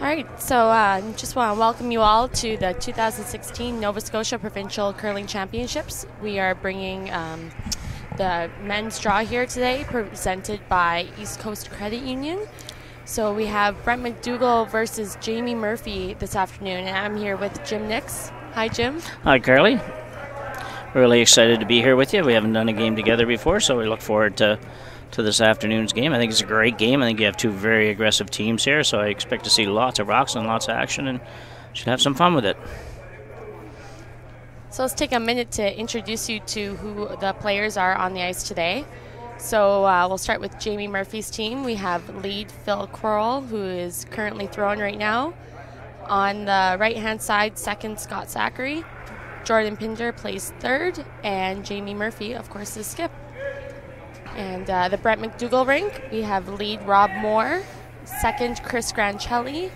All right, so just want to welcome you all to the 2016 Nova Scotia Provincial Curling Championships. We are bringing the men's draw here today, presented by East Coast Credit Union. So we have Brent MacDougall versus Jamie Murphy this afternoon, and I'm here with Jim Nix. Hi, Jim. Hi, Carly. Really excited to be here with you. We haven't done a game together before, so we look forward to this afternoon's game. I think it's a great game. I think you have two very aggressive teams here, so I expect to see lots of rocks and lots of action, and should have some fun with it. So let's take a minute to introduce you to who the players are on the ice today. So we'll start with Jamie Murphy's team. We have lead Phil Crowell, who is currently throwing right now. On the right-hand side, second Scott Saccary. Jordan Pinder plays third, and Jamie Murphy, of course, is skip. And the Brent MacDougall rink, we have lead Rob Moore, second Kris Granchelli,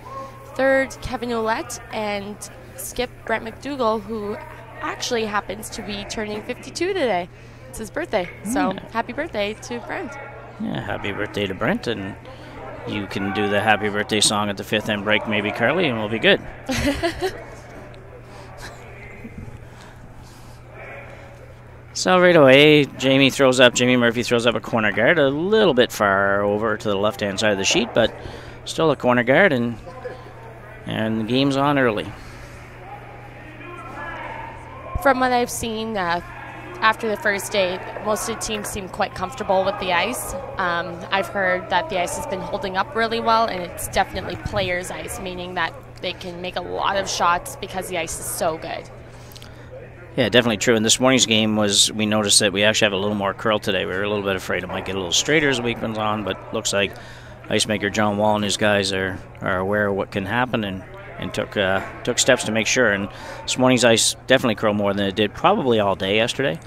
third Kevin Ouellette, and skip Brent MacDougall, who actually happens to be turning 52 today. It's his birthday, so happy birthday to Brent. Yeah, happy birthday to Brent, and you can do the happy birthday song at the fifth end break, maybe, Carly, and we'll be good. So right away, Jamie Murphy throws up a corner guard, a little bit far over to the left-hand side of the sheet, but still a corner guard, and the game's on early. From what I've seen after the first day, most of the teams seem quite comfortable with the ice. I've heard that the ice has been holding up really well, and it's definitely players' ice, meaning that they can make a lot of shots because the ice is so good. Yeah, definitely true. And this morning's game we noticed that we actually have a little more curl today. We were a little bit afraid it might get a little straighter as the week goes on, but looks like ice maker John Wall and his guys are aware of what can happen and took steps to make sure. And this morning's ice definitely curled more than it did probably all day yesterday.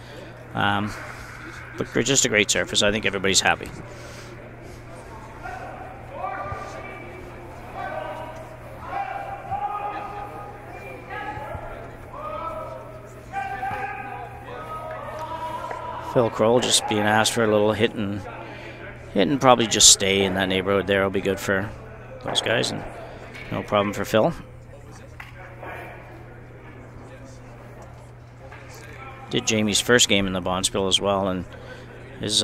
But just a great surface. I think everybody's happy. Phil Crowell just being asked for a little hit and probably just stay in that neighborhood there. Will be good for those guys, and no problem for Phil. Did Jamie's first game in the Bonspiel as well, and his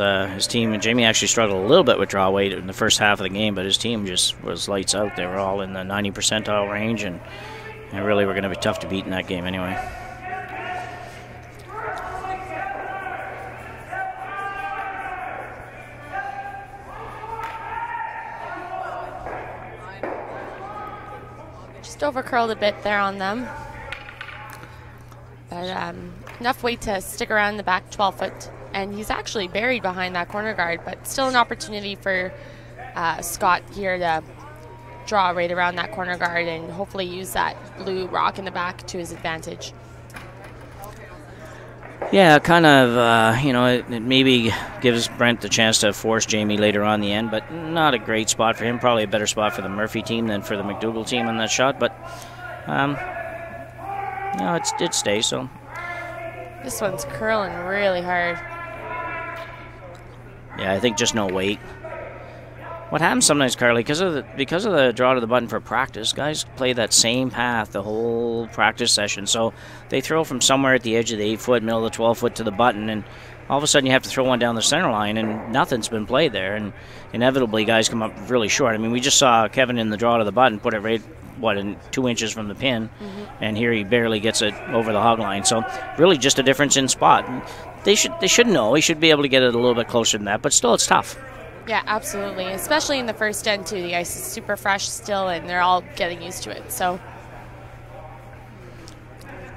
team, and Jamie actually struggled a little bit with draw weight in the first half of the game, but his team just was lights out. They were all in the 90 percentile range, and really were going to be tough to beat in that game anyway. Just over curled a bit there on them, but enough weight to stick around the back 12-foot, and he's actually buried behind that corner guard, but still an opportunity for Scott here to draw right around that corner guard and hopefully use that blue rock in the back to his advantage. Yeah, kind of, it maybe gives Brent the chance to force Jamie later on the end, but not a great spot for him. Probably a better spot for the Murphy team than for the MacDougall team on that shot, but, it stays, so. This one's curling really hard. Yeah, I think just no weight. What happens sometimes, Carly, because of the draw to the button for practice, guys play that same path the whole practice session. So they throw from somewhere at the edge of the 8-foot, middle of the 12-foot to the button, and all of a sudden you have to throw one down the center line, and nothing's been played there. And inevitably, guys come up really short. I mean, we just saw Kevin in the draw to the button put it right, in 2 inches from the pin, and here he barely gets it over the hog line. So really just a difference in spot. They should know. He should be able to get it a little bit closer than that, but still it's tough. Yeah, absolutely. Especially in the first end, too. The ice is super fresh still, and they're all getting used to it. So,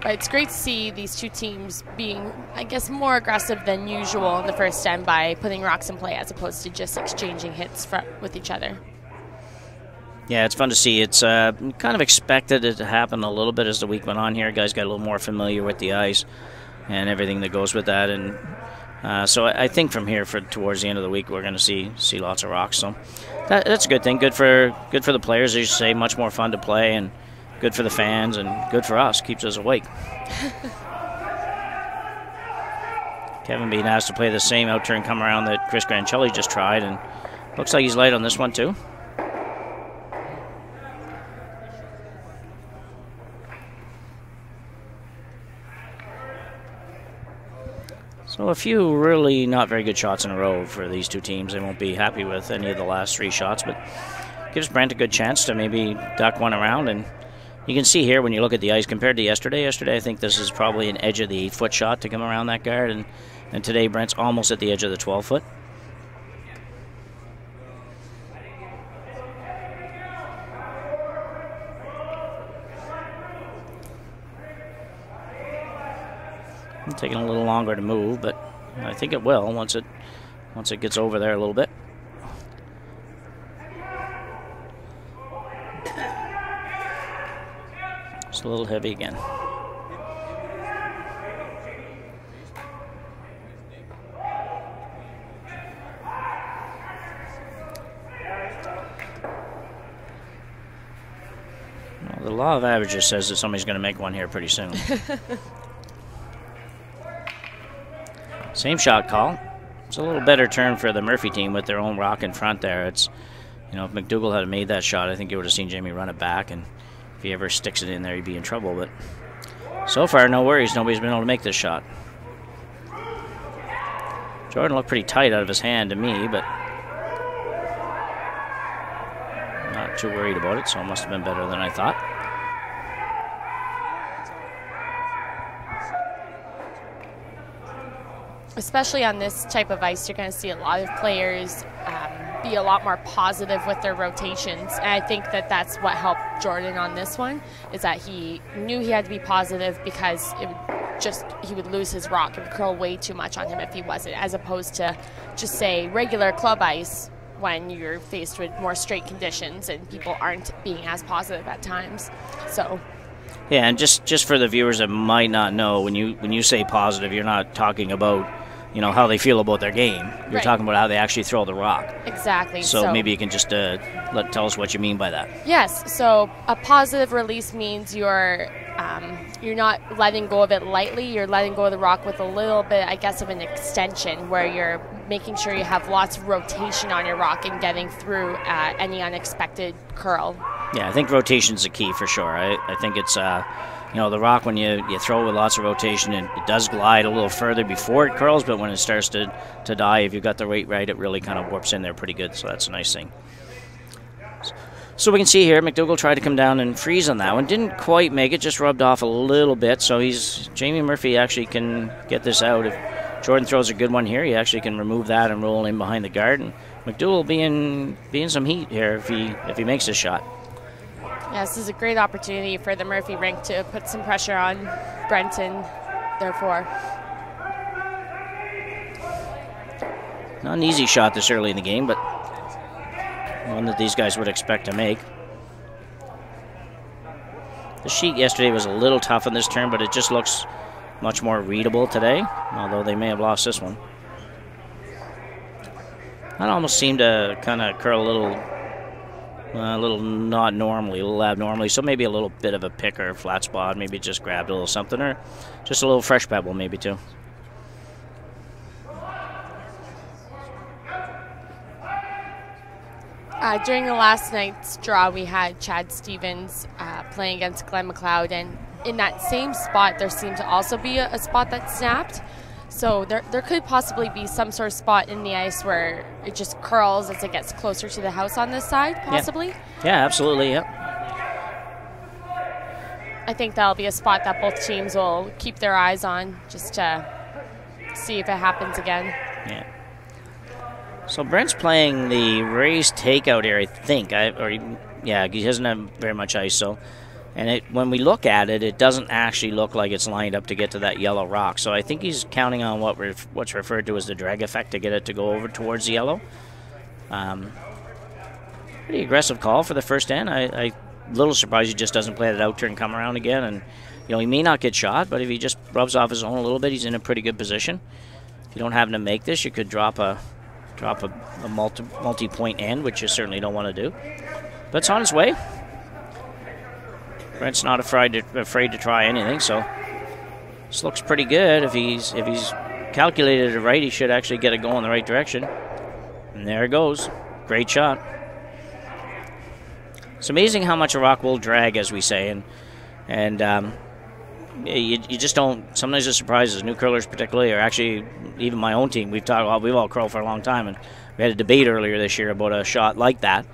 but it's great to see these two teams being, I guess, more aggressive than usual in the first end by putting rocks in play as opposed to just exchanging hits with each other. Yeah, it's fun to see. It's kind of expected it to happen a little bit as the week went on here. Guys got a little more familiar with the ice and everything that goes with that, and so I think from here towards the end of the week we're going to see lots of rocks. So that's a good thing. Good for the players, as you say. Much more fun to play, and good for the fans, and good for us. Keeps us awake. Kevin being asked to play the same out-turn come around that Kris Granchelli just tried, and looks like he's light on this one too. So a few really not very good shots in a row for these two teams. They won't be happy with any of the last 3 shots, but gives Brent a good chance to maybe duck one around. And you can see here when you look at the ice compared to yesterday. Yesterday, I think this is probably an edge of the 8-foot shot to come around that guard, and today Brent's almost at the edge of the 12-foot. Taking a little longer to move, but I think it will once it gets over there a little bit. It's a little heavy again. Well, the law of averages says that somebody's going to make one here pretty soon. Same shot call. It's a little better turn for the Murphy team with their own rock in front there. It's, you know, if MacDougall had made that shot, I think you would have seen Jamie run it back, and if he ever sticks it in there, he'd be in trouble. But so far, no worries. Nobody's been able to make this shot. Jordan looked pretty tight out of his hand to me, but not too worried about it, so it must have been better than I thought. Especially on this type of ice, you're going to see a lot of players be a lot more positive with their rotations. And I think that that's what helped Jordan on this one, is that he knew he had to be positive because he would lose his rock. It would curl way too much on him if he wasn't, as opposed to just, say, regular club ice when you're faced with more straight conditions and people aren't being as positive at times. So. Yeah, and just for the viewers that might not know, when you say positive, you're not talking about, you know, how they feel about their game. You're right. Talking about how they actually throw the rock. Exactly. So maybe you can just tell us what you mean by that. Yes. So a positive release means you're not letting go of it lightly. You're letting go of the rock with a little bit, I guess, of an extension, where you're making sure you have lots of rotation on your rock and getting through any unexpected curl. Yeah, I think rotation's the key for sure. I think it's, you know, the rock, when you throw it with lots of rotation, it does glide a little further before it curls, but when it starts to die, if you've got the rate right, it really kind of warps in there pretty good, so that's a nice thing. So we can see here, MacDougall tried to come down and freeze on that one. Didn't quite make it, just rubbed off a little bit, so Jamie Murphy actually can get this out. If Jordan throws a good one here, he actually can remove that and roll in behind the guard, and MacDougall be in some heat here if he makes this shot. Yeah, this is a great opportunity for the Murphy rink to put some pressure on Brent and therefore. Not an easy shot this early in the game, but one that these guys would expect to make. The sheet yesterday was a little tough on this turn, but it just looks much more readable today, although they may have lost this one. That almost seemed to kind of curl a little not normally, a little abnormally, so maybe a little bit of a pick or a flat spot, maybe just grabbed a little something, or just a little fresh pebble maybe too. During the last night's draw, we had Chad Stevens playing against Glenn McLeod, and in that same spot, there seemed to also be a spot that snapped. So there could possibly be some sort of spot in the ice where it just curls as it gets closer to the house on this side, possibly. Yeah, absolutely, yeah. I think that'll be a spot that both teams will keep their eyes on, just to see if it happens again. Yeah. So Brent's playing the raised takeout here, I think. Yeah, he doesn't have very much ice, so. And when we look at it, it doesn't actually look like it's lined up to get to that yellow rock. So I think he's counting on what's referred to as the drag effect to get it to go over towards the yellow. Pretty aggressive call for the first end. I'm a little surprised he just doesn't play that out turn, come around again. And, you know, he may not get shot, but if he just rubs off his own a little bit, he's in a pretty good position. If you don't happen to make this, you could drop a multi-point end, which you certainly don't want to do. But it's on its way. Brent's not afraid to try anything, so this looks pretty good. If he's calculated it right, he should actually get it going in the right direction. And there it goes. Great shot. It's amazing how much a rock will drag, as we say, and you just don't. Sometimes the surprises, new curlers particularly, or actually even my own team. We've all curled for a long time, and we had a debate earlier this year about a shot like that,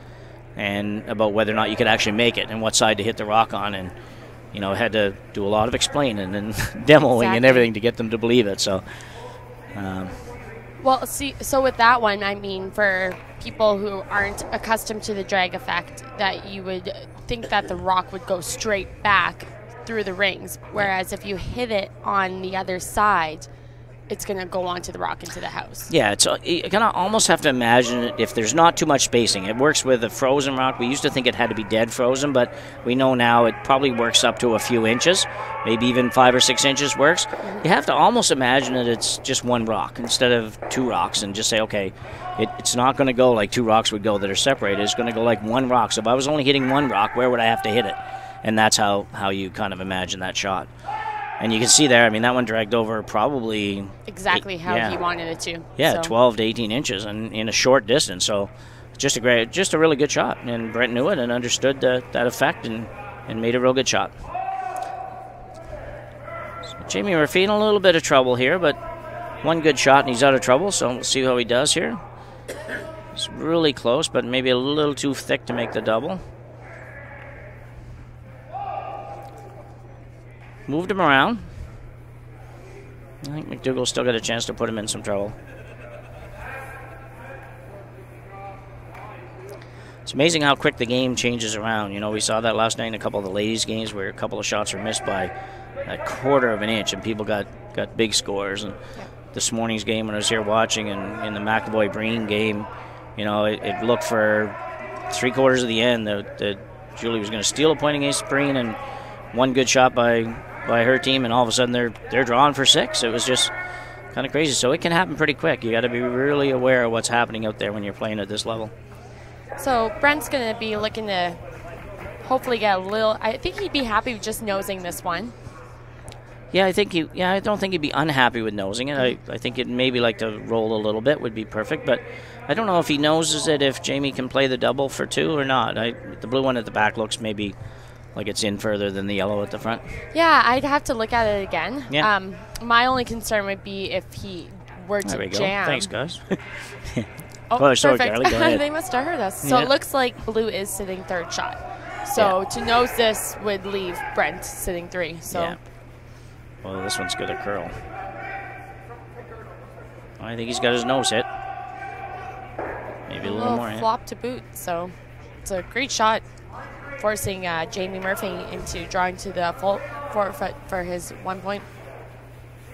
and about whether or not you could actually make it and what side to hit the rock on, and had to do a lot of explaining and demoing and everything to get them to believe it. So. Well, see, so with that one, I mean, for people who aren't accustomed to the drag effect, that you would think that the rock would go straight back through the rings, whereas if you hit it on the other side, it's going to go onto the rock into the house. Yeah, you're going to almost have to imagine it if there's not too much spacing. It works with a frozen rock. We used to think it had to be dead frozen, but we know now it probably works up to a few inches, maybe even 5 or 6 inches works. You have to almost imagine that it's just one rock instead of two rocks, and just say, okay, it's not going to go like two rocks would go that are separated. It's going to go like one rock. So if I was only hitting one rock, where would I have to hit it? And that's how you kind of imagine that shot. And you can see there, I mean, that one dragged over probably... Exactly how he wanted it to. Yeah, so. 12 to 18 inches and in a short distance. So just a really good shot. And Brent knew it and understood that effect and made a real good shot. So Jamie Murphy in a little bit of trouble here, but one good shot and he's out of trouble. So we'll see how he does here. It's really close, but maybe a little too thick to make the double. Moved him around. I think MacDougall still got a chance to put him in some trouble. It's amazing how quick the game changes around. We saw that last night in a couple of the ladies' games where a couple of shots were missed by a quarter of an inch and people got big scores. And this morning's game when I was here watching and in the McAvoy-Breen game, it looked for 3/4 of the end that Julie was going to steal a point against Breen, and one good shot by her team, and all of a sudden they're drawing for 6. It was just kind of crazy. So it can happen pretty quick. You got to be really aware of what's happening out there when you're playing at this level. So Brent's going to be looking to hopefully get a little. I think he'd be happy with just nosing this one. Yeah, I don't think he'd be unhappy with nosing it. I think it maybe like to roll a little bit would be perfect, but I don't know if he noses it if Jamie can play the double for 2 or not. The blue one at the back looks maybe like it's in further than the yellow at the front. Yeah, I'd have to look at it again. Yeah. My only concern would be if he were to there we go. jam. Thanks, guys. Oh, sorry, perfect. Carly, go ahead. They must have heard us. So it looks like blue is sitting 3rd shot. So to nose this would leave Brent sitting 3. So. Yeah. Well, this one's good at curl. I think he's got his nose hit. Maybe a little more. Flop to boot. So it's a great shot, forcing Jamie Murphy into drawing to the full forefoot for his 1 point.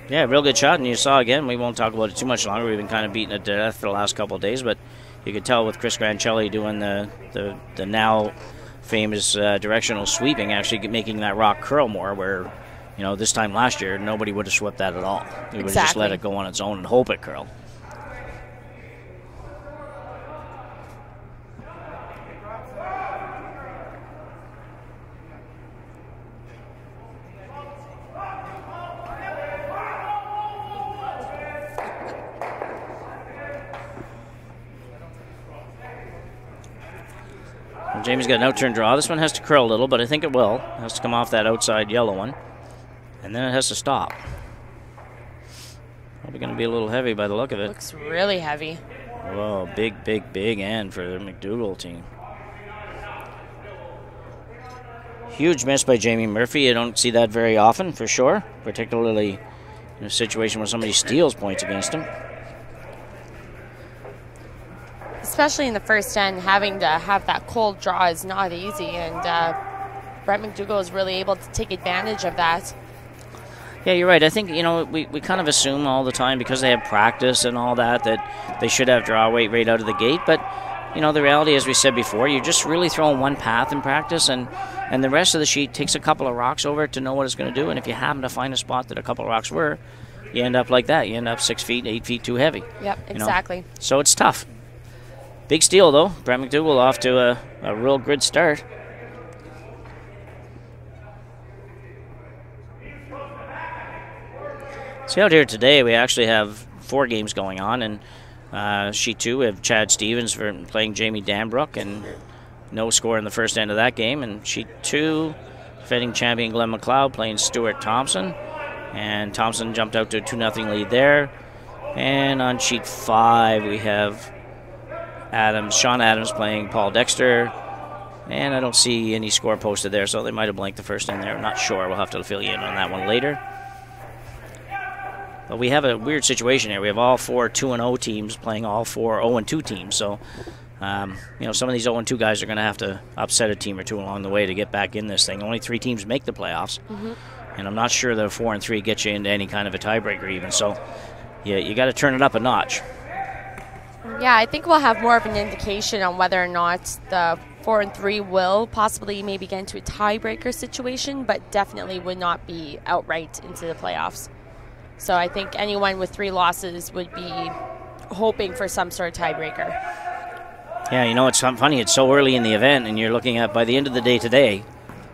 Yeah, real good shot, and you saw again, we won't talk about it too much longer. We've been kind of beating it to death for the last couple of days, but you could tell with Kris Granchelli doing the now famous directional sweeping, actually making that rock curl more, where, this time last year, nobody would have swept that at all. We would have just let it go on its own and hope it curled. Jamie's got an out-turn draw. This one has to curl a little, but I think it will. It has to come off that outside yellow one. And then it has to stop. Probably going to be a little heavy by the look of it. Looks really heavy. Whoa, big end for the MacDougall team. Huge miss by Jamie Murphy. You don't see that very often, for sure. Particularly in a situation where somebody steals points against him. Especially in the first end, having to have that cold draw is not easy, and Brent MacDougall is really able to take advantage of that. Yeah, you're right. I think, we kind of assume all the time because they have practice and all that they should have draw weight right out of the gate. But, the reality, as we said before, you're just really throwing one path in practice, and the rest of the sheet takes a couple of rocks over it to know what it's going to do. And if you happen to find a spot that a couple of rocks were, you end up like that. You end up 6 feet, 8 feet too heavy. Yep, exactly. So it's tough. Big steal, though. Brent MacDougall off to a real good start. See, out here today, we actually have 4 games going on, and sheet 2, we have Chad Stevens playing Jamie Danbrook, and no score in the first end of that game. And sheet 2, defending champion Glenn McLeod playing Stuart Thompson. And Thompson jumped out to a 2-0 lead there. And on sheet 5, we have Sean Adams playing Paul Dexter. And I don't see any score posted there, so they might have blanked the first in there. I'm not sure. We'll have to fill you in on that one later. But we have a weird situation here. We have all 4 2-0 teams playing all 4 0-2 teams. So, you know, some of these 0-2 guys are going to have to upset a team or two along the way to get back in this thing. Only 3 teams make the playoffs. And I'm not sure that 4 and 3 get you into any kind of a tiebreaker even. So, yeah, you got to turn it up a notch. Yeah, I think we'll have more of an indication on whether or not the 4 and 3 will possibly maybe get into a tiebreaker situation, but definitely would not be outright into the playoffs. So I think anyone with 3 losses would be hoping for some sort of tiebreaker. Yeah, you know, it's funny. It's so early in the event, and you're looking at by the end of the day today,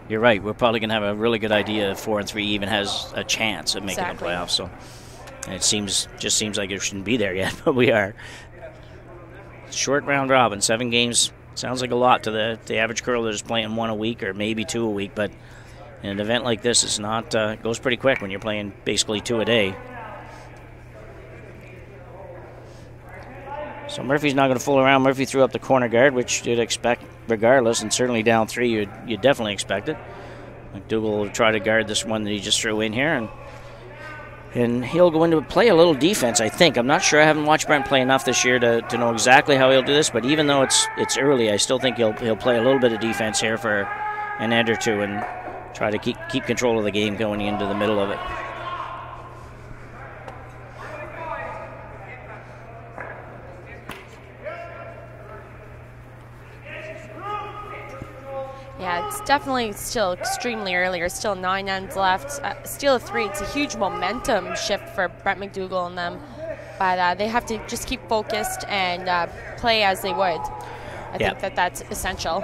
you're right. We're probably going to have a really good idea if 4 and 3 even has a chance of making the playoffs. So it just seems like it shouldn't be there yet, but we are. Short round robin, 7 games. Sounds like a lot to the average curler that's playing 1 a week or maybe 2 a week, but in an event like this, it's not. It goes pretty quick when you're playing basically 2 a day. So Murphy's not going to fool around. Murphy threw up the corner guard, which you'd expect regardless, and certainly down 3, you'd definitely expect it. MacDougall will try to guard this one that he just threw in here, and he'll go into play a little defense, I think. I'm not sure. I haven't watched Brent play enough this year to know exactly how he'll do this, but even though it's early, I still think he'll play a little bit of defense here for an end or two and try to keep control of the game going into the middle of it. Yeah, it's definitely still extremely early. There's still 9 ends left. Steal a 3, it's a huge momentum shift for Brent MacDougall and them. But they have to just keep focused and play as they would. I think that's essential.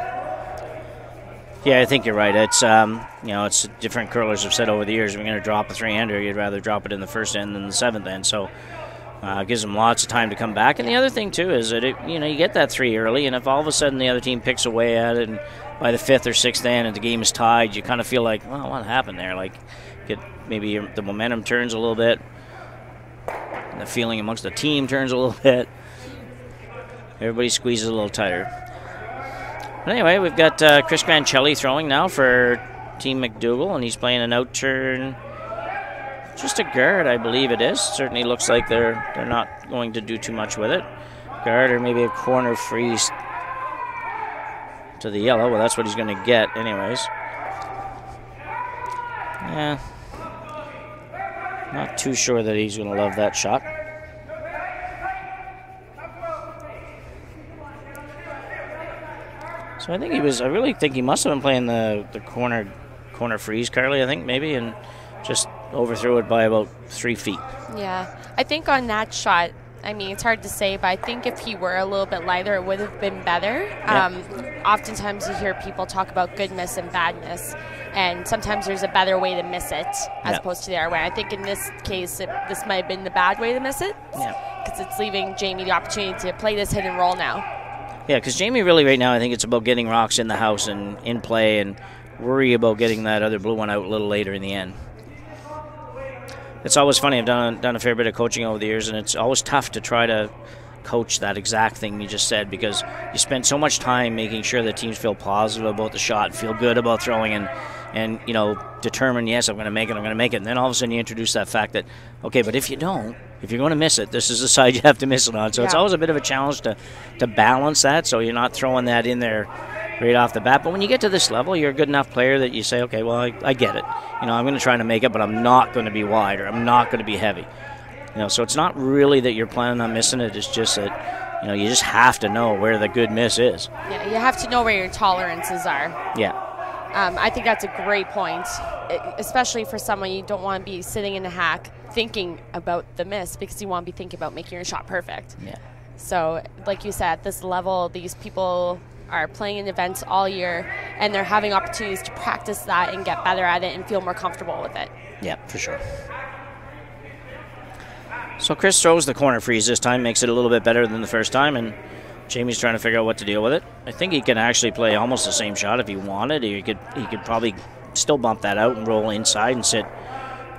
Yeah, I think you're right. It's you know, it's different curlers have said over the years, if you're going to drop a 3-ender, you'd rather drop it in the first end than the 7th end. So it gives them lots of time to come back. And the other thing too is that you get that 3 early, and if all of a sudden the other team picks away at it, and by the 5th or 6th end and the game is tied, you kind of feel like, well, what happened there? Like, maybe the momentum turns a little bit, and the feeling amongst the team turns a little bit. Everybody squeezes a little tighter. But anyway, we've got Kris Granchelli throwing now for Team MacDougall, and he's playing an out turn. Just a guard, I believe it is. Certainly looks like they're not going to do too much with it. Guard or maybe a corner freeze to the yellow. Well, that's what he's going to get anyways. Yeah. Not too sure that he's going to love that shot. So I really think he must have been playing the corner freeze, Carly, I think maybe, and just overthrew it by about 3 feet. Yeah, I think on that shot, I mean, it's hard to say, but I think if he were a little bit lighter, it would have been better. Yeah. Oftentimes you hear people talk about good miss and bad miss, and sometimes there's a better way to miss it as opposed to the other way. I think in this case, this might have been the bad way to miss it, because it's leaving Jamie the opportunity to play this hit and roll now. Yeah, because Jamie really right now, I think it's about getting rocks in the house and in play, and worry about getting that other blue one out a little later in the end. It's always funny. I've done a fair bit of coaching over the years, and it's always tough to try to coach that exact thing you just said, because you spend so much time making sure that teams feel positive about the shot, feel good about throwing, and determine, yes, I'm going to make it, and then all of a sudden you introduce that fact that, okay, but if you're going to miss it, this is the side you have to miss it on. So it's always a bit of a challenge to balance that, so you're not throwing that in there right off the bat. But when you get to this level, you're a good enough player that you say, okay, well, I get it. I'm going to try to make it, but I'm not going to be wide, or I'm not going to be heavy. So it's not really that you're planning on missing it. It's just that, you just have to know where the good miss is. Yeah, you have to know where your tolerances are. Yeah. I think that's a great point, especially for someone you don't want to be sitting in a hack thinking about the miss, because you want to be thinking about making your shot perfect. Yeah. So, like you said, at this level, these people are playing in events all year, and they're having opportunities to practice that and get better at it and feel more comfortable with it. Yeah, for sure. So Kris throws the corner freeze this time, makes it a little bit better than the first time, and Jamie's trying to figure out what to deal with it. I think he can actually play almost the same shot if he wanted. He could probably still bump that out and roll inside and sit,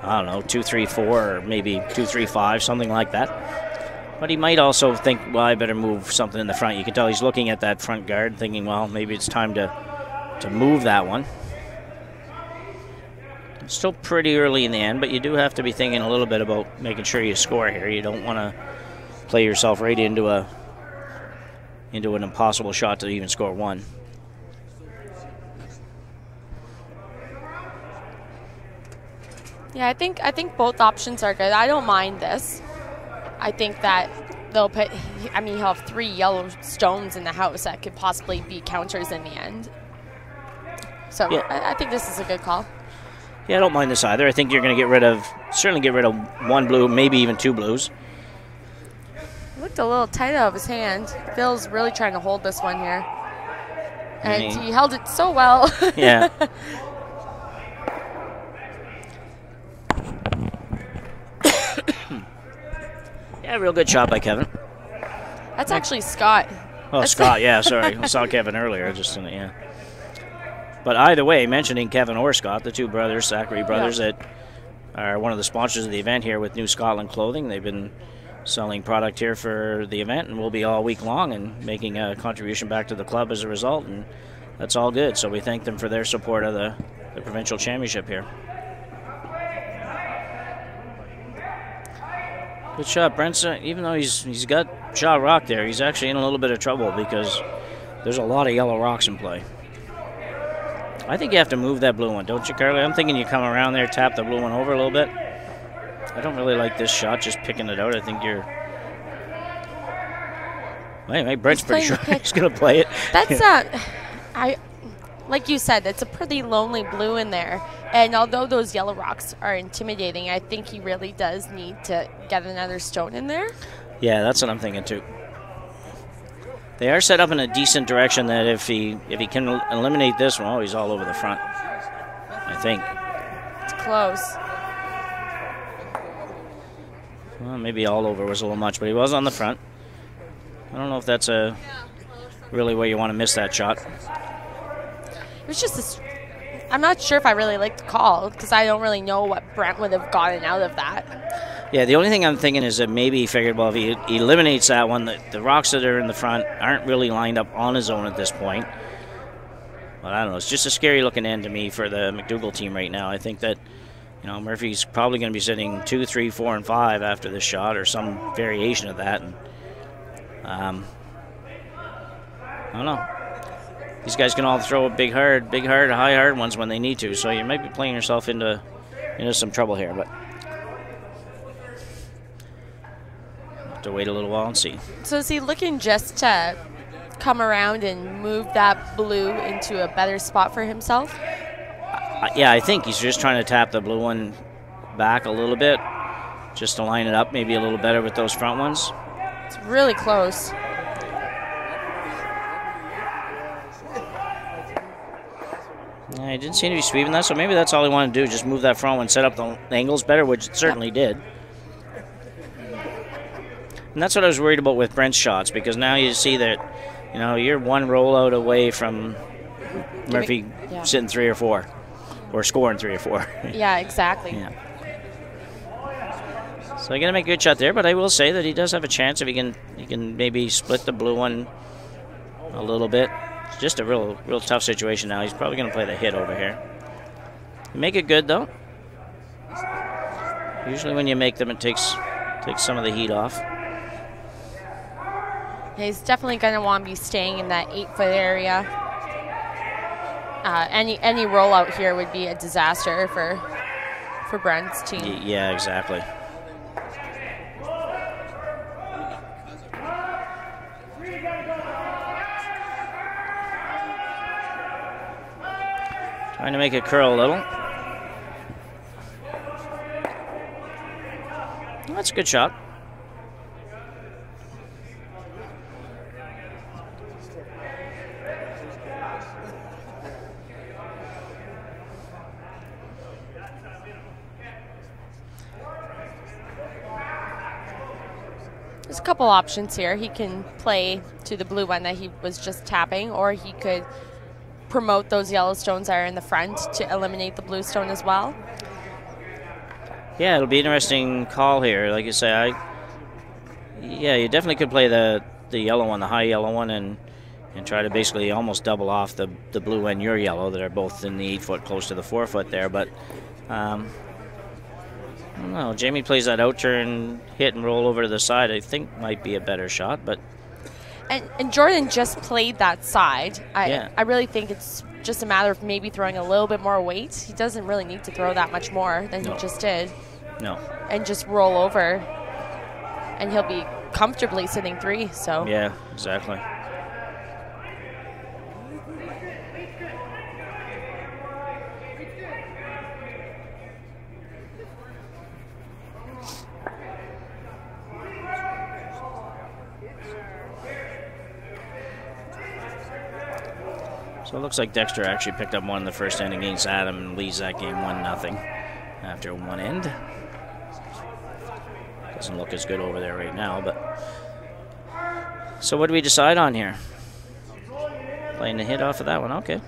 I don't know, 2-3-4 or maybe 2-3-5, something like that. But he might also think, well, I better move something in the front. You can tell he's looking at that front guard thinking, well, maybe it's time to move that one. It's still pretty early in the end, but you do have to be thinking a little bit about making sure you score here. You don't want to play yourself right into an impossible shot to even score one. Yeah, I think both options are good. I don't mind this. I think that they'll put, I mean, he'll have 3 yellow stones in the house that could possibly be counters in the end. So yeah. I think this is a good call. Yeah, I don't mind this either. I think you're going to certainly get rid of 1 blue, maybe even 2 blues. Looked a little tight out of his hand. Phil's really trying to hold this one here. And he held it so well. Yeah. Yeah, real good shot by Kevin. That's actually Scott. Oh, Scott, yeah, sorry. I saw Kevin earlier. Yeah. But either way, mentioning Kevin or Scott, the 2 brothers, Saccary brothers, that are one of the sponsors of the event here with New Scotland Clothing. They've been selling product here for the event and will be all week long and making a contribution back to the club as a result, and that's all good. So we thank them for their support of the provincial championship here. Good shot, Brent. Even though he's got shot rock there, he's actually in a little bit of trouble because there's a lot of yellow rocks in play. I think you have to move that blue one, don't you, Carly? I'm thinking you come around there, tap the blue one over a little bit. I don't really like this shot, just picking it out. I think you're... Anyway, Brent's pretty sure he's going to play it. That's like you said, it's a pretty lonely blue in there. And although those yellow rocks are intimidating, I think he really does need to get another stone in there. Yeah, that's what I'm thinking too. They are set up in a decent direction that if he can eliminate this one, he's all over the front, I think. It's close. Well, maybe all over was a little much, but he was on the front. I don't know if that's really where you want to miss that shot. It was just I'm not sure if I really like the call because I don't really know what Brent would have gotten out of that. Yeah, the only thing I'm thinking is that maybe he figured, well, if he eliminates that one, the rocks that are in the front aren't really lined up on his own at this point. But I don't know. It's just a scary looking end to me for the MacDougall team right now. I think that, Murphy's probably going to be sitting 2, 3, 4, and 5 after this shot or some variation of that. And I don't know. These guys can all throw big hard, high hard ones when they need to. So you might be playing yourself into some trouble here, but have to wait a little while and see. So is he looking just to come around and move that blue into a better spot for himself? Yeah, I think he's just trying to tap the blue one back a little bit, just to line it up maybe a little better with those front ones. It's really close. Yeah, he didn't seem to be sweeping that, so maybe that's all he wanted to do, just move that front one, set up the angles better, which it certainly did. And that's what I was worried about with Brent's shots, because now you see that, you're one rollout away from Murphy sitting 3 or 4, or scoring 3 or 4. Yeah, exactly. Yeah. So I got to make a good shot there, but I will say that he does have a chance if he can maybe split the blue one a little bit. It's just a real tough situation now. He's probably going to play the hit over here. Make it good though. Usually when you make them, it takes some of the heat off. Yeah, he's definitely going to want to be staying in that 8-foot area. Any rollout here would be a disaster for Brent's team. Yeah, exactly. Trying to make it curl a little. That's a good shot. There's a couple options here. He can play to the blue one that he was just tapping, or he could promote those yellow stones that are in the front to eliminate the blue stone as well. Yeah, it'll be an interesting call here. Like you say, yeah, you definitely could play the yellow one, the high yellow one, and try to basically almost double off the blue and your yellow that are both in the 8 foot close to the 4 foot there. But I don't know. Jamie plays that out turn, hit and roll over to the side. I think might be a better shot, but. And Jordan just played that side. I really think it's just a matter of maybe throwing a little bit more weight. He doesn't really need to throw that much more than he just did. No. And just roll over, and he'll be comfortably sitting 3. So. Yeah, exactly. So it looks like Dexter actually picked up one in the first inning against Adam and leads that game 1-0 after one end. Doesn't look as good over there right now, but. So what do we decide on here? Playing the hit off of that one, okay.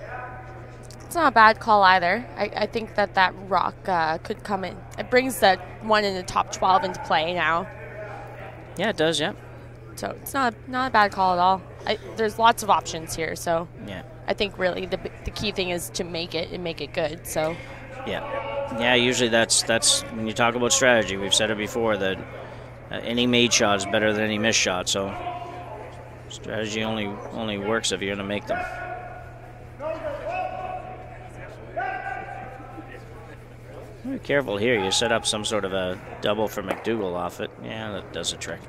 It's not a bad call either. I think that rock could come in. It brings that one in the top 12 into play now. Yeah, it does, yeah. So it's not a bad call at all. There's lots of options here, so yeah. I think really the key thing is to make it and make it good. So yeah, usually that's when you talk about strategy. We've said it before that any made shot is better than any missed shot. So strategy only works if you're going to make them. Be careful here. You set up some sort of a double for MacDougall off it. Yeah, that does a trick.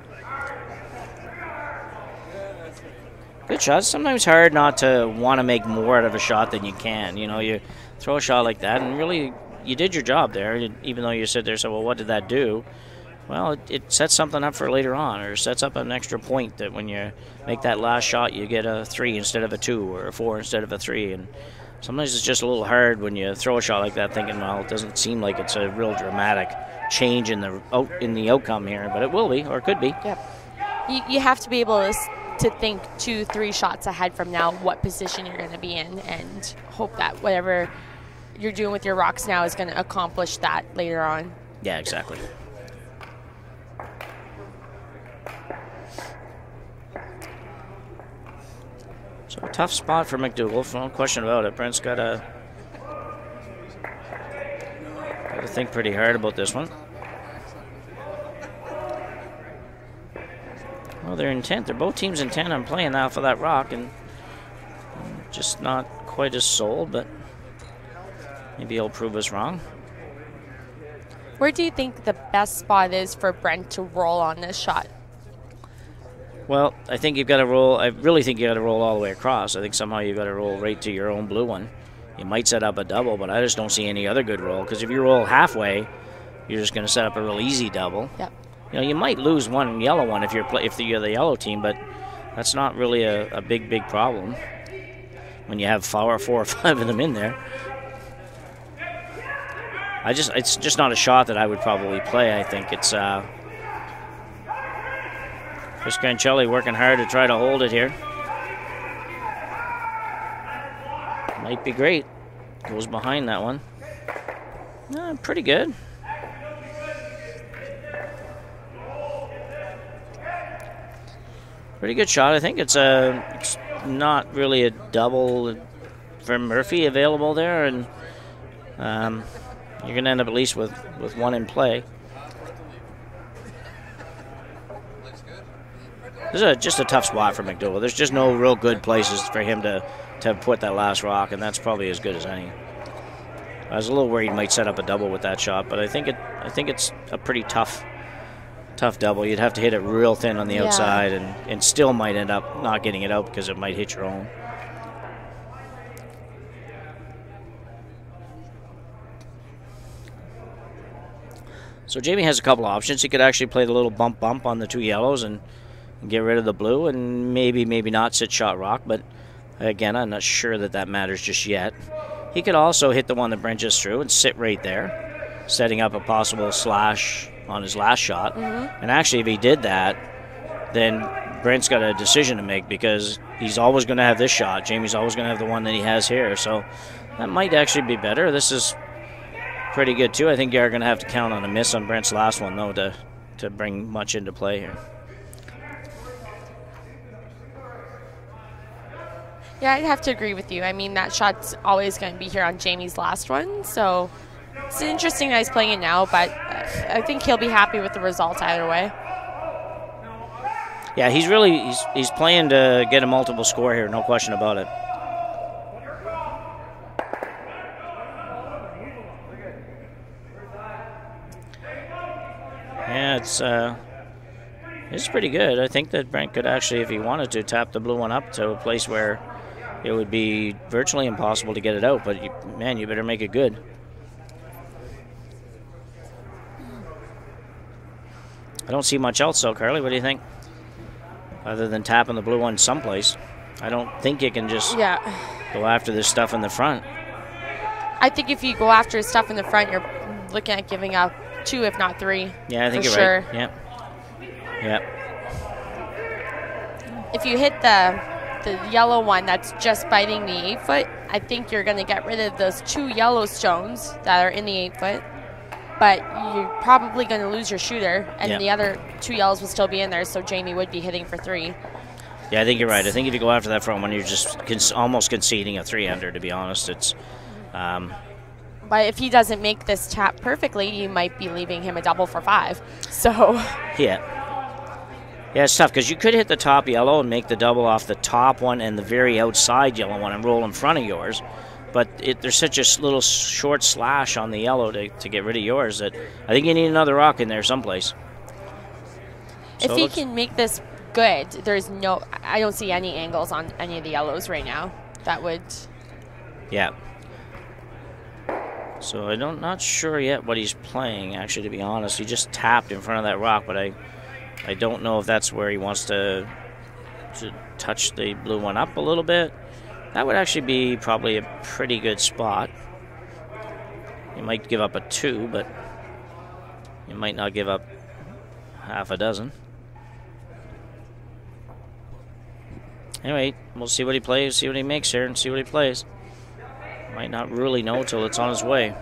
Good shot. Sometimes hard not to want to make more out of a shot than you can. You know, you throw a shot like that, and really, you did your job there. Even though you sit there and say, well, what did that do? Well, it sets something up for later on, or sets up an extra point that when you make that last shot, you get a 3 instead of a 2, or a 4 instead of a 3. And sometimes it's just a little hard when you throw a shot like that, thinking, well, it doesn't seem like it's a real dramatic change in the outcome here, but it will be, or it could be. Yep. You have to be able to think 2-3 shots ahead from now what position you're going to be in, and hope that whatever you're doing with your rocks now is going to accomplish that later on. Yeah, exactly. So a tough spot for MacDougall, no question about it. Brent's got to think pretty hard about this one. Well, they're intent. They're both teams intent on playing off of that rock, and just not quite as sold, but maybe he'll prove us wrong. Where do you think the best spot is for Brent to roll on this shot? Well, I think you've got to roll. I really think you got to roll all the way across. I think somehow you've got to roll right to your own blue one. You might set up a double, but I just don't see any other good roll, because if you roll halfway, you're just going to set up a real easy double. Yep. You know, you might lose one yellow one if you're the yellow team, but that's not really a big problem when you have 4 or 5 of them in there. It's just not a shot that I would probably play. I think it's Kris Granchelli working hard to try to hold it here. Might be great. Goes behind that one. Pretty good. Pretty good shot. I think it's not really a double for Murphy available there, and you're going to end up at least with one in play. This is just a tough spot for MacDougall. There's just no real good places for him to put that last rock, and that's probably as good as any. I was a little worried he might set up a double with that shot, but I think it's a pretty tough double. You'd have to hit it real thin on the outside, and still might end up not getting it out because it might hit your own. So Jamie has a couple of options. He could actually play the little bump on the 2 yellows and get rid of the blue, and maybe not sit shot rock, but again, I'm not sure that matters just yet. He could also hit the one that Brent just threw and sit right there, setting up a possible slash on his last shot. And actually, if he did that, then Brent's got a decision to make because he's always going to have this shot. Jamie's always going to have the one that he has here. So that might actually be better. This is pretty good, too. I think you're going to have to count on a miss on Brent's last one, though, to bring much into play here. Yeah, I'd have to agree with you. I mean, that shot's always going to be here on Jamie's last one, so it's interesting that he's playing it now, but I think he'll be happy with the result either way. Yeah, he's playing to get a multiple score here, no question about it. Yeah, it's pretty good. I think that Brent could actually, if he wanted to, tap the blue one up to a place where it would be virtually impossible to get it out, but man, you better make it good. I don't see much else, though, Carly. What do you think? Other than tapping the blue one someplace. I don't think you can just go after this stuff in the front. I think if you go after stuff in the front, you're looking at giving up 2, if not 3. Yeah, I think you're sure. right. Yeah. Yeah. If you hit the yellow one that's just biting the 8-foot, I think you're going to get rid of those 2 yellow stones that are in the 8-foot, but you're probably going to lose your shooter, and the other 2 yellows will still be in there, so Jamie would be hitting for 3. Yeah, I think you're right. I think if you go after that front one, you're just almost conceding a 3-under, to be honest. It's, but if he doesn't make this tap perfectly, you might be leaving him a double for 5. So yeah. Yeah, it's tough because you could hit the top yellow and make the double off the top one and the very outside yellow one and roll in front of yours. But there's such a little short slash on the yellow to get rid of yours that I think you need another rock in there someplace. If he can make this good, I don't see any angles on any of the yellows right now. That would... Yeah. So I'm not sure yet what he's playing, actually, to be honest. He just tapped in front of that rock, but I don't know if that's where he wants to touch the blue one up a little bit. That would actually be probably a pretty good spot. You might give up a 2, but you might not give up half a dozen. Anyway, we'll see what he plays, see what he makes here, and see what he plays. Might not really know till it's on his way.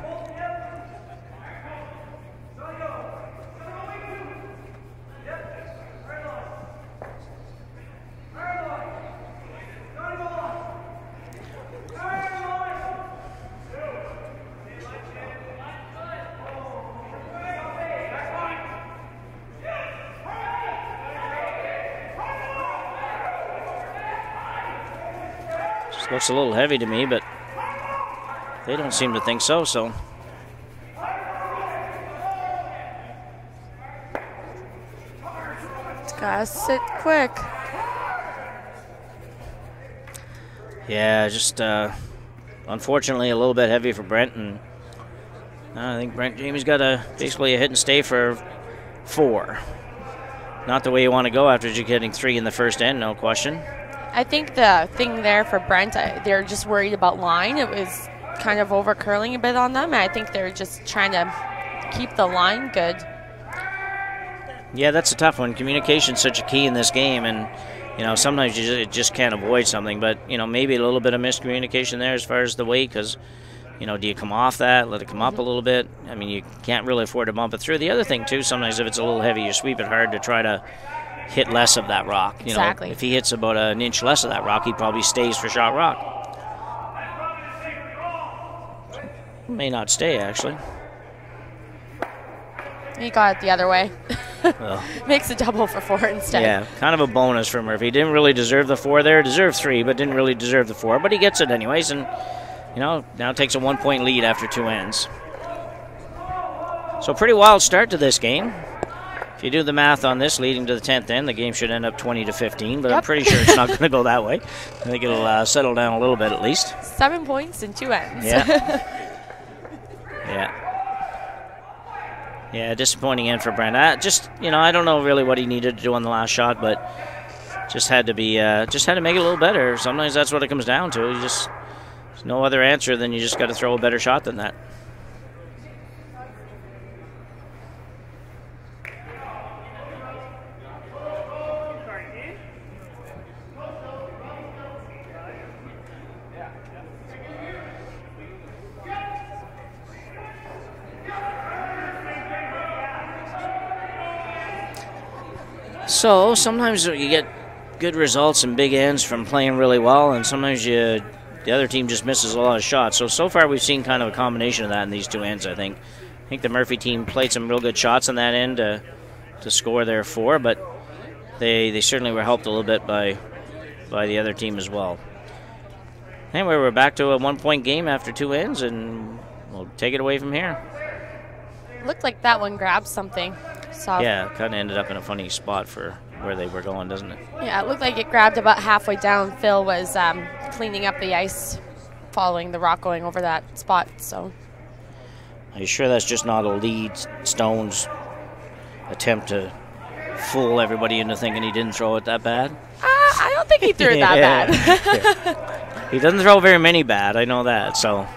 Looks a little heavy to me, but they don't seem to think so, so. It's gotta sit quick. Yeah, just unfortunately a little bit heavy for Brent, and I think Jamie's got basically a hit and stay for 4. Not the way you want to go after getting 3 in the first end, no question. I think the thing there for Brent, they're just worried about line. It was kind of over curling a bit on them, and I think they're just trying to keep the line good. Yeah, that's a tough one. Communication's such a key in this game, and sometimes you just can't avoid something. But maybe a little bit of miscommunication there as far as the weight, because do you come off that, let it come up a little bit? I mean, you can't really afford to bump it through. The other thing too, sometimes if it's a little heavy, you sweep it hard to try to hit less of that rock. Exactly. If he hits about an inch less of that rock, he probably stays for shot rock. May not stay, actually. He got it the other way. Well, makes a double for 4 instead. Yeah, kind of a bonus for Murphy. He didn't really deserve the 4 there. Deserved 3, but didn't really deserve the 4. But he gets it anyways, and now takes a 1-point lead after 2 ends. So pretty wild start to this game. If you do the math on this leading to the 10th end, the game should end up 20-15, but I'm pretty sure it's not going to go that way. I think it'll settle down a little bit at least. 7 points in 2 ends. Yeah. Yeah, disappointing end for Brent. I don't know really what he needed to do on the last shot, but just had to make it a little better. Sometimes that's what it comes down to. There's no other answer than you just got to throw a better shot than that. So sometimes you get good results and big ends from playing really well, and sometimes the other team just misses a lot of shots. So far we've seen kind of a combination of that in these two ends, I think. I think the Murphy team played some real good shots on that end to score their 4, but they certainly were helped a little bit by the other team as well. Anyway, we're back to a 1-point game after 2 ends, and we'll take it away from here. Looked like that one grabbed something. So yeah, kind of ended up in a funny spot for where they were going, doesn't it? Yeah, it looked like it grabbed about halfway down. Phil was cleaning up the ice following the rock going over that spot. So, are you sure that's just not a lead Stone's attempt to fool everybody into thinking he didn't throw it that bad? I don't think he threw it that bad. Yeah. He doesn't throw very many bad, I know that. So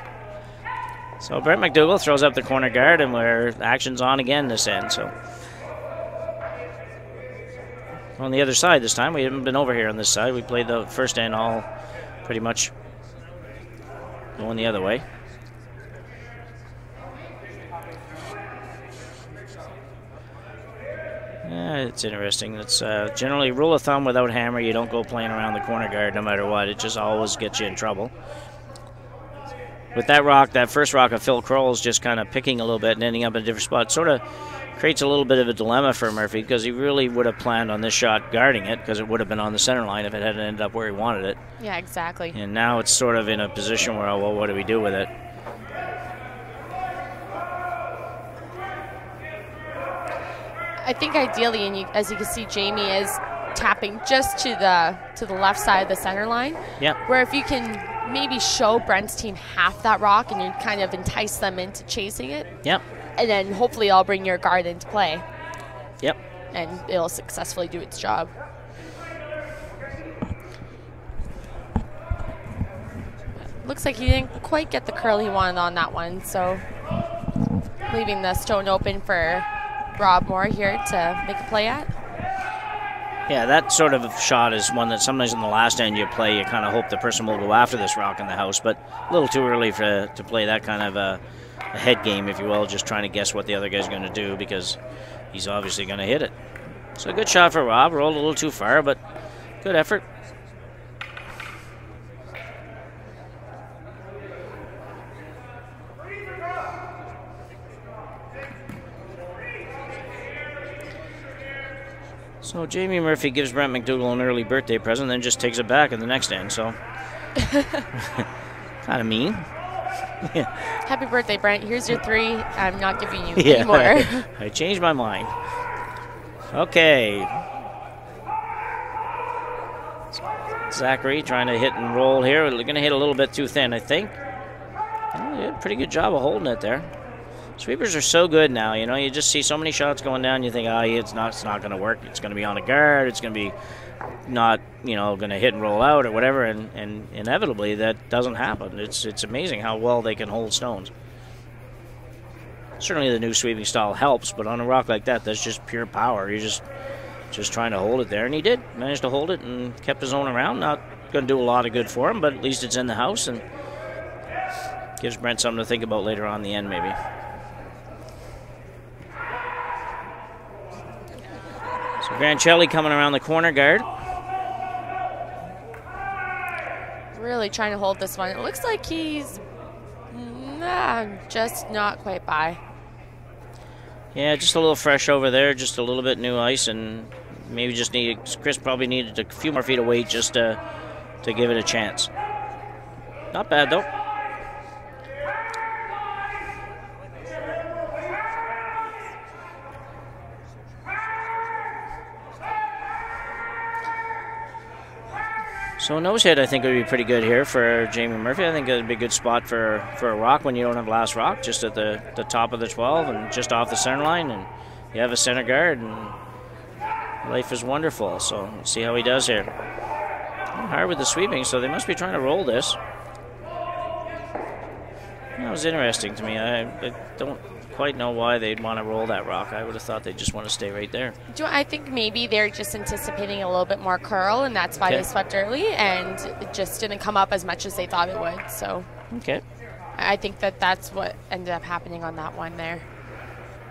Brent MacDougall throws up the corner guard, and where action's on again this end. So on the other side this time, we haven't been over here on this side. We played the first end all pretty much going the other way. Yeah, it's interesting. It's generally rule of thumb without hammer, you don't go playing around the corner guard no matter what. It just always gets you in trouble. With that rock, that first rock of Phil Crowell's just kind of picking a little bit and ending up in a different spot. Sort of creates a little bit of a dilemma for Murphy, because he really would have planned on this shot guarding it, because it would have been on the center line if it hadn't ended up where he wanted it. Yeah, exactly. And now it's sort of in a position where, well, what do we do with it? I think ideally, and as you can see, Jamie is tapping just to the left side of the center line. Yeah. Where if you can maybe show Brent's team half that rock, and you kind of entice them into chasing it. Yep. And then hopefully I'll bring your guard into play. Yep. And it'll successfully do its job. Looks like he didn't quite get the curl he wanted on that one, so leaving the stone open for Rob Moore here to make a play at. Yeah, that sort of shot is one that sometimes in the last end you play, you kind of hope the person will go after this rock in the house, but a little too early to play that kind of a head game, if you will, just trying to guess what the other guy's going to do, because he's obviously going to hit it. So a good shot for Rob. Rolled a little too far, but good effort. So Jamie Murphy gives Brent MacDougall an early birthday present, then just takes it back in the next end, so kind of mean. Yeah. Happy birthday, Brent. Here's your 3. I'm not giving you any more. I changed my mind. Okay. Saccary trying to hit and roll here. We're going to hit a little bit too thin, I think. Oh, yeah, pretty good job of holding it there. Sweepers are so good now, you know. You just see so many shots going down. You think, oh, it's not going to work. It's going to be on a guard. It's going to be not, you know, going to hit and roll out or whatever. And inevitably, that doesn't happen. It's amazing how well they can hold stones. Certainly, the new sweeping style helps, but on a rock like that, that's just pure power. You're just trying to hold it there, and he did manage to hold it and kept his own around. Not going to do a lot of good for him, but at least it's in the house and gives Brent something to think about later on in the end, maybe. So Granchelli coming around the corner guard. Really trying to hold this one. It looks like he's just not quite by. Yeah, just a little fresh over there, just a little bit new ice, and maybe just Kris probably needed a few more feet of weight just to give it a chance. Not bad, though. So a nose hit, I think, would be pretty good here for Jamie Murphy. I think it would be a good spot for a rock when you don't have last rock, just at the top of the 12 and just off the center line, and you have a center guard, and life is wonderful. So we'll see how he does here. Hard with the sweeping, so they must be trying to roll this. That was interesting to me. I don't quite know why they'd want to roll that rock. I would have thought they'd just want to stay right there. I think maybe they're just anticipating a little bit more curl, and that's why they swept early, and it just didn't come up as much as they thought it would. So okay, I think that's what ended up happening on that one there,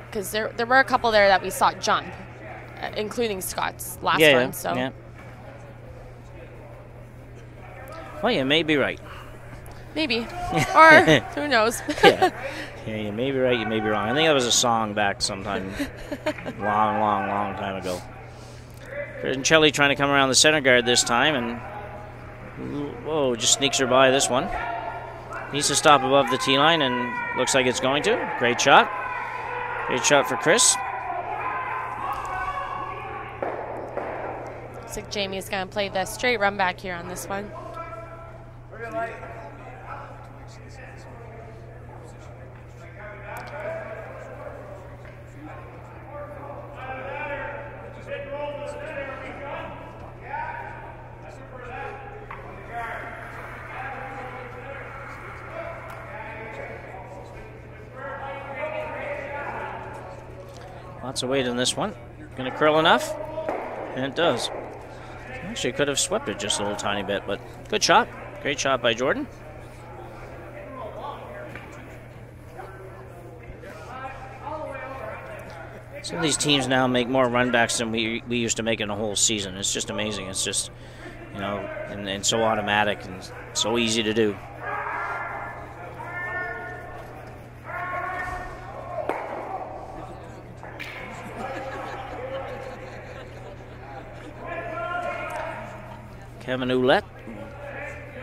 because there were a couple there that we saw jump, including Scott's last Yeah, one. So. yeah. Well, you may be right. Maybe. Or who knows? Yeah. Yeah, you may be right, you may be wrong. I think that was a song back sometime long time ago. Granchelli trying to come around the center guard this time, and whoa, just sneaks her by this one. Needs to stop above the tee line, and looks like it's going to. Great shot. Great shot for Kris. Looks like Jamie's going to play the straight run back here on this one. Lots of weight in this one. Going to curl enough? And it does. Actually, could have swept it just a little tiny bit, but good shot. Great shot by Jordan. Some of these teams now make more runbacks than we used to make in a whole season. It's just amazing. It's just, you know, and so automatic and so easy to do. Kevin Ouellette,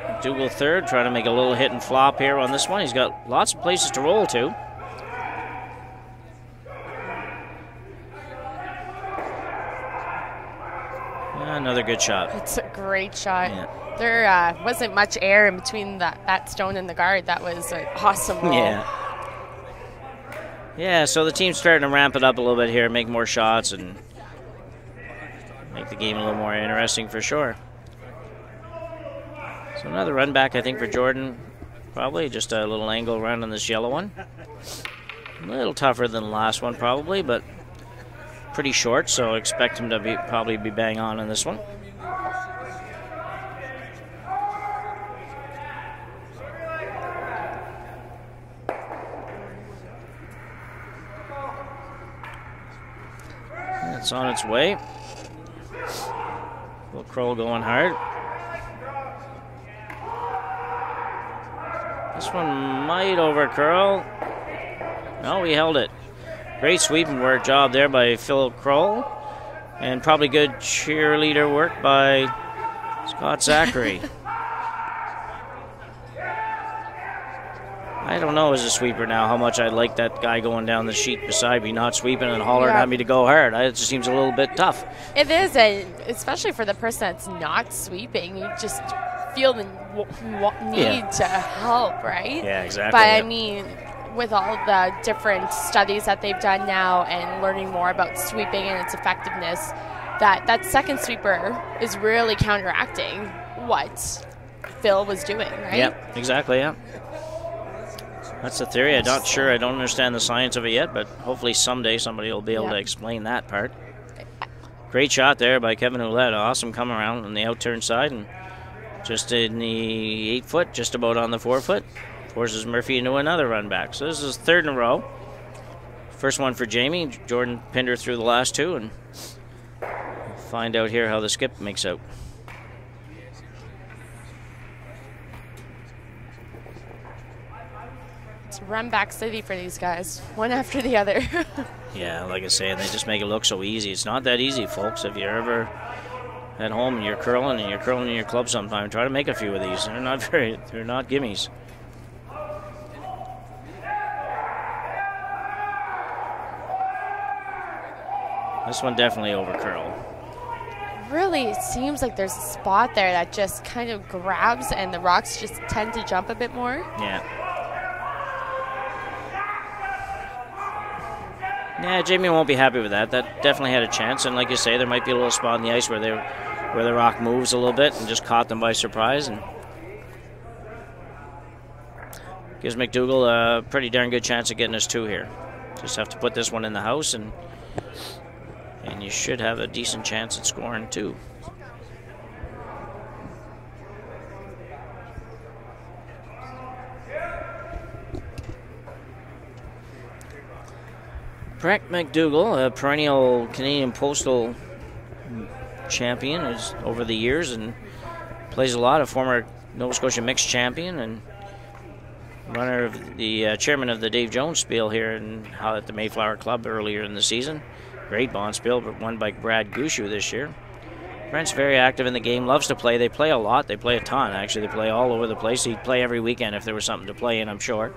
MacDougall third, trying to make a little hit and flop here on this one. He's got lots of places to roll to. Another good shot. It's a great shot. Yeah. There wasn't much air in between that stone and the guard. That was an awesome roll. Yeah. Yeah, so the team's starting to ramp it up a little bit here, make more shots, and make the game a little more interesting for sure. So another run back, I think, for Jordan. Probably just a little angle run on this yellow one. A little tougher than the last one, probably, but pretty short, so expect him to probably be bang on this one. It's on its way. Little Crowell going hard. This one might overcurl. No, he held it. Great sweeping work job there by Phil Crowell. And probably good cheerleader work by Scott Saccary. I don't know as a sweeper now how much I like that guy going down the sheet beside me, not sweeping and hollering at me to go hard. It just seems a little bit tough. It is, and especially for the person that's not sweeping, you just feel the need to help, right? Yeah, exactly. But I mean, with all the different studies that they've done now and learning more about sweeping and its effectiveness, that second sweeper is really counteracting what Phil was doing, right? Yeah, exactly, yeah. That's the theory. I'm not sure. I don't understand the science of it yet, but hopefully someday somebody will be able to explain that part. Great shot there by Kevin Ouellette. Awesome come around on the out-turn side and just in the 8 foot, just about on the 4 foot. Forces Murphy into another run back. So this is third in a row. First one for Jamie. Jordan Pinder through the last two, and we'll find out here how the skip makes out. It's run back city for these guys, one after the other. Yeah, like I say, they just make it look so easy. It's not that easy, folks. If you're ever at home and you're curling in your club sometime, try to make a few of these. They're not gimmies. This one definitely over curl. Really, it seems like there's a spot there that just kind of grabs and the rocks just tend to jump a bit more. Yeah. Yeah, Jamie won't be happy with that. That definitely had a chance, and like you say, there might be a little spot on the ice where the rock moves a little bit and just caught them by surprise, and gives MacDougall a pretty darn good chance of getting us two here. Just have to put this one in the house, and you should have a decent chance at scoring too. Brent MacDougall, a perennial Canadian Postal champion is over the years and plays a lot, a former Nova Scotia mixed champion and runner of the chairman of the Dave Jones Spiel here at the Mayflower Club earlier in the season. Great bond spiel, but won by Brad Gushu this year. Brent's very active in the game, loves to play. They play a lot. They play a ton, actually. They play all over the place. He'd play every weekend if there was something to play in, I'm sure.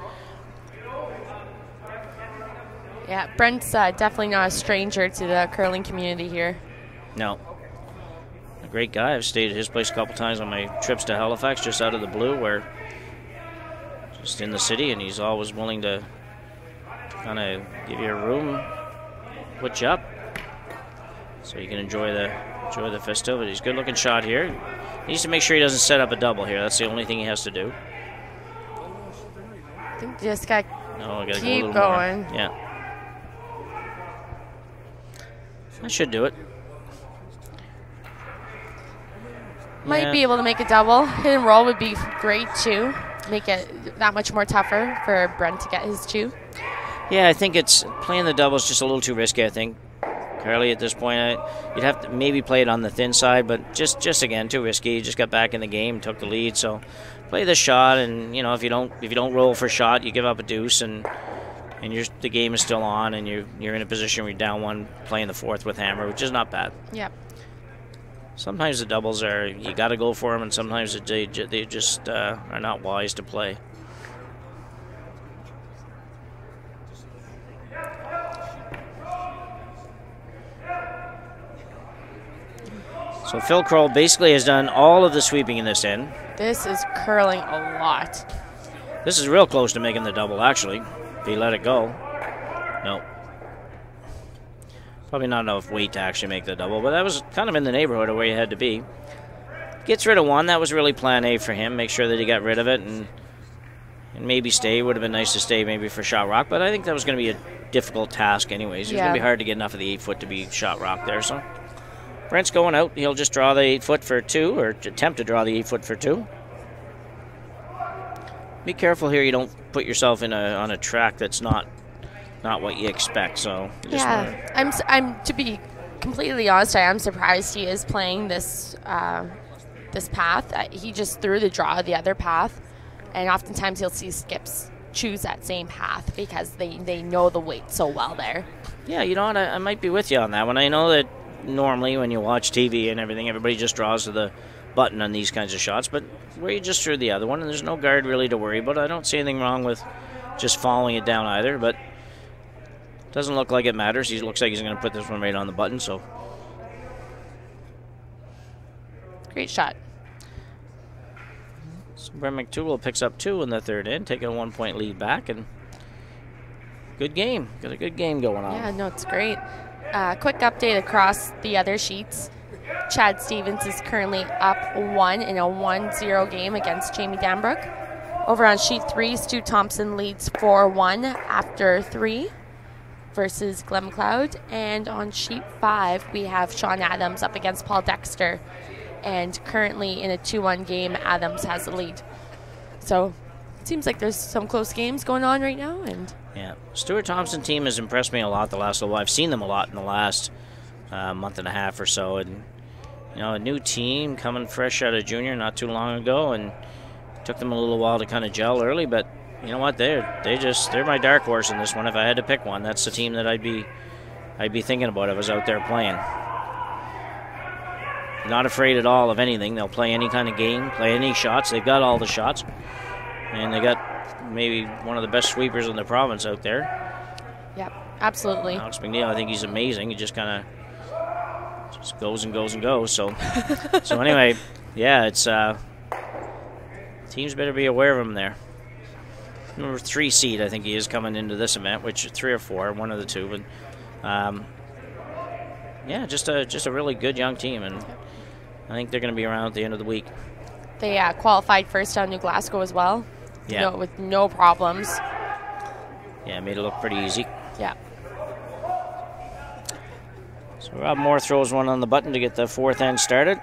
Yeah, Brent's definitely not a stranger to the curling community here. No. A great guy. I've stayed at his place a couple times on my trips to Halifax, just out of the blue, where just in the city, and he's always willing to kind of give you a room, put you up, so you can enjoy the festivities. Good looking shot here. He needs to make sure he doesn't set up a double here. That's the only thing he has to do. I think you just got to keep go going. More. Yeah. That should do it. Might be able to make a double. Hit and roll would be great too. Make it that much more tougher for Brent to get his two. Yeah, I think it's playing the double is just a little too risky, I think. Carly, at this point, you'd have to maybe play it on the thin side, but just again too risky. You just got back in the game, took the lead, so play the shot, and if you don't roll for shot, you give up a deuce, and the game is still on, and you're in a position where you're down one, playing the fourth with hammer, which is not bad. Yep. Sometimes the doubles you got to go for them, and sometimes they just are not wise to play. So Phil Crowell basically has done all of the sweeping in this end. This is curling a lot. This is real close to making the double, actually, if he let it go. No. Probably not enough weight to actually make the double, but that was kind of in the neighborhood of where you had to be. Gets rid of one. That was really plan A for him. Make sure that he got rid of it and maybe stay. Would have been nice to stay maybe for shot rock, but I think that was going to be a difficult task anyways. It was going to be hard to get enough of the 8-foot to be shot rock there, so... Brent's going out. He'll just draw the 8-foot for 2, or attempt to draw the 8-foot for 2. Be careful here. You don't put yourself on a track that's not what you expect. So I'm to be completely honest, I am surprised he is playing this this path. He just threw the draw the other path, and oftentimes you'll see skips choose that same path because they know the weight so well there. Yeah, you know what? I might be with you on that one. I know that normally when you watch TV and everything, everybody just draws to the button on these kinds of shots, but where you just threw the other one, and there's no guard really to worry about. I don't see anything wrong with just following it down either, but it doesn't look like it matters. He looks like he's going to put this one right on the button, so. Great shot. So Brent MacDougall picks up 2 in the third end, taking a 1-point lead back, and good game. Got a good game going on. Yeah, no, it's great. Quick update across the other sheets. Chad Stevens is currently up 1 in a 1-0 game against Jamie Danbrook. Over on sheet 3, Stu Thompson leads 4-1 after 3 versus Glenn McLeod. And on sheet 5, we have Sean Adams up against Paul Dexter. And currently in a 2-1 game, Adams has the lead. So it seems like there's some close games going on right now. And yeah, Stuart Thompson team has impressed me a lot the last little while. I've seen them a lot in the last month and a half or so, and a new team coming fresh out of junior not too long ago, and took them a little while to kind of gel early. But you know what? They're my dark horse in this one. If I had to pick one, that's the team that I'd be thinking about if I was out there playing. Not afraid at all of anything. They'll play any kind of game, play any shots. They've got all the shots, and they got maybe one of the best sweepers in the province out there. Yep, absolutely. Alex McNeil, I think he's amazing. He just kind of just goes and goes and goes. So, so anyway, yeah, it's teams better be aware of him there. Number 3 seed, I think he is coming into this event, which 3 or 4, one of the two. But yeah, just a really good young team, and I think they're going to be around at the end of the week. They qualified first on New Glasgow as well. Yeah. With no problems. Yeah, made it look pretty easy. Yeah. So Rob Moore throws one on the button to get the 4th end started.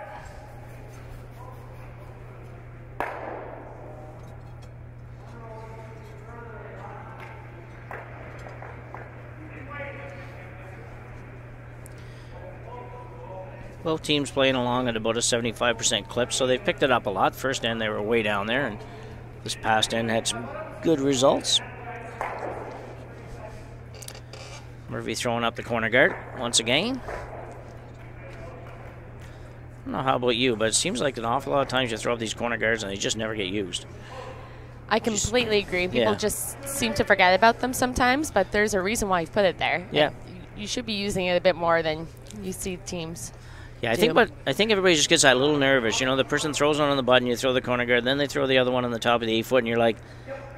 Both teams playing along at about a 75% clip, so they've picked it up a lot. First end, they were way down there, and this past end had some good results. Murphy throwing up the corner guard once again. I don't know how about you, but it seems like an awful lot of times you throw up these corner guards and they just never get used. I completely agree. People just seem to forget about them sometimes, but there's a reason why you put it there. Yeah. You should be using it a bit more than you see teams. Yeah, I think everybody just gets that little nervous. You know, the person throws one on the button, you throw the corner guard, then they throw the other one on the top of the 8 foot, and you're like,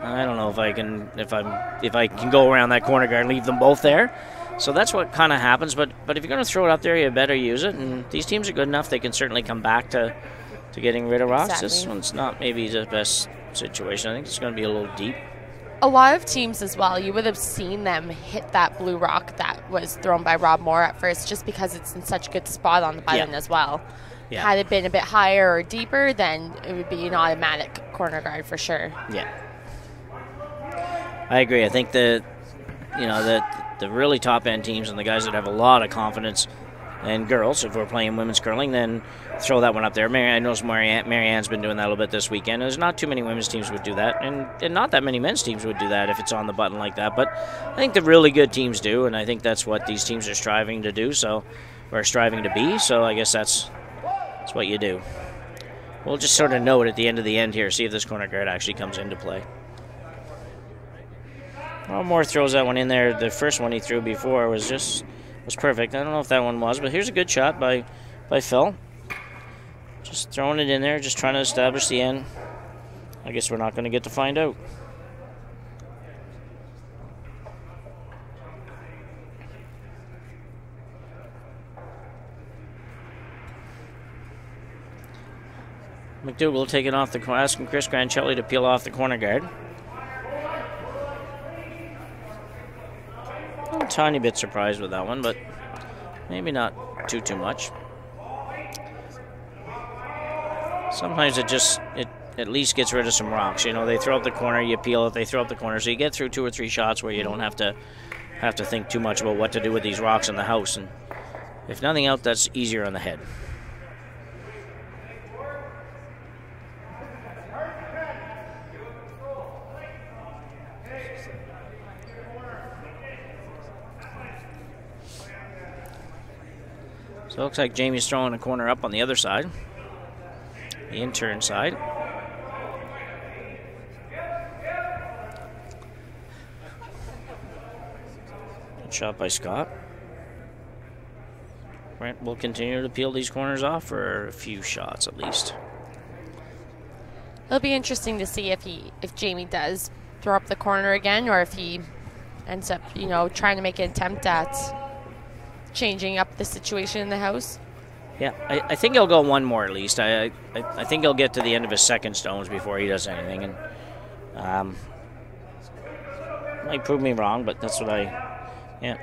I don't know if I can go around that corner guard and leave them both there. So that's what kind of happens. But if you're going to throw it up there, you better use it. And these teams are good enough; they can certainly come back to getting rid of rocks. Exactly. This one's not maybe the best situation. I think it's going to be a little deep. A lot of teams as well, you would have seen them hit that blue rock that was thrown by Rob Moore at first, just because it's in such a good spot on the button as well. Yeah. Had it been a bit higher or deeper, then it would be an automatic corner guard for sure. Yeah, I agree. I think the really top end teams and the guys that have a lot of confidence, and girls, if we're playing women's curling, then throw that one up there. I know Marianne's been doing that a little bit this weekend. There's not too many women's teams would do that, and not that many men's teams would do that if it's on the button like that. But I think the really good teams do, and I think that's what these teams are striving to do, or striving to be. So I guess that's what you do. We'll just sort of know it at the end here, see if this corner guard actually comes into play. Well, Moore throws that one in there. The first one he threw before was perfect. I don't know if that one was, but here's a good shot by Phil. Just throwing it in there, just trying to establish the end. I guess we're not going to get to find out. MacDougall taking off asking Kris Granchelli to peel off the corner guard. I'm a tiny bit surprised with that one, but maybe not too much. Sometimes it at least gets rid of some rocks. You know, they throw up the corner, you peel it, they throw up the corner, so you get through 2 or 3 shots where you don't have to think too much about what to do with these rocks in the house. And if nothing else, that's easier on the head. So it looks like Jamie's throwing a corner up on the other side, the intern side. Good shot by Scott. Brent will continue to peel these corners off for a few shots at least. It'll be interesting to see if Jamie does throw up the corner again, or if he ends up, trying to make an attempt at changing up the situation in the house. Yeah, I think he'll go one more at least. I think he'll get to the end of his second stones before he does anything, and might prove me wrong, but that's what yeah.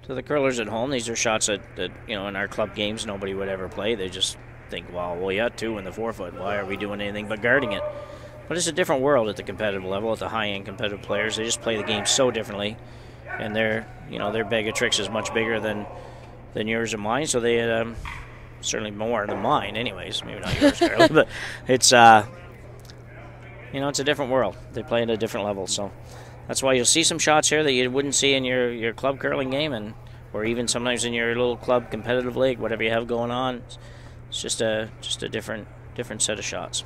To the curlers at home, these are shots that in our club games nobody would ever play. They just think, well, you had 2 in the 4 foot. Why are we doing anything but guarding it? But it's a different world at the competitive level, at the high-end competitive players. They just play the game so differently, and their bag of tricks is much bigger than yours and mine. So they certainly more than mine, anyways. Maybe not yours, Carly, but it's it's a different world. They play at a different level, so that's why you'll see some shots here that you wouldn't see in your club curling game, or even sometimes in your little club competitive league, whatever you have going on. It's just a different set of shots.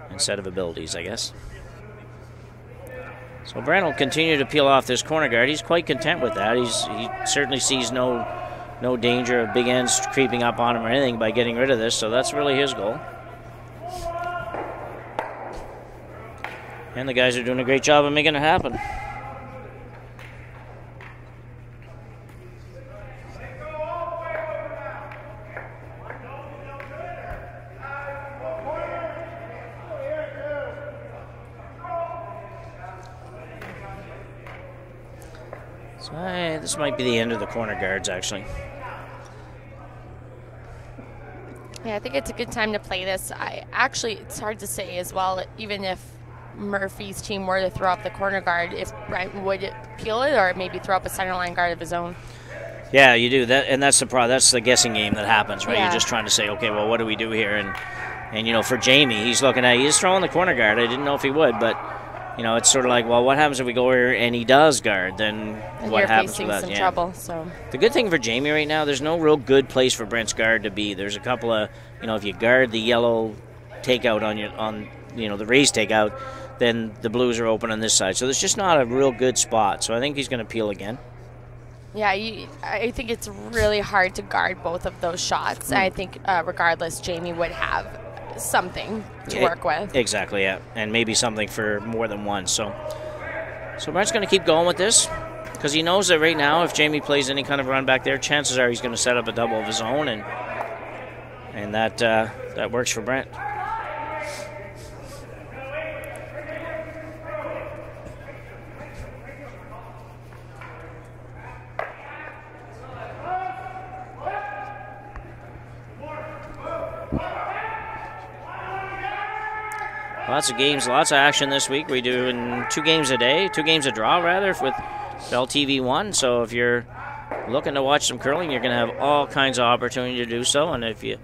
And set of abilities, I guess. So Brent will continue to peel off this corner guard. He's quite content with that. He certainly sees no danger of big ends creeping up on him or anything by getting rid of this, so that's really his goal. And the guys are doing a great job of making it happen. So this might be the end of the corner guards, actually. Yeah, I think it's a good time to play this. It's hard to say as well, even if Murphy's team were to throw up the corner guard, if Brent would peel it or maybe throw up a center line guard of his own. Yeah, you do that, and that's the guessing game that happens, right? Yeah. You're just trying to say, okay, well, what do we do here? And you know, for Jamie, he's throwing the corner guard. I didn't know if he would, but you know, it's sort of like, well, what happens if we go here and he does guard? Then and what you're happens facing with that? some Yeah. trouble. So The good thing for Jamie right now, there's no real good place for Brent's guard to be. There's a couple of, you know, if you guard the yellow takeout on the raised takeout, then the blues are open on this side. So there's just not a real good spot. So I think he's going to peel again. yeah, I think it's really hard to guard both of those shots. I think regardless, Jamie would have something to work with. Exactly, yeah, and maybe something for more than one. So Brent's going to keep going with this because he knows that right now, if Jamie plays any kind of run back there, chances are he's going to set up a double of his own, and that works for Brent. Lots of games, lots of action this week. We're doing 2 games a draw rather, with LTV1. So if you're looking to watch some curling, you're going to have all kinds of opportunity to do so. And if you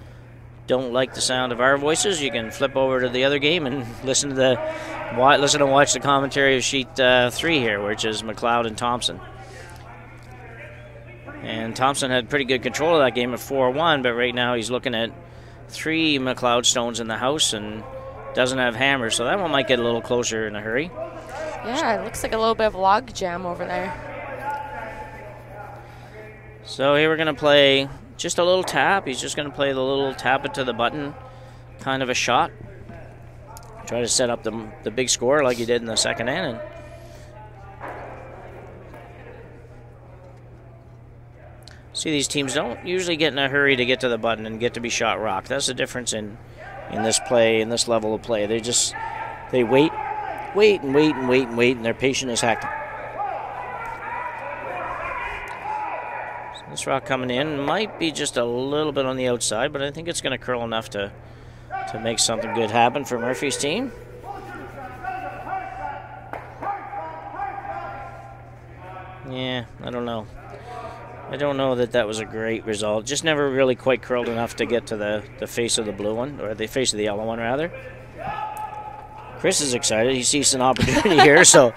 don't like the sound of our voices, you can flip over to the other game and listen and watch the commentary of sheet 3 here, which is McLeod and Thompson. And Thompson had pretty good control of that game at 4-1, but right now he's looking at 3 McLeod stones in the house and doesn't have hammers, so that one might get a little closer in a hurry. Yeah, it looks like a little bit of log jam over there. So here we're going to play just a little tap. He's just going to play the little tap it to the button kind of a shot. Try to set up the big score like he did in the second inning. See, these teams don't usually get in a hurry to get to the button and get to be shot rock. That's the difference in this play, in this level of play. They wait, and they're patient as heck. So this rock coming in might be just a little bit on the outside, but I think it's going to curl enough to make something good happen for Murphy's team. Yeah, I don't know. I don't know that was a great result. Just never really quite curled enough to get to the face of the blue one, or the face of the yellow one, rather. Kris is excited. He sees an opportunity here, so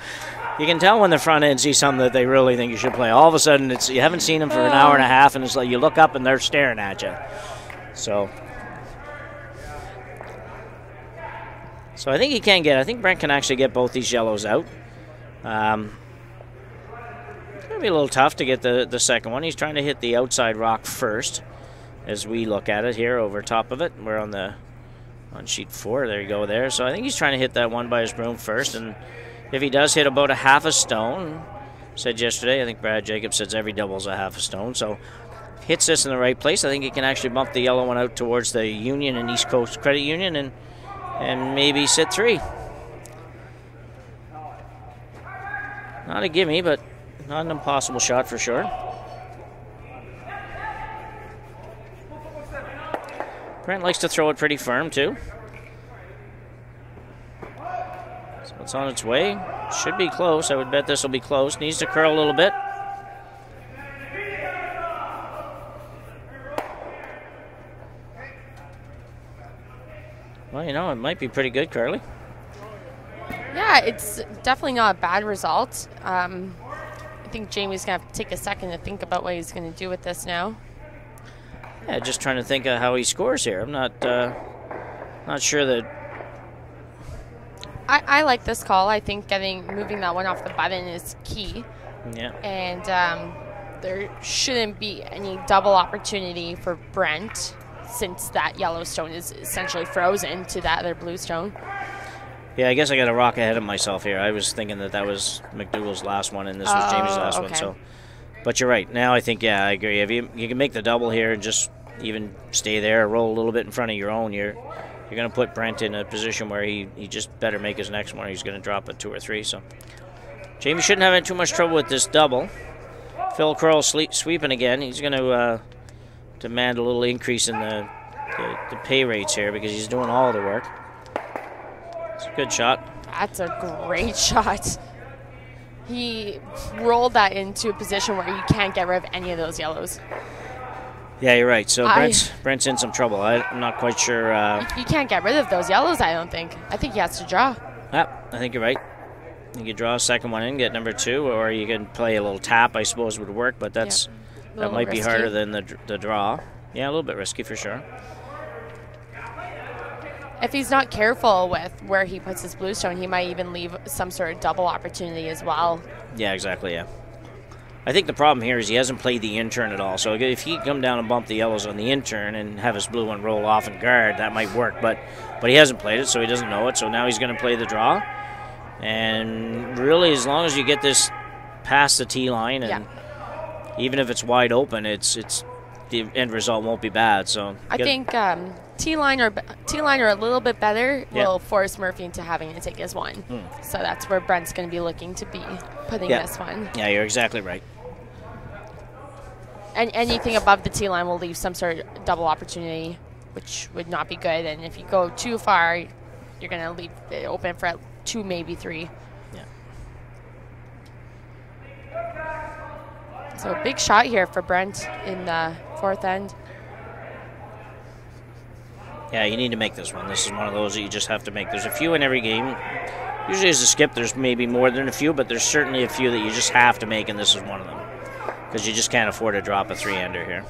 you can tell when the front end sees something that they really think you should play. All of a sudden, you haven't seen them for an hour and a half, and it's like you look up and they're staring at you. So I think I think Brent can actually get both these yellows out. It'll be a little tough to get the second one. He's trying to hit the outside rock first as we look at it here over top of it. We're on sheet 4. There you go there. So I think he's trying to hit that one by his broom first. And if he does hit about a half a stone, said yesterday, I think Brad Jacobs says every double's a half a stone. So hits this in the right place. I think he can actually bump the yellow one out towards the Union and East Coast Credit Union and maybe sit 3. Not a gimme, but not an impossible shot for sure. Brent likes to throw it pretty firm, too. So it's on its way. Should be close. I would bet this will be close. Needs to curl a little bit. Well, you know, it might be pretty good, Carly. Yeah, it's definitely not a bad result. I think Jamie's going to have to take a second to think about what he's going to do with this now. Yeah, just trying to think of how he scores here. I'm not sure that... I like this call. I think moving that one off the button is key. Yeah. And there shouldn't be any double opportunity for Brent since that yellow stone is essentially frozen to that other blue stone. Yeah, I guess I got a rock ahead of myself here. I was thinking that was MacDougall's last one, and this was Jamie's last one. So, but you're right. Now I think, yeah, I agree. If you can make the double here and just even stay there, roll a little bit in front of your own, you're going to put Brent in a position where he just better make his next one. He's going to drop it 2 or 3. So Jamie shouldn't have had too much trouble with this double. Phil Crowell sweeping again. He's going to demand a little increase in the pay rates here because he's doing all the work. It's a good shot. That's a great shot. He rolled that into a position where you can't get rid of any of those yellows. Yeah, you're right. So Brent's in some trouble. I'm not quite sure. You can't get rid of those yellows, I don't think. I think he has to draw. Yep, I think you're right. You could draw a second one in, get number 2, or you can play a little tap, I suppose would work, but that might be harder than the draw. Yeah, a little bit risky for sure. If he's not careful with where he puts his bluestone, he might even leave some sort of double opportunity as well. Yeah, exactly, yeah. I think the problem here is he hasn't played the in-turn at all. So if he can come down and bump the yellows on the in-turn and have his blue one roll off and guard, that might work. But he hasn't played it, so he doesn't know it. So now he's going to play the draw. And really, as long as you get this past the tee line, and even if it's wide open, it's the end result won't be bad. So I think tee line or a little bit better will force Murphy into having to take his one. So that's where Brent's going to be looking to be putting this one. Yeah, you're exactly right. And anything above the tee line will leave some sort of double opportunity, which would not be good. And if you go too far, you're going to leave it open for 2, maybe 3. Yeah. So a big shot here for Brent in the 4th end. Yeah, you need to make this one. This is one of those that you just have to make. There's a few in every game. Usually as a skip, there's maybe more than a few, but there's certainly a few that you just have to make, and this is one of them. Because you just can't afford to drop a 3-ender here.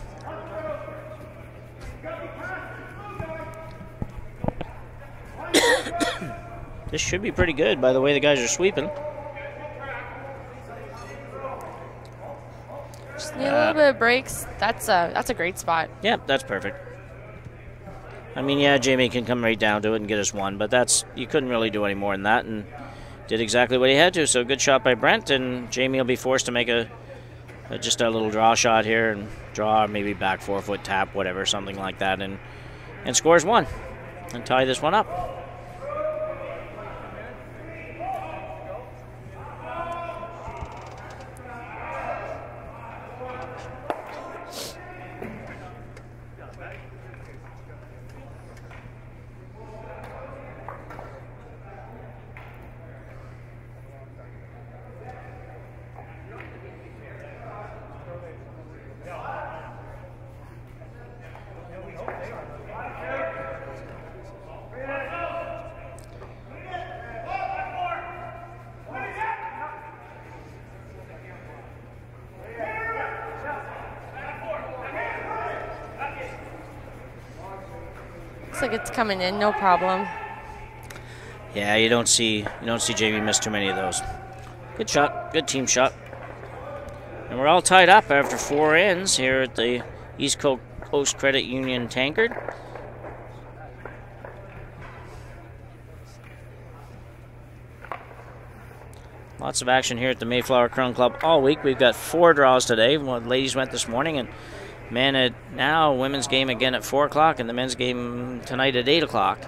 This should be pretty good by the way the guys are sweeping. Just need a little bit of breaks. That's a great spot. Yeah, that's perfect. I mean, yeah, Jamie can come right down to it and get us one, but you couldn't really do any more than that, and did exactly what he had to. So good shot by Brent, and Jamie will be forced to make just a little draw shot here and draw, maybe back 4-foot tap, whatever, something like that, and scores 1 and tie this one up. Looks like it's coming in, no problem. Yeah, you don't see Jamie miss too many of those. Good shot, good team shot. And we're all tied up after 4 ends here at the East Coast Credit Union Tankard. Lots of action here at the Mayflower Curling Club all week. We've got 4 draws today. Well, the ladies went this morning, and women's game again at 4 o'clock, and the men's game tonight at 8 o'clock.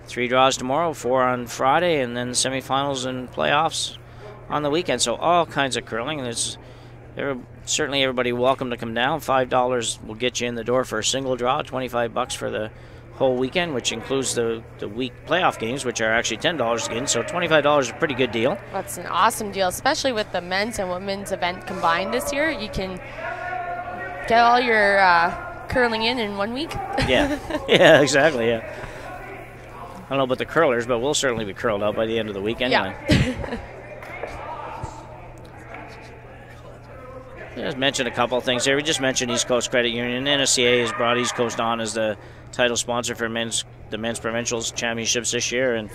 3 draws tomorrow, 4 on Friday, and then semifinals and playoffs on the weekend. So all kinds of curling. Certainly everybody welcome to come down. $5 will get you in the door for a single draw, $25 for the whole weekend, which includes the week playoff games, which are actually $10 again. So $25 is a pretty good deal. That's an awesome deal, especially with the men's and women's event combined this year. You can get all your curling in 1 week. Yeah, yeah, exactly, yeah. I don't know about the curlers, but we'll certainly be curled out by the end of the week anyway. Yeah. Just mentioned a couple of things here. We just mentioned East Coast Credit Union. NSCA has brought East Coast on as the title sponsor for the men's provincials championships this year, and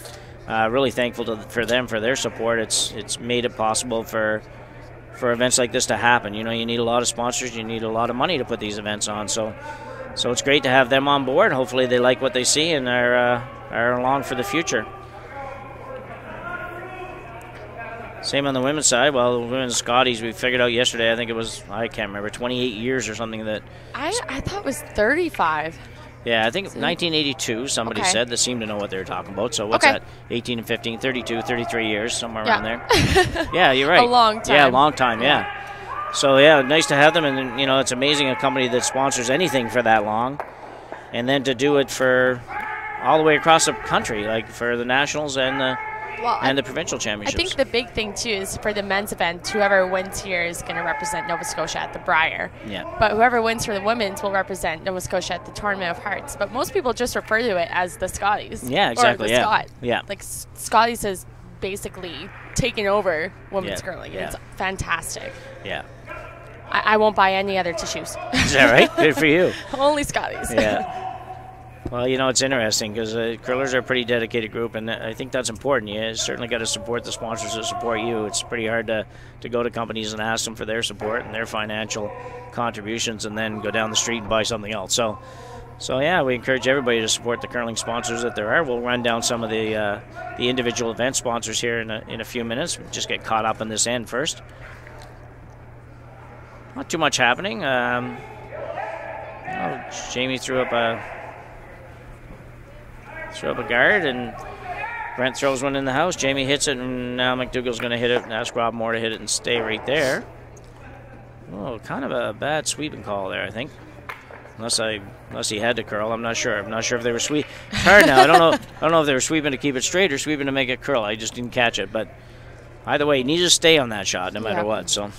really thankful for them for their support. It's made it possible for events like this to happen. You know, you need a lot of sponsors, you need a lot of money to put these events on. So it's great to have them on board. Hopefully they like what they see and are along for the future. Same on the women's side. Well, the women's Scotties, we figured out yesterday, I think it was, I can't remember, 28 years or something that... I thought it was 35. Yeah, I think 1982, somebody said, that seemed to know what they were talking about. So what's that? 18 and 15, 32, 33 years, somewhere around there. Yeah, you're right. A long time. Yeah, a long time, yeah. So, yeah, nice to have them. And, you know, it's amazing a company that sponsors anything for that long. And then to do it for all the way across the country, like for the Nationals and and the provincial I championships. think the big thing too is for the men's event, whoever wins here is going to represent Nova Scotia at the Brier. Yeah. But whoever wins for the women's will represent Nova Scotia at the Tournament of Hearts. But most people just refer to it as the Scotties. Yeah, exactly. Or the yeah. Scott. Yeah. Like Scotties has basically taken over women's curling. Yeah. It's fantastic. Yeah. I won't buy any other tissues. Is that right? Good for you. Only Scotties. Yeah. Well, you know, it's interesting because curlers are a pretty dedicated group, and I think that's important. You certainly got to support the sponsors that support you. It's pretty hard to go to companies and ask them for their support and their financial contributions and then go down the street and buy something else. So yeah, we encourage everybody to support the curling sponsors that there are. We'll run down some of the individual event sponsors here in a few minutes. We'll just get caught up in this end first. Not too much happening. Jamie threw up a guard, and Brent throws one in the house. Jamie hits it, and now MacDougall's going to hit it and ask Rob Moore to hit it and stay right there. Oh, kind of a bad sweeping call there, I think. Unless he had to curl, I'm not sure. I'm not sure if they were sweep. It's hard now. I don't know if they were sweeping to keep it straight or sweeping to make it curl. I just didn't catch it. But either way, he needs to stay on that shot no matter what. So.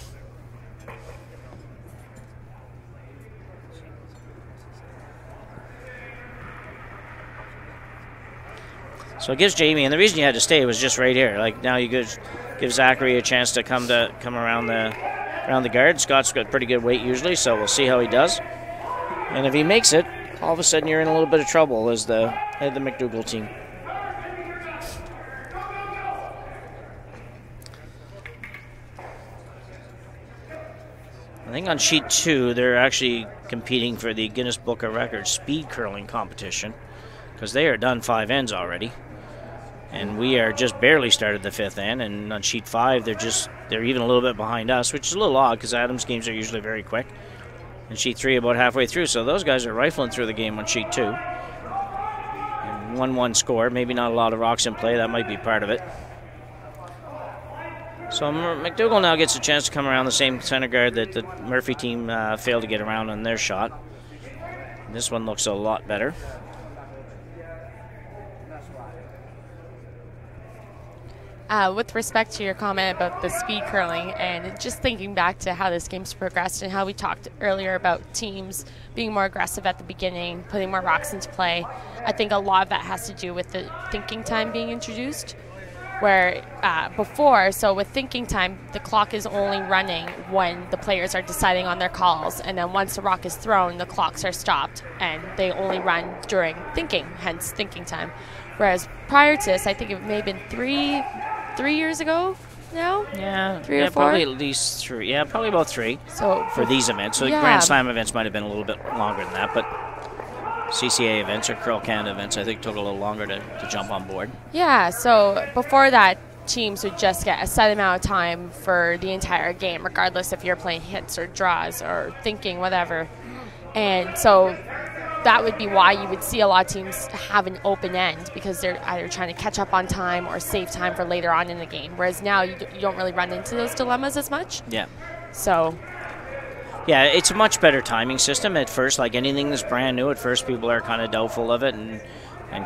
So it gives Jamie, and the reason you had to stay was just right here. Like now you give Saccary a chance to come around the guard. Scott's got pretty good weight usually, so we'll see how he does. And if he makes it, all of a sudden you're in a little bit of trouble as the head of the MacDougall team. I think on sheet 2 they're actually competing for the Guinness Book of Records speed curling competition because they are done 5 ends already. And we are just barely started the 5th end, and on sheet 5 they're even a little bit behind us, which is a little odd because Adams games are usually very quick. And sheet 3 about halfway through, so those guys are rifling through the game on sheet 2. And 1-1 score, maybe not a lot of rocks in play, that might be part of it. So MacDougall now gets a chance to come around the same center guard that the Murphy team failed to get around on their shot. This one looks a lot better. With respect to your comment about the speed curling and just thinking back to how this game's progressed and how we talked earlier about teams being more aggressive at the beginning, putting more rocks into play, I think a lot of that has to do with the thinking time being introduced. Where before, so with thinking time, the clock is only running when the players are deciding on their calls, and then once the rock is thrown, the clocks are stopped, and they only run during thinking, hence thinking time. Whereas prior to this, I think it may have been three years ago now? Yeah. 3 or 4? Probably at least 3. Yeah, probably about 3 so for these events. So the Grand Slam events might have been a little bit longer than that, but CCA events or Curl Canada events, I think, took a little longer to jump on board. Yeah, so before that, teams would just get a set amount of time for the entire game, regardless if you're playing hits or draws or thinking, whatever. And so that would be why you would see a lot of teams have an open end, because they're either trying to catch up on time or save time for later on in the game. Whereas now you don't really run into those dilemmas as much. Yeah. So. Yeah, it's a much better timing system at first. Like anything that's brand new, at first people are kind of doubtful of it and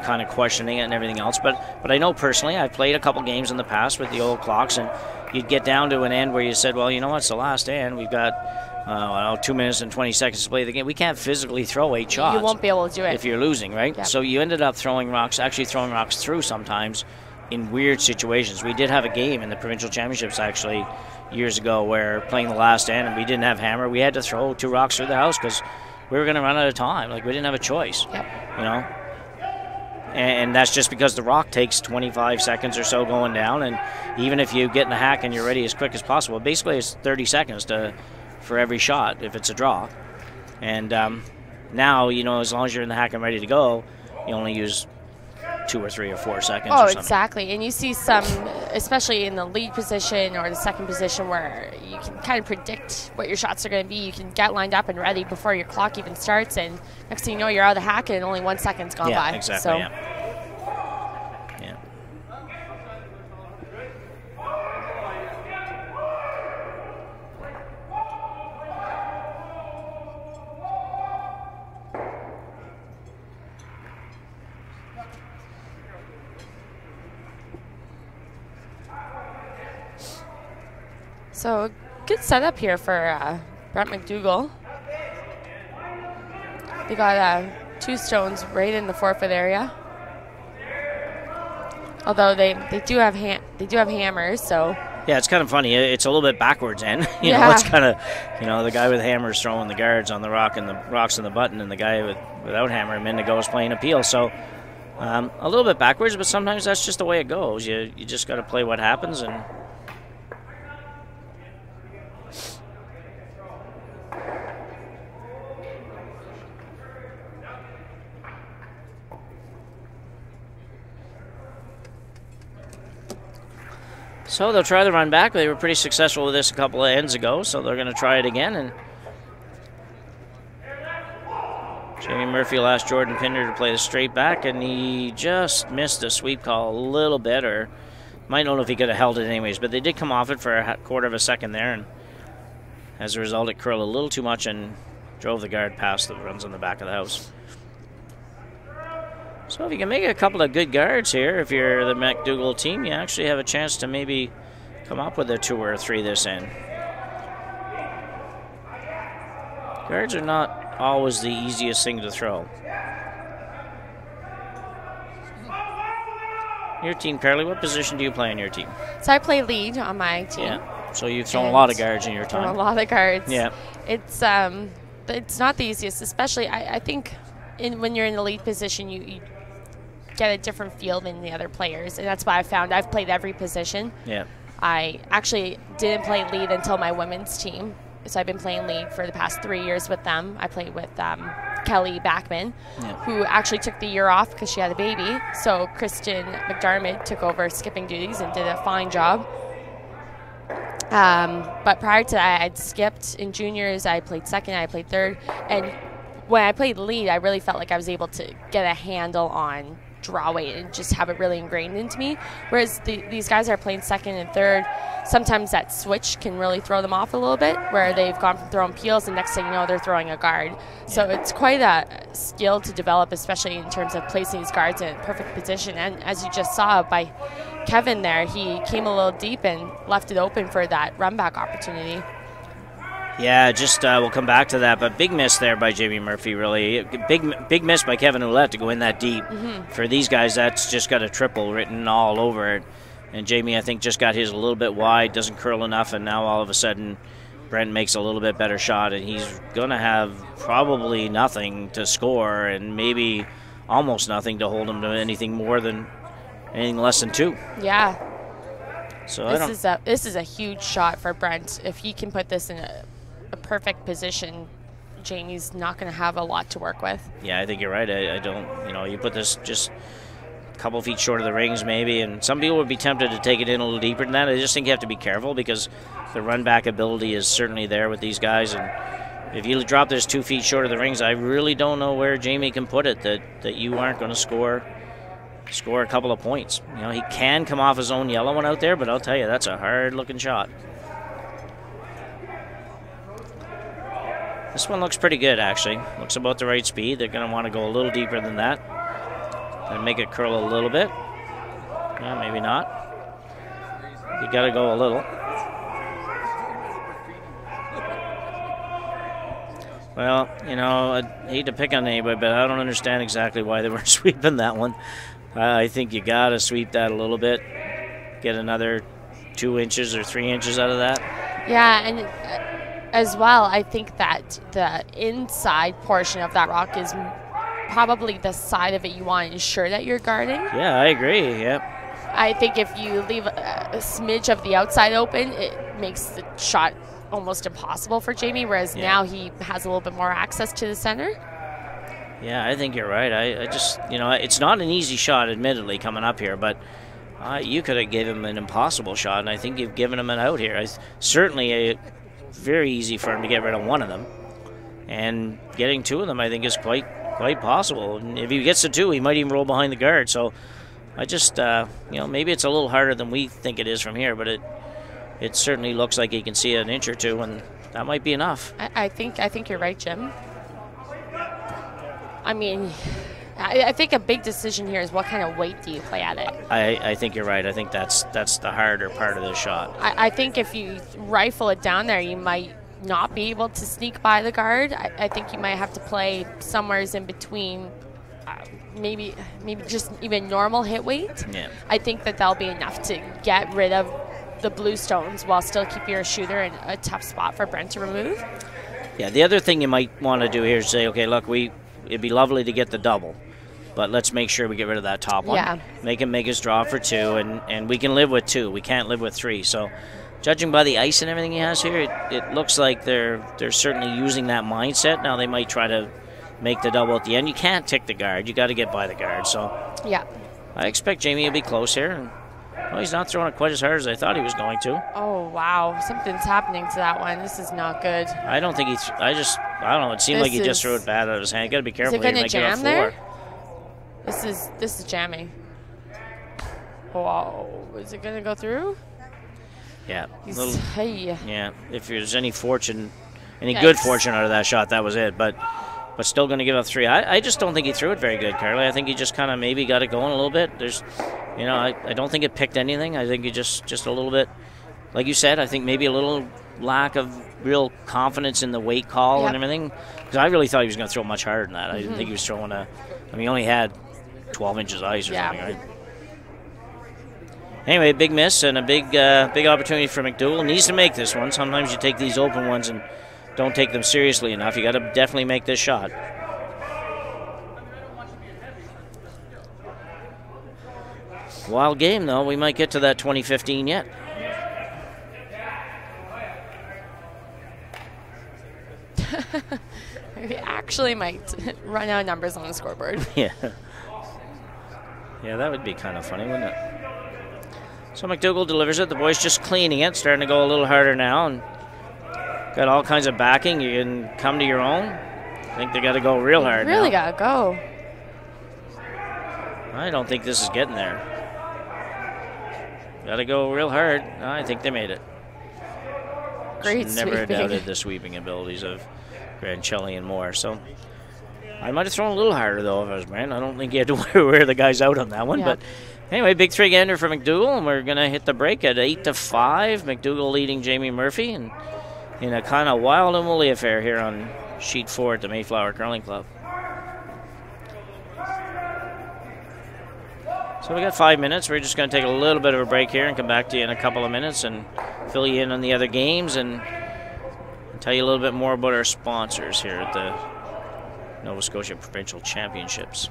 kind of questioning it and everything else. But I know personally, I've played a couple games in the past with the old clocks, and you'd get down to an end where you said, well, you know what, it's the last end. We've got 2 minutes and 20 seconds to play the game. We can't physically throw 8 shots. You won't be able to do it if you're losing, right? Yep. So you ended up throwing rocks through sometimes in weird situations. We did have a game in the provincial championships actually years ago where playing the last end and we didn't have hammer. We had to throw 2 rocks through the house because we were going to run out of time. Like, we didn't have a choice. Yep. You know? And that's just because the rock takes 25 seconds or so going down, and even if you get in the hack and you're ready as quick as possible, basically it's 30 seconds for every shot if it's a draw. And now, you know, as long as you're in the hack and ready to go, you only use 2 or 3 or 4 seconds or something. Exactly. And you see some, especially in the lead position or the second position, where you can kind of predict what your shots are going to be. You can get lined up and ready before your clock even starts, and next thing you know, you're out of the hack and only 1 second's gone by. Yeah, exactly. So. Yeah. So good setup here for Brent MacDougall. They got 2 stones right in the forefoot area. Although they do have hammers, so. Yeah, it's kind of funny. It's a little bit backwards end. you know, it's kind of, the guy with hammers throwing the guards on the rock and the rocks in the button, and the guy without hammer and Indigo is playing appeal. So a little bit backwards, but sometimes that's just the way it goes. You just got to play what happens. And so they'll try the run back. They were pretty successful with this a couple of ends ago, so they're going to try it again. And Jamie Murphy will ask Jordan Pinder to play the straight back, and he just missed a sweep call a little bit, or might not know if he could have held it anyways, but they did come off it for a quarter of a second there, and as a result, it curled a little too much and drove the guard past the runs on the back of the house. So if you can make a couple of good guards here, if you're the MacDougall team, you actually have a chance to maybe come up with a 2 or a 3 this end. Guards are not always the easiest thing to throw. Your team, Carly, what position do you play on your team? So I play lead on my team. Yeah. So you've thrown a lot of guards in your time. A lot of guards. Yeah. It's not the easiest, especially I think when you're in the lead position, you get a different feel than the other players, and that's why I found I've played every position. Yeah. I actually didn't play lead until my women's team, so I've been playing lead for the past 3 years with them. I played with Kelly Backman, who actually took the year off because she had a baby. So Kristen McDermott took over skipping duties and did a fine job. But prior to that, I'd skipped in juniors. I played second, I played third, and when I played lead, I really felt like I was able to get a handle on draw weight and just have it really ingrained into me. Whereas these guys are playing second and third, sometimes that switch can really throw them off a little bit, where they've gone from throwing peels and next thing you know they're throwing a guard. So it's quite a skill to develop, especially in terms of placing these guards in a perfect position. And as you just saw by Kevin there, he came a little deep and left it open for that run back opportunity. Yeah, just we'll come back to that, but big miss there by Jamie Murphy, really. Big miss by Kevin Ouellette to go in that deep. For these guys, that's just got a triple written all over it. And Jamie, I think, just got his a little bit wide, doesn't curl enough, and now all of a sudden Brent makes a little bit better shot, and he's going to have probably nothing to score and maybe almost nothing to hold him to anything less than 2. Yeah. So this is a huge shot for Brent. If he can put this in a perfect position, Jamie's not going to have a lot to work with. Yeah, I think you're right. I don't, you put this just a couple feet short of the rings maybe, and some people would be tempted to take it in a little deeper than that. I just think you have to be careful because the run back ability is certainly there with these guys, and if you drop this 2 feet short of the rings, I really don't know where Jamie can put it that you aren't going to score a couple of points. He can come off his own yellow one out there, but I'll tell you, that's a hard-looking shot. This one looks pretty good, actually. Looks about the right speed. They're going to want to go a little deeper than that and make it curl a little bit. Maybe not. You got to go a little. Well, I hate to pick on anybody, but I don't understand exactly why they weren't sweeping that one. I think you got to sweep that a little bit. Get another 2 inches or 3 inches out of that. Yeah, and as well, I think that the inside portion of that rock is probably the side of it you want to ensure that you're guarding. Yeah, I agree. Yep. I think if you leave a smidge of the outside open, it makes the shot almost impossible for Jamie, whereas now he has a little bit more access to the center. Yeah, I think you're right. I just, it's not an easy shot, admittedly, coming up here, but you could have given him an impossible shot, and I think you've given him an out here. Certainly very easy for him to get rid of one of them, and getting 2 of them I think is quite possible. And if he gets to 2, he might even roll behind the guard. So I just maybe it's a little harder than we think it is from here, but it certainly looks like he can see an inch or 2, and that might be enough. I think you're right, Jim. I mean, I think a big decision here is what kind of weight do you play at it. I think you're right. I think that's the harder part of the shot. I think if you rifle it down there, you might not be able to sneak by the guard. I think you might have to play somewheres in between, maybe just even normal hit weight. Yeah. I think that'll be enough to get rid of the blue stones while still keep your shooter in a tough spot for Brent to remove. Yeah, the other thing you might want to do here is say, okay, look, it'd be lovely to get the double, but let's make sure we get rid of that top one. Yeah. Make him make his draw for 2, and we can live with 2. We can't live with 3. So, judging by the ice and everything he has here, it looks like they're certainly using that mindset. Now they might try to make the double at the end. You can't tick the guard. You got to get by the guard. So, yeah, I expect Jamie will be close here. Well, he's not throwing it quite as hard as I thought he was going to. Oh, wow. Something's happening to that one. This is not good. I don't think I don't know. It seemed like he just threw it bad out of his hand. You got to be careful. Is it going to jam there? This is jamming. Wow. Is it going to go through? Yeah. Hey. Yeah. If there's any good fortune out of that shot, that was it. But still going to give up 3. I just don't think he threw it very good, Carly. I think he just kind of maybe got it going a little bit. I don't think it picked anything. I think he just a little bit, like you said, I think maybe a little lack of real confidence in the weight call and everything. Because I really thought he was going to throw much harder than that. I didn't think he was throwing he only had 12 inches ice or something, right? Anyway, big miss and a big opportunity for MacDougall. Needs to make this one. Sometimes you take these open ones and don't take them seriously enough. You got to definitely make this shot. Wild game, though. We might get to that 2015 yet. We actually might run out of numbers on the scoreboard. Yeah. Yeah, that would be kind of funny, wouldn't it? So MacDougall delivers it. The boys just cleaning it, starting to go a little harder now, and got all kinds of backing. You can come to your own. I think they got to go real hard now. Really got to go. I don't think this is getting there. Got to go real hard. I think they made it. Great Never sweeping. doubted the sweeping abilities of Granchelli and more. So I might have thrown a little harder, though, if I was Brent. I don't think you had to wear the guys out on that one. Yeah. But anyway, big 3-gander for MacDougall, and we're going to hit the break at 8-5. MacDougall leading Jamie Murphy, and in a kind of wild and woolly affair here on sheet 4 at the Mayflower Curling Club. So we got 5 minutes. We're just going to take a little bit of a break here and come back to you in a couple of minutes and fill you in on the other games and tell you a little bit more about our sponsors here at the Nova Scotia Provincial Championships.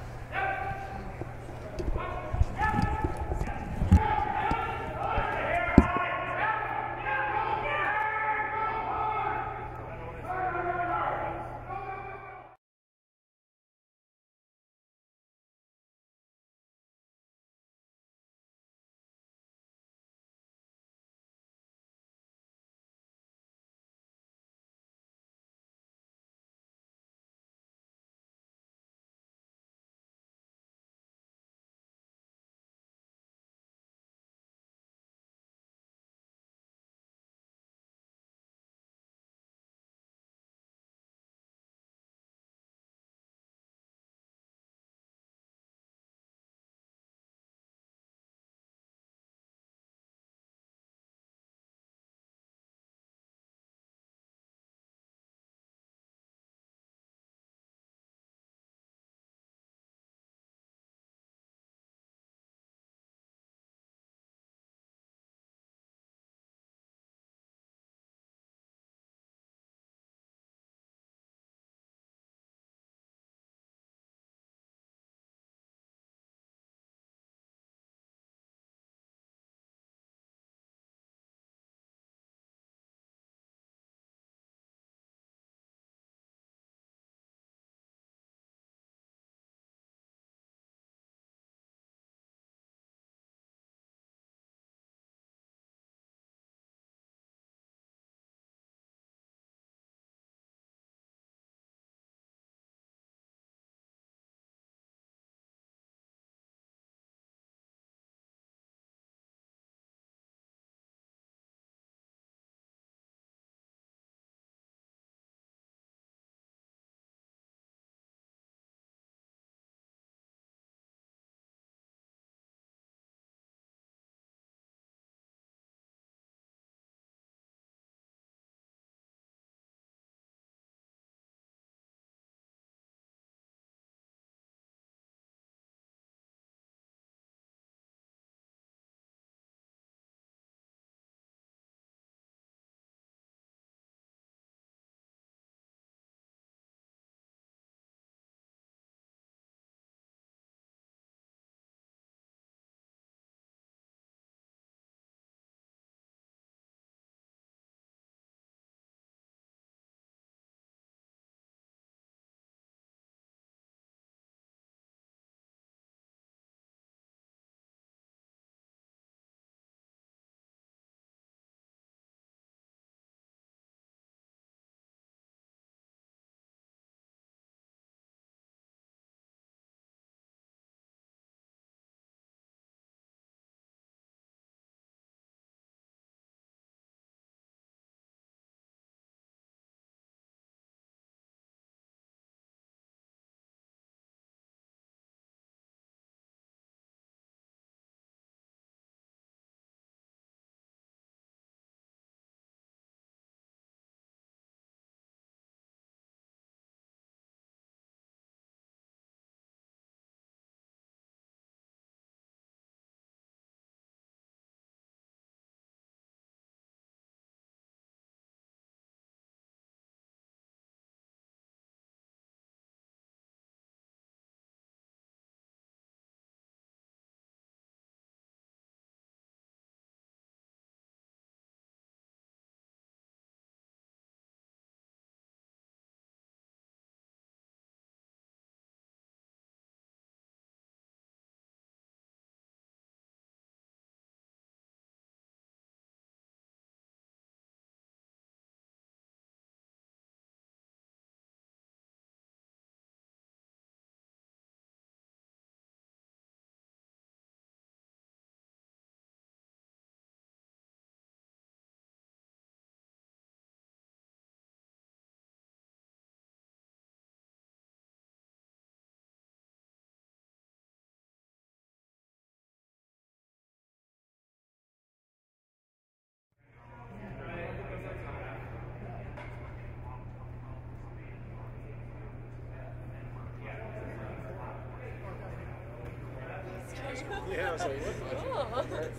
Yeah, I was like, what? Cool.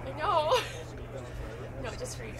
I know. No, just for you.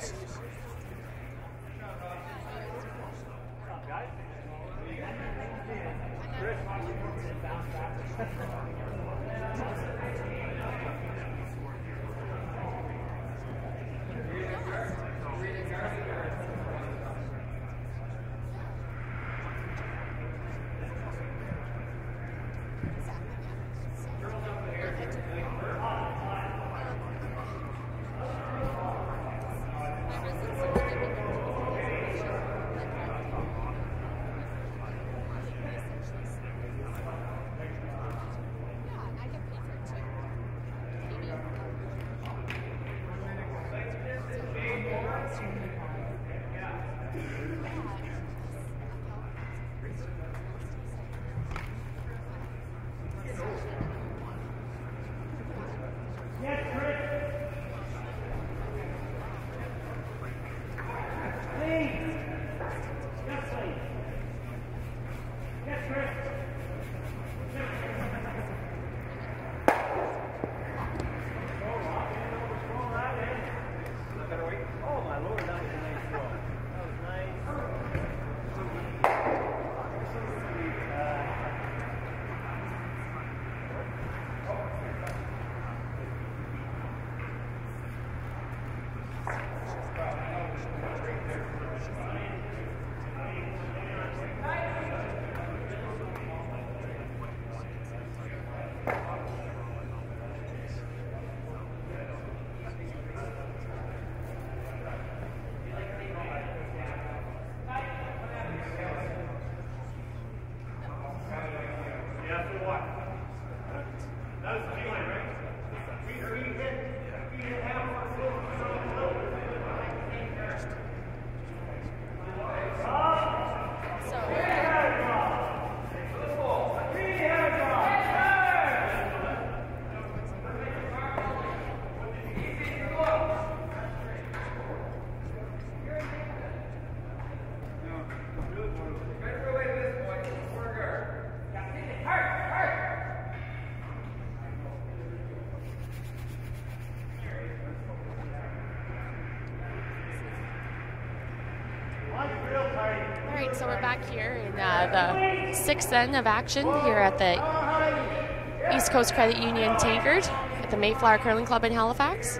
So we're back here in the sixth end of action here at the East Coast Credit Union Tankard at the Mayflower Curling Club in Halifax.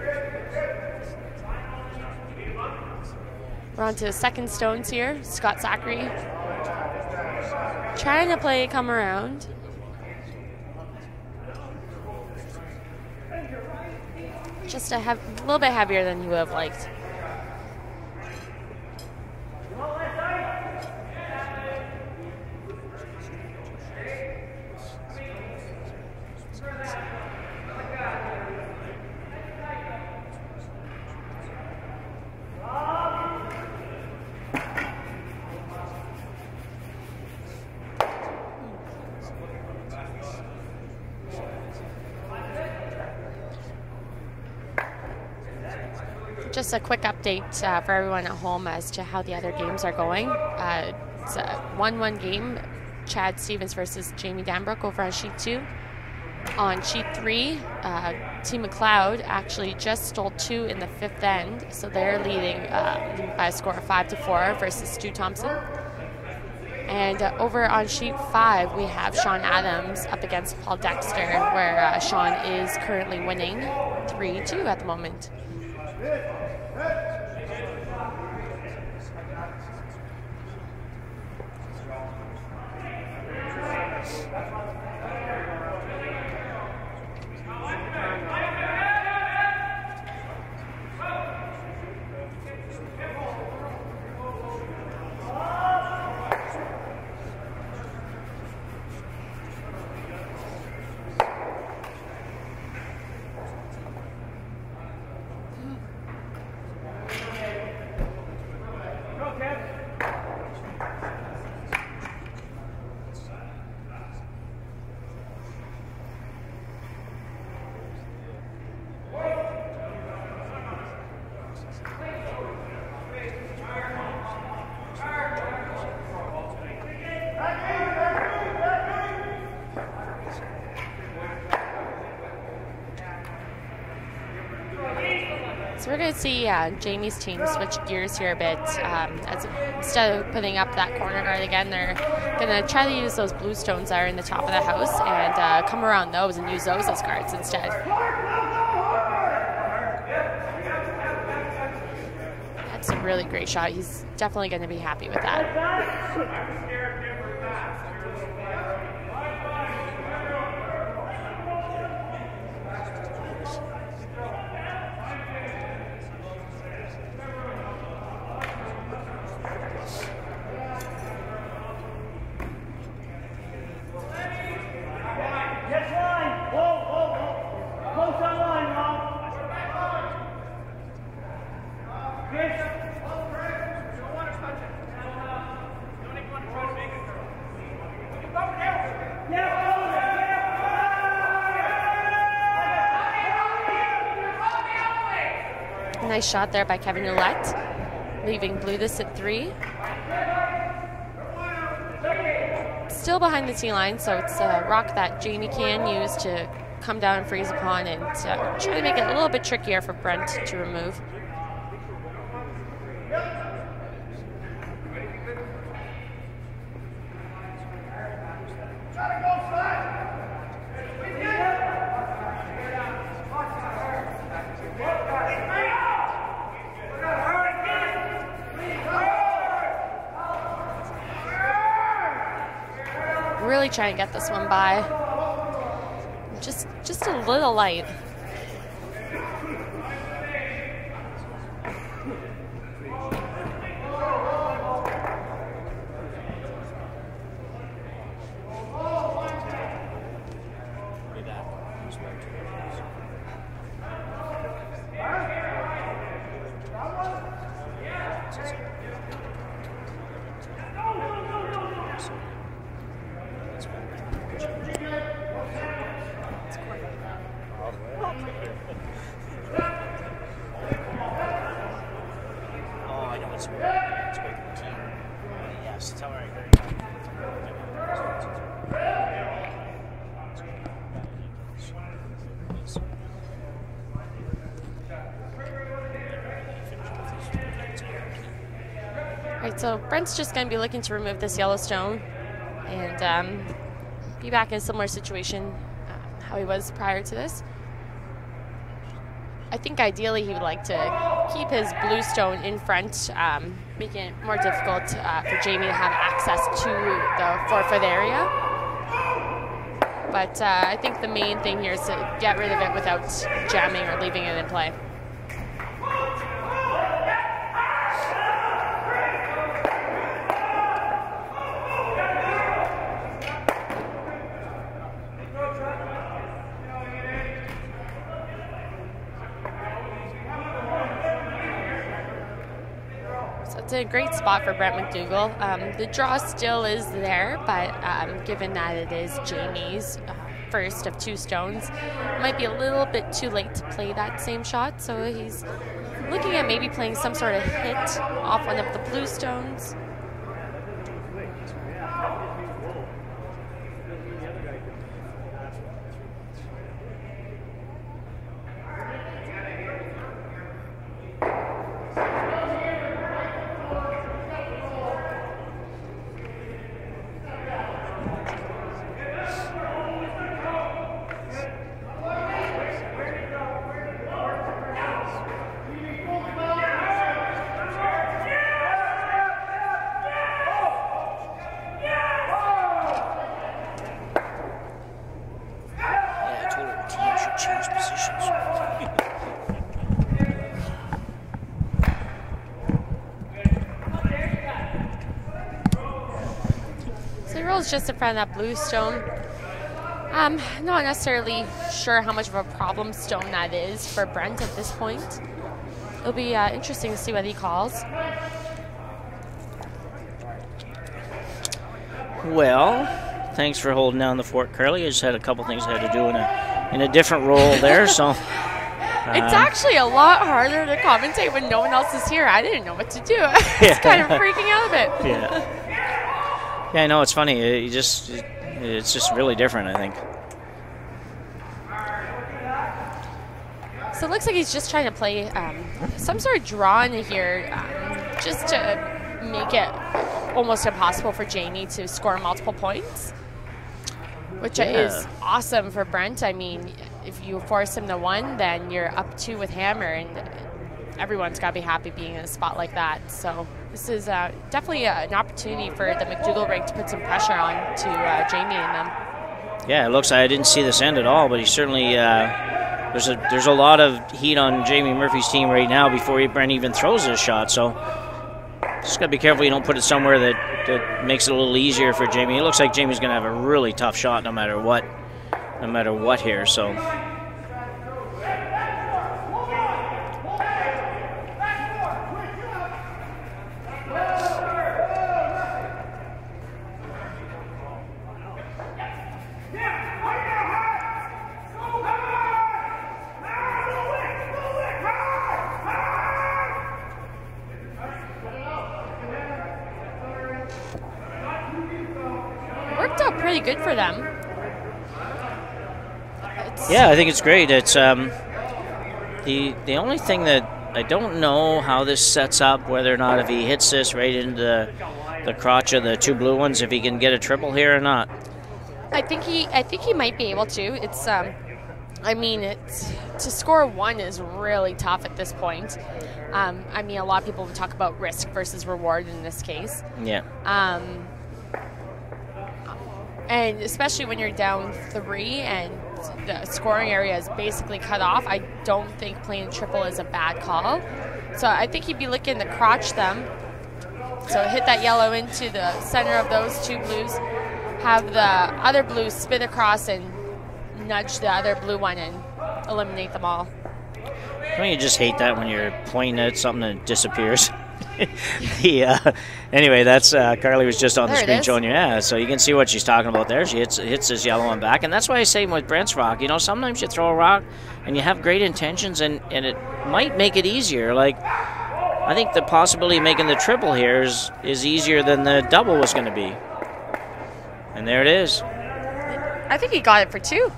We're on to the second stones here. Scott Saccary trying to play come around. Just a little bit heavier than you would have liked. Just a quick update for everyone at home as to how the other games are going. It's a 1-1 game, Chad Stevens versus Jamie Danbrook over on Sheet 2. On Sheet 3, Team McLeod actually just stole 2 in the fifth end, so they're leading by a score of 5-4 versus Stu Thompson. And over on Sheet 5, we have Sean Adams up against Paul Dexter, where Sean is currently winning 3-2 at the moment. So we're going to see Jamie's team switch gears here a bit. Instead of putting up that corner guard again, they're going to try to use those blue stones that are in the top of the house and come around those and use those as guards instead. That's a really great shot. He's definitely going to be happy with that. Nice shot there by Kevin Ouellette, leaving blue this at 3. Still behind the tee line, so it's a rock that Jamie can use to come down and freeze upon and try to make it a little bit trickier for Brent to remove. Really trying to get this one by. Just a little light. So Brent's just going to be looking to remove this yellow stone and be back in a similar situation how he was prior to this. I think ideally he would like to keep his blue stone in front, making it more difficult for Jamie to have access to the 4-foot area. But I think the main thing here is to get rid of it without jamming or leaving it in play. It's a great spot for Brent MacDougall. The draw still is there, but given that it is Jamie's first of 2 stones, it might be a little bit too late to play that same shot. So he's looking at maybe playing some sort of hit off one of the blue stones. Just in front of that blue stone. Not necessarily sure how much of a problem stone that is for Brent at this point. It'll be interesting to see what he calls. Well, thanks for holding down the fort, Carly. I just had a couple things I had to do in a different role there, so. It's actually a lot harder to commentate when no one else is here. I didn't know what to do. It's kind of freaking out a bit. Yeah. Yeah, I know, it's funny. It's just really different, I think. So it looks like he's just trying to play some sort of draw in here, just to make it almost impossible for Jamie to score multiple points, which is awesome for Brent. I mean, if you force him to 1, then you're up 2 with hammer, and everyone's got to be happy being in a spot like that. So this is definitely an opportunity for the MacDougall rig to put some pressure on to Jamie and them. Yeah, it looks like I didn't see this end at all, but he certainly there's a lot of heat on Jamie Murphy's team right now before Brent even throws his shot. So just gotta be careful you don't put it somewhere that makes it a little easier for Jamie. It looks like Jamie's gonna have a really tough shot no matter what here. So. Pretty good for them. Yeah, I think it's great. It's the only thing that I don't know how this sets up, whether or not if he hits this right into the crotch of the 2 blue ones, if he can get a triple here or not. I think he might be able to. It's I mean, to score 1 is really tough at this point. I mean, a lot of people would talk about risk versus reward in this case. Yeah. And especially when you're down 3 and the scoring area is basically cut off, I don't think playing triple is a bad call. So I think he'd be looking to crotch them. So hit that yellow into the center of those 2 blues, have the other blue spin across and nudge the other blue one and eliminate them all. Don't you just hate that when you're pointing at something that disappears? Anyway, that's Carly was just on the screen showing you. Yeah, so you can see what she's talking about there. She hits this yellow one back, and that's why I say with Brent's rock, you know, sometimes you throw a rock and you have great intentions, and it might make it easier. Like, I think the possibility of making the triple here is easier than the double was going to be. And there it is. I think he got it for 2.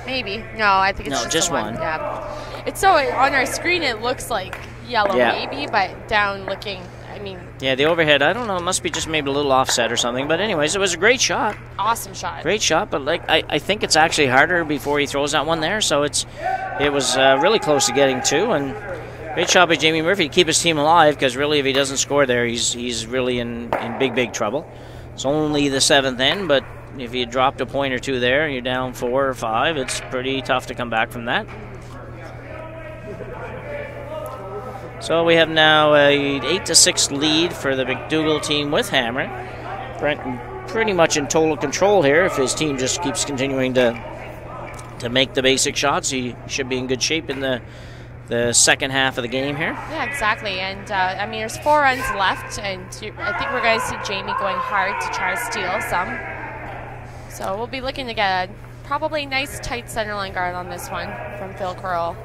Maybe. No, I think it's just one. Yeah. It's so on our screen it looks like yellow maybe, but down looking, I mean. Yeah, the overhead, I don't know, it must be just maybe a little offset or something. But anyways, it was a great shot. Awesome shot. Great shot, but like I think it's actually harder before he throws that one there. So it was really close to getting 2, and great shot by Jamie Murphy to keep his team alive, because really if he doesn't score there, he's really in big trouble. It's only the 7th end, but if you dropped a point or 2 there, you're down 4 or 5, it's pretty tough to come back from that. So we have now a 8-6 lead for the MacDougall team with hammer. Brent pretty much in total control here. If his team just keeps continuing to make the basic shots, he should be in good shape in the second half of the game here. Yeah, exactly. And I mean, there's 4 runs left, and I think we're going to see Jamie going hard to try to steal some. So we'll be looking to get a probably nice tight centerline guard on this one from Phil Crowell.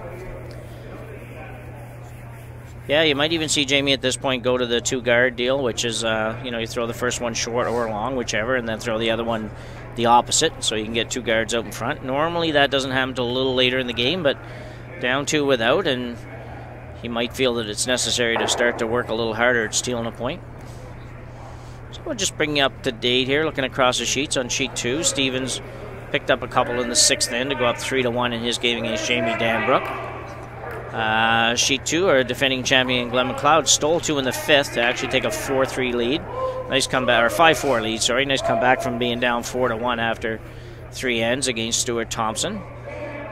Yeah, you might even see Jamie at this point go to the 2-guard deal, which is, you throw the first one short or long, whichever, and then throw the other one the opposite, so you can get 2 guards out in front. Normally that doesn't happen until a little later in the game, but down 2 without, and he might feel that it's necessary to start to work a little harder at stealing a point. So we'll just bring you up to date here, looking across the sheets. On sheet 2, Stevens picked up a couple in the 6th end to go up 3-1 in his game against Jamie Danbrook. Sheet 2, our defending champion Glenn McLeod stole 2 in the 5th to actually take a 4-3 lead. Nice comeback, or 5-4 lead, sorry. Nice comeback from being down 4-1 after 3 ends against Stuart Thompson.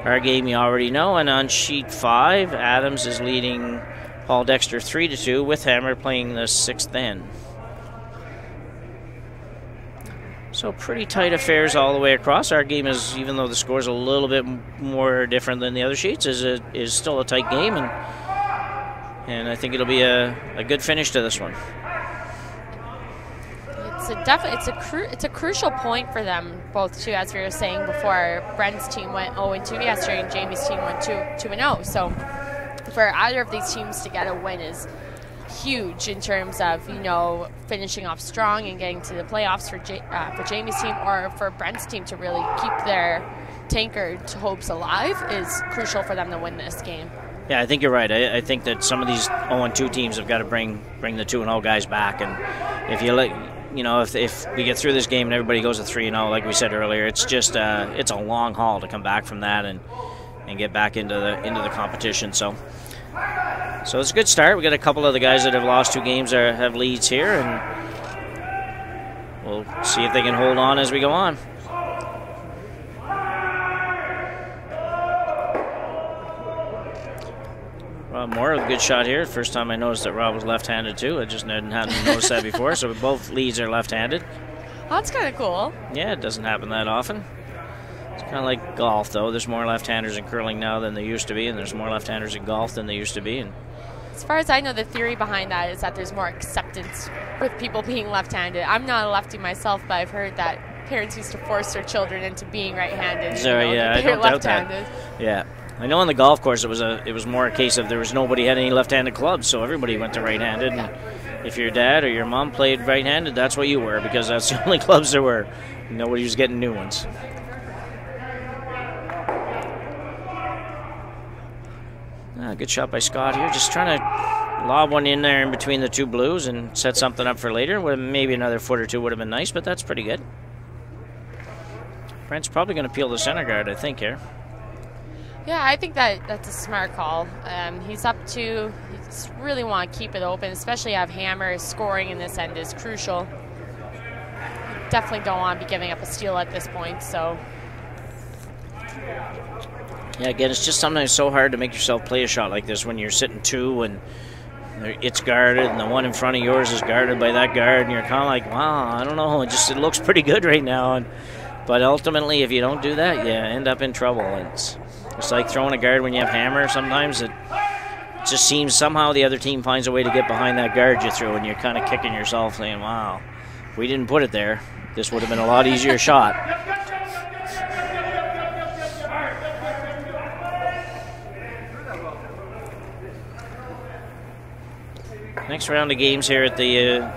Our game you already know, and on sheet 5, Adams is leading Paul Dexter 3-2 with Hammer playing the 6th end. So pretty tight affairs all the way across. Our game is, even though the score is a little bit more different than the other sheets, is still a tight game, and I think it'll be a good finish to this one. It's a crucial point for them both too, as we were saying before. Brent's team went 0-2 yesterday, and Jamie's team went 2-0. So for either of these teams to get a win is huge in terms of finishing off strong and getting to the playoffs for Jamie's team, or for Brent's team to really keep their Tankard hopes alive is crucial for them to win this game. Yeah, I think you're right. I think that some of these 0-2 teams have got to bring the 2-0 guys back, and if you let, if we get through this game and everybody goes to 3-0, like we said earlier, it's just it's a long haul to come back from that and get back into the competition. So it's a good start. We got a couple of the guys that have lost 2 games have leads here, and we'll see if they can hold on as we go on. Rob Moore with a good shot here. First time I noticed that Rob was left-handed too. I just hadn't noticed that before. So both leads are left-handed. Oh, that's kind of cool. Yeah, it doesn't happen that often. It's kind of like golf, though. There's more left-handers in curling now than there used to be, and there's more left-handers in golf than there used to be. And as far as I know, the theory behind that is that there's more acceptance with people being left-handed. I'm not a lefty myself, but I've heard that parents used to force their children into being right-handed. Yeah, I don't doubt that. Yeah. I know on the golf course it was more a case of there was nobody had any left-handed clubs, so everybody went to right-handed. And if your dad or your mom played right-handed, that's what you were, because that's the only clubs there were. Nobody was getting new ones. Good shot by Scott here, just trying to lob one in there in between the 2 blues and set something up for later. Maybe another foot or 2 would have been nice, but that's pretty good. Brent's probably going to peel the center guard, I think, here. Yeah, I think that's a smart call. He's up 2. You just really want to keep it open, especially have Hammer scoring in this end is crucial. You definitely don't want to be giving up a steal at this point, so. Yeah, again, it's just sometimes so hard to make yourself play a shot like this when you're sitting 2 and it's guarded and the one in front of yours is guarded by that guard, and you're kind of like, wow, I don't know, it looks pretty good right now. But ultimately, if you don't do that, you end up in trouble. It's like throwing a guard when you have Hammer. Sometimes it just seems somehow the other team finds a way to get behind that guard you threw, and you're kind of kicking yourself saying, wow, if we didn't put it there, this would have been a lot easier shot. Next round of games here at the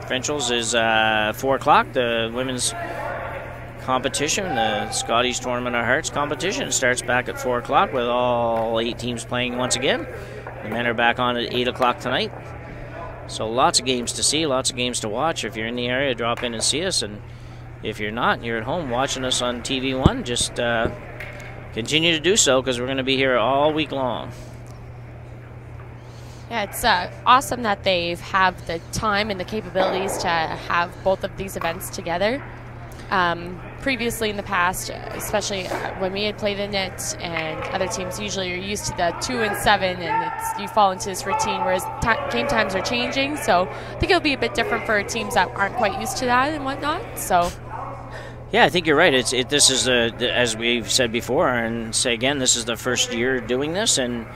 Provincials is 4 o'clock. The women's competition, the Scotties Tournament of Hearts competition, starts back at 4 o'clock with all 8 teams playing once again. The men are back on at 8 o'clock tonight. So lots of games to see, lots of games to watch. If you're in the area, drop in and see us. And if you're not, and you're at home watching us on TV1, just continue to do so, because we're going to be here all week long. Yeah, it's awesome that they have the time and the capabilities to have both of these events together. Previously in the past, especially when we had played in it, and other teams usually are used to the 2 and 7, and you fall into this routine, whereas game times are changing. So I think it'll be a bit different for teams that aren't quite used to that and whatnot. So. Yeah, I think you're right. This is as we've said before, and say again, this is the first year doing this, and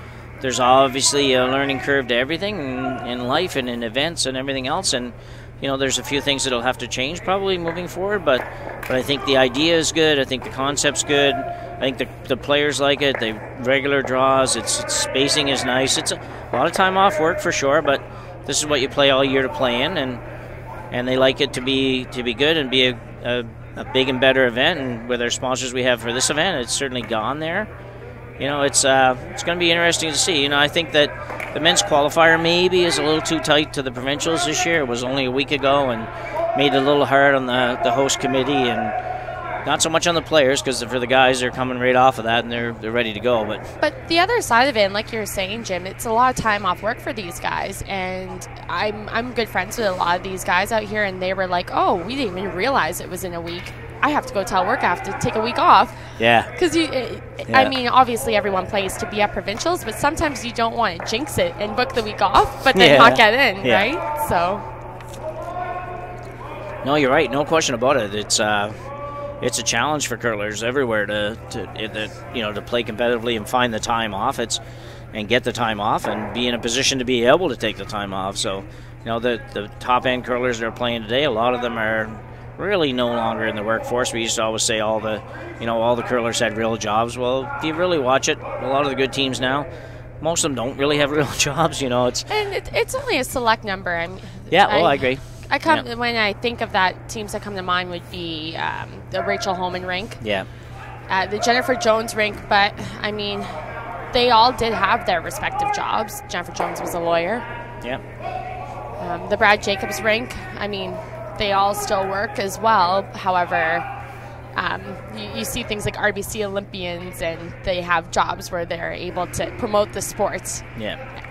there's obviously a learning curve to everything in life and in events and everything else, and there's a few things that'll have to change probably moving forward, but I think the idea is good. I think the concept's good. I think the players like it. The regular draws, its spacing is nice. It's a lot of time off work for sure, but this is what you play all year to play in, and they like it to be good and be a big and better event. And with our sponsors we have for this event, it's certainly gone there. It's going to be interesting to see. I think that the men's qualifier maybe is a little too tight to the provincials this year. It was only a week ago and made it a little hard on the host committee, and not so much on the players, because for the guys, they're coming right off of that and they're ready to go. But the other side of it, and like you were saying, Jim, it's a lot of time off work for these guys, and I'm good friends with a lot of these guys out here, and they were like, oh, we didn't even realize it was in a week. I have to go tell work I have to take a week off. Yeah. Because I mean, obviously everyone plays to be at provincials, but sometimes you don't want to jinx it and book the week off, but then not get in, right? So. No, you're right. No question about it. It's a challenge for curlers everywhere to play competitively and find the time off. And get the time off and be in a position to be able to take the time off. So, the top end curlers that are playing today, a lot of them are really no longer in the workforce. We used to always say all the curlers had real jobs. Well, if you really watch it, a lot of the good teams now, most of them don't really have real jobs. It's only a select number. I agree. When I think of that, teams that come to mind would be the Rachel Holman rink. Yeah. the Jennifer Jones rink, but I mean, they all did have their respective jobs. Jennifer Jones was a lawyer. Yeah. The Brad Jacobs rink, I mean, they all still work as well. However, you see things like RBC Olympians, and they have jobs where they're able to promote the sports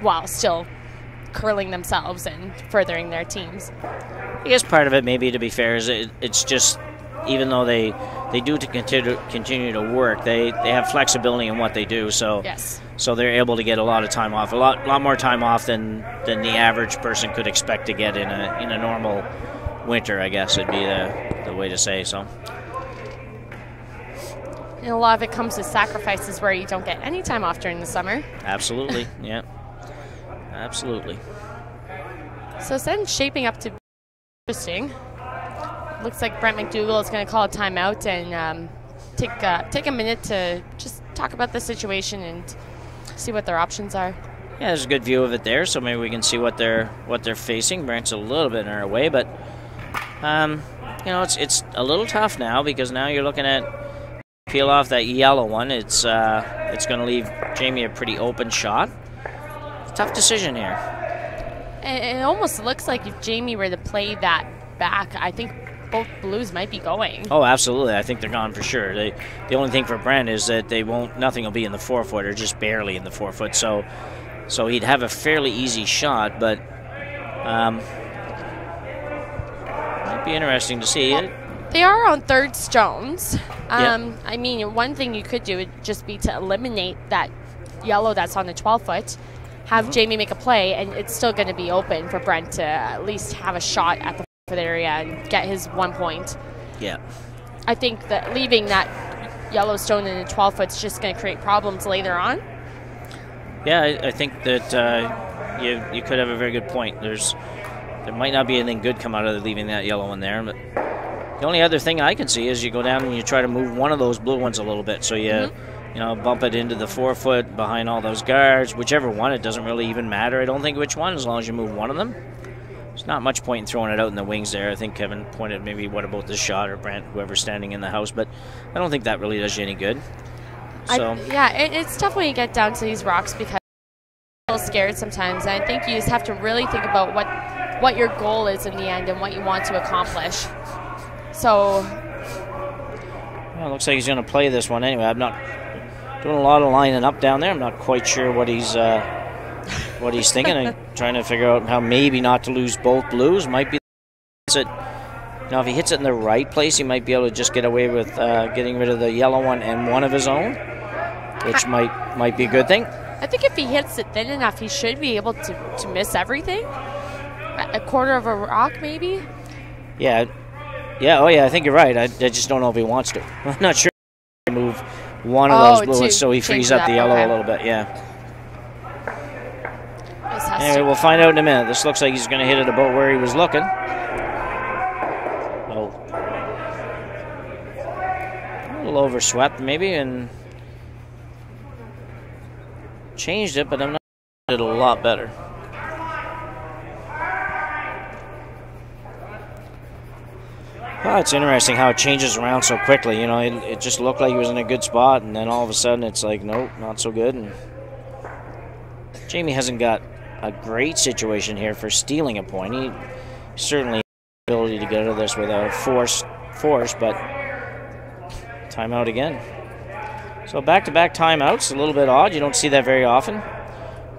while still curling themselves and furthering their teams. I guess part of it, maybe to be fair, is it's just, even though they do to continue to work, they have flexibility in what they do. So so they're able to get a lot of time off, a lot more time off than the average person could expect to get in a normal winter, I guess would be the way to say. So. And a lot of it comes with sacrifices where you don't get any time off during the summer. Absolutely, yeah. Absolutely. So it's then shaping up to be interesting. Looks like Brent MacDougall is going to call a timeout and take a minute to just talk about the situation and see what their options are. Yeah, there's a good view of it there, so maybe we can see what they're facing. Brent's a little bit in our way, but you know, it's a little tough now, because now you're looking at peel off that yellow one. It's going to leave Jamie a pretty open shot. Tough decision here. And it almost looks like if Jamie were to play that back, I think both blues might be going. Oh, absolutely. I think they're gone for sure. The only thing for Brent is that nothing will be in the 4-foot, or just barely in the 4-foot. So he'd have a fairly easy shot, but might be interesting to see. Well, they are on third stones. I mean, one thing you could do would just be to eliminate that yellow that's on the 12-foot, have Jamie make a play, and it's still going to be open for Brent to at least have a shot at the 4-foot area and get his 1 point. Yeah. I think that leaving that yellow stone in the 12-foot is just going to create problems later on. Yeah, I think that you could have a very good point. There might not be anything good come out of leaving that yellow one there, but the only other thing I can see is you go down and you try to move one of those blue ones a little bit, so you bump it into the 4-foot behind all those guards, whichever one. It doesn't really even matter, I don't think, which one, as long as you move one of them. There's not much point in throwing it out in the wings there. I think Kevin pointed maybe what about this shot, or Brent, whoever's standing in the house, but I don't think that really does you any good. So it's tough when you get down to these rocks, because you're a little scared sometimes, and I think you just have to really think about what your goal is in the end and what you want to accomplish. So, well, it looks like he's going to play this one anyway. I'm not doing a lot of lining up down there. I'm not quite sure what he's thinking. I'm trying to figure out how maybe not to lose both blues. Might be if he hits it in the right place, he might be able to just get away with getting rid of the yellow one and one of his own, which might be a good thing. I think if he hits it thin enough, he should be able to miss everything. A quarter of a rock, maybe. Yeah. Oh, yeah, I think you're right. I just don't know if he wants to. I'm not sure if he move one of those blues so he frees up the yellow a little bit, Anyway, we'll find out in a minute. This looks like he's going to hit it about where he was looking. Oh. A little overswept, maybe, and changed it, but I'm not sure it a lot better. Well, it's interesting how it changes around so quickly. You know, it just looked like he was in a good spot, and then all of a sudden it's like, nope, not so good. And Jamie hasn't got a great situation here for stealing a point. He certainly has the ability to get out of this without force, but timeout again. So back-to-back timeouts, a little bit odd. You don't see that very often,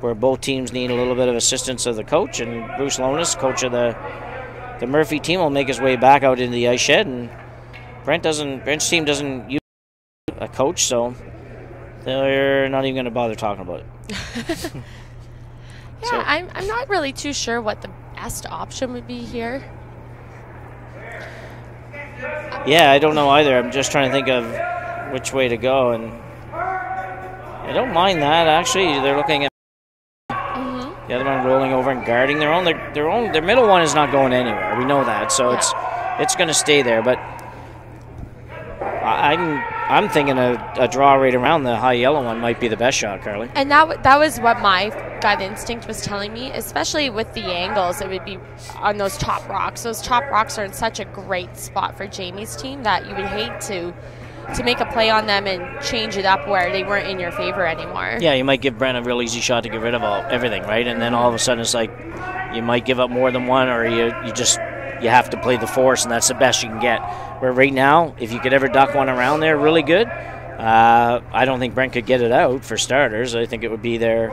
where both teams need a little bit of assistance of the coach, and Bruce Lohnes, coach of the Murphy team, will make his way back out into the ice shed, and Brent's team doesn't use a coach, so they're not even going to bother talking about it. I'm not really too sure what the best option would be here. Yeah, I don't know either. I'm just trying to think of which way to go, and I don't mind that, actually. They're looking at the other one rolling over and guarding their own. Their middle one is not going anywhere. We know that, so it's going to stay there. But I'm thinking a draw right around the high yellow one might be the best shot, Carly. And that was what my gut instinct was telling me, especially with the angles. It would be on those top rocks. Those top rocks are in such a great spot for Jamie's team that you would hate to to make a play on them and change it up where they weren't in your favor anymore. Yeah, you might give Brent a real easy shot to get rid of everything, right? And then all of a sudden it's like you might give up more than one, or you have to play the force, and that's the best you can get. Where right now, if you could ever duck one around there really good, I don't think Brent could get it out for starters. I think it would be there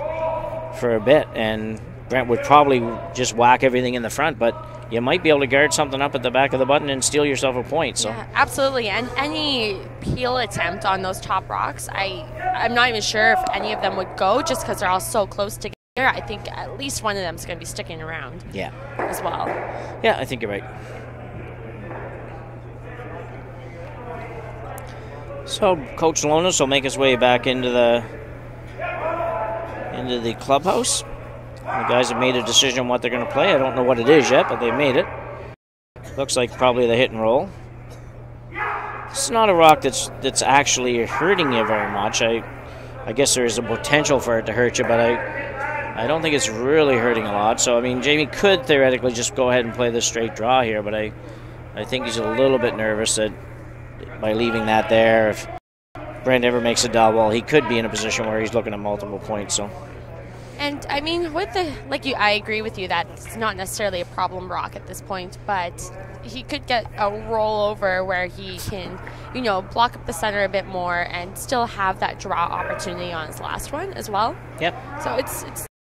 for a bit, and Brent would probably just whack everything in the front, but you might be able to guard something up at the back of the button and steal yourself a point. So. Yeah, absolutely. And any peel attempt on those top rocks, I'm not even sure if any of them would go just because they're all so close together. I think at least one of them is going to be sticking around. Yeah. As well. Yeah, I think you're right. So Coach Lohnes will make his way back into the clubhouse. The guys have made a decision on what they're going to play. I don't know what it is yet, but they've made it. Looks like probably the hit and roll. It's not a rock that's actually hurting you very much. I guess there is a potential for it to hurt you, but I don't think it's really hurting a lot. So, I mean, Jamie could theoretically just go ahead and play the straight draw here, but I think he's a little bit nervous that by leaving that there, if Brent ever makes a double, he could be in a position where he's looking at multiple points. So. And I mean, I agree with you that it's not necessarily a problem rock at this point, but he could get a rollover where he can, block up the center a bit more and still have that draw opportunity on his last one as well. Yep. So it's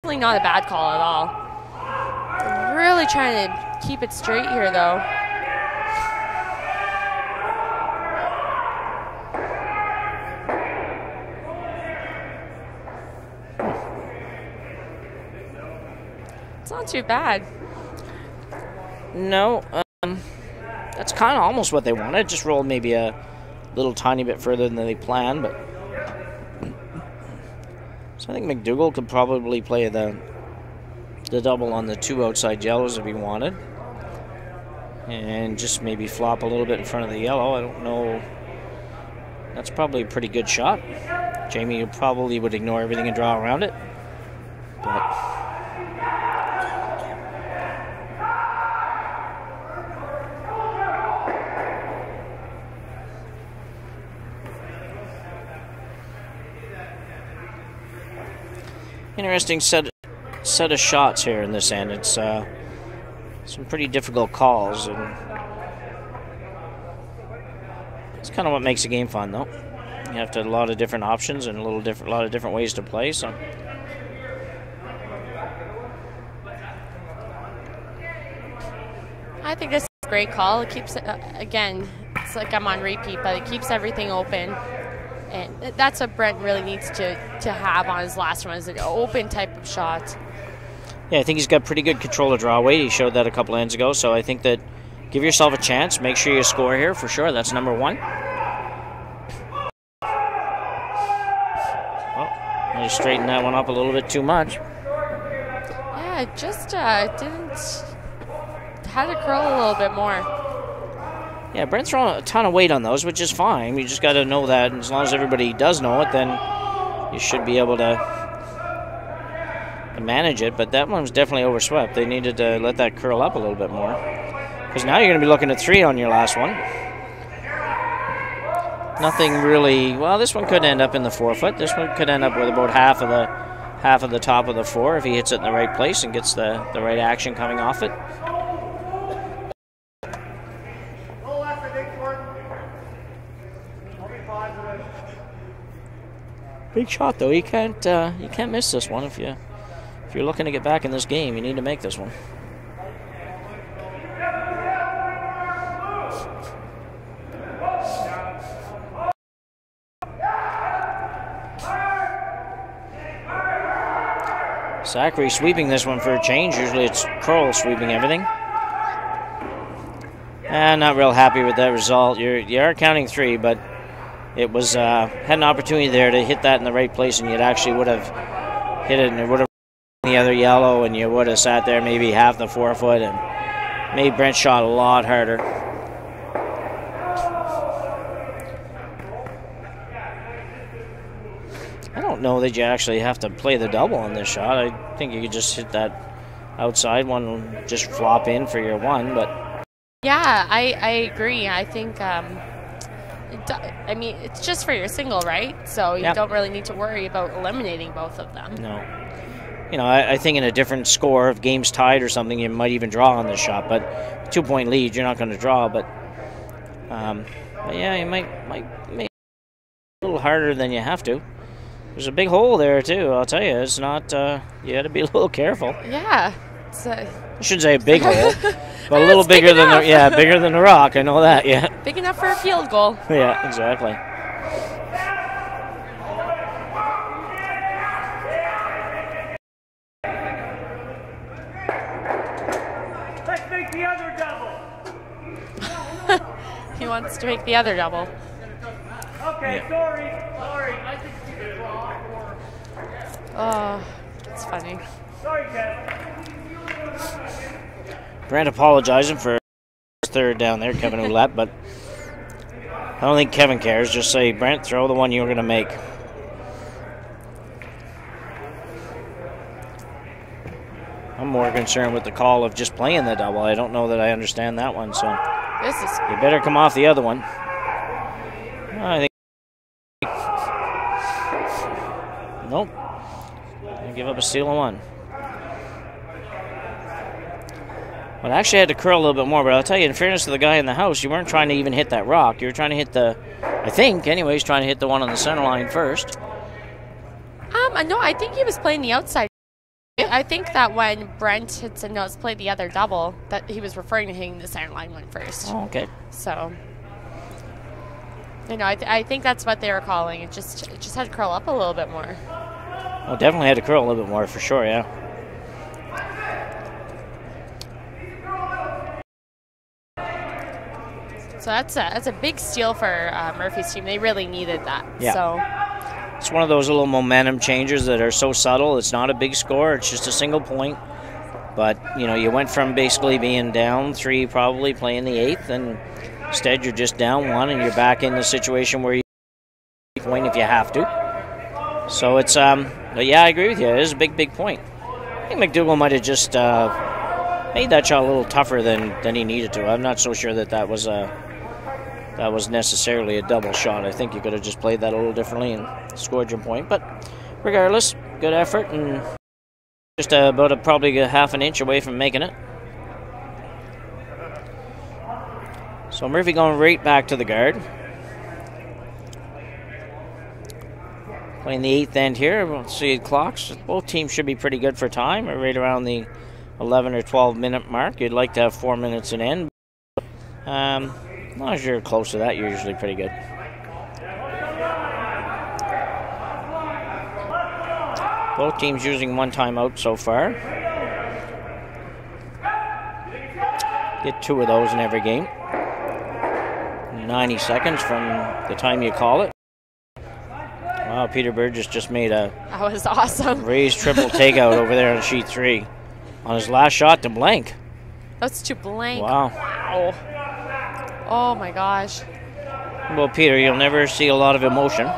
definitely not a bad call at all. Really trying to keep it straight here, though. It's not too bad. No, that's kind of almost what they wanted. Just rolled maybe a little tiny bit further than they planned, but so I think MacDougall could probably play the double on the two outside yellows if he wanted, and just maybe flop a little bit in front of the yellow. I don't know. That's probably a pretty good shot. Jamie probably would ignore everything and draw around it, but. Interesting set of shots here in this end. It's some pretty difficult calls, and it's kind of what makes the game fun, though. You have to have a lot of different options and a lot of different ways to play. So, I think this is a great call. It keeps again. It's like I'm on repeat, but it keeps everything open. And that's what Brent really needs to have on his last one, is an open type of shot. Yeah, I think he's got pretty good control of draw weight. He showed that a couple ends ago, so I think that give yourself a chance. Make sure you score here for sure. That's number one. Oh, I straightened that one up a little bit too much. Yeah, it just had to curl a little bit more. Yeah, Brent's throwing a ton of weight on those, which is fine. You just got to know that, and as long as everybody does know it, then you should be able to manage it. But that one was definitely overswept. They needed to let that curl up a little bit more, because now you're going to be looking at 3 on your last one. Nothing really. Well, this one could end up in the 4-foot. This one could end up with about half of the top of the 4 if he hits it in the right place and gets the right action coming off it. Big shot, though. You can't miss this one if you're looking to get back in this game. You need to make this one. Saccary sweeping this one for a change. Usually it's Crowell sweeping everything. And not real happy with that result. You are counting 3, but it was had an opportunity there to hit that in the right place, and you actually would have hit it, and it would have the other yellow, and you would have sat there maybe half the 4-foot and made Brent's shot a lot harder. I don't know that you actually have to play the double on this shot. I think you could just hit that outside one, just flop in for your 1, but. Yeah, I agree. I think I mean, it's just for your single, right? So you don't really need to worry about eliminating both of them. No. You know, I think in a different score, if game's tied or something, you might even draw on this shot. But 2-point lead, you're not going to draw. But yeah, you might make it a little harder than you have to. There's a big hole there too. I'll tell you, it's not. You got to be a little careful. Yeah. I shouldn't say a big hole, but a little bigger than bigger than the rock. I know that. Yeah. Big enough for a field goal. Yeah, exactly. Let's make the other double. He wants to make the other double. Okay, Yeah. sorry. I think you did it wrong. Oh, it's funny. Sorry, Kevin. Brent apologizing for his third down there, Kevin Ouellette, but I don't think Kevin cares. Just say, Brent, throw the one you were going to make. I'm more concerned with the call of just playing the double. I don't know that I understand that one, so you better come off the other one. I think. Nope. I give up a steal of one. Well, I actually had to curl a little bit more, but I'll tell you, in fairness to the guy in the house, you weren't trying to even hit that rock. You were trying to hit I think, anyways, trying to hit the one on the center line first. No, I think he was playing the outside. I think that when Brent had said, no, let's play the other double, that he was referring to hitting the center line one first. Oh, okay. So, you know, I think that's what they were calling. It just had to curl up a little bit more. Oh, definitely had to curl a little bit more, for sure, yeah. So that's a big steal for Murphy's team. They really needed that. Yeah. So it's one of those little momentum changers that are so subtle. It's not a big score. It's just a single point. But, you know, you went from basically being down 3 probably playing the 8th, and instead you're just down 1 and you're back in the situation where you point if you have to. So it's, but yeah, I agree with you. It is a big point. I think MacDougall might have just made that shot a little tougher than he needed to. I'm not so sure that was necessarily a double shot. I think you could have just played that a little differently and scored your point. But regardless, good effort and just about probably a half an inch away from making it. So Murphy going right back to the guard. Playing the 8th end here. We'll see the clocks. Both teams should be pretty good for time. We're right around the 11 or 12 minute mark. You'd like to have 4 minutes in end. As long as you're close to that, you're usually pretty good. Both teams using 1 timeout so far. Get 2 of those in every game. 90 seconds from the time you call it. Wow, Peter Burgess just made a that was awesome. Raised triple takeout over there on sheet 3. On his last shot to blank. That's to blank. Wow. Oh my gosh. Well, Peter, you'll never see a lot of emotion.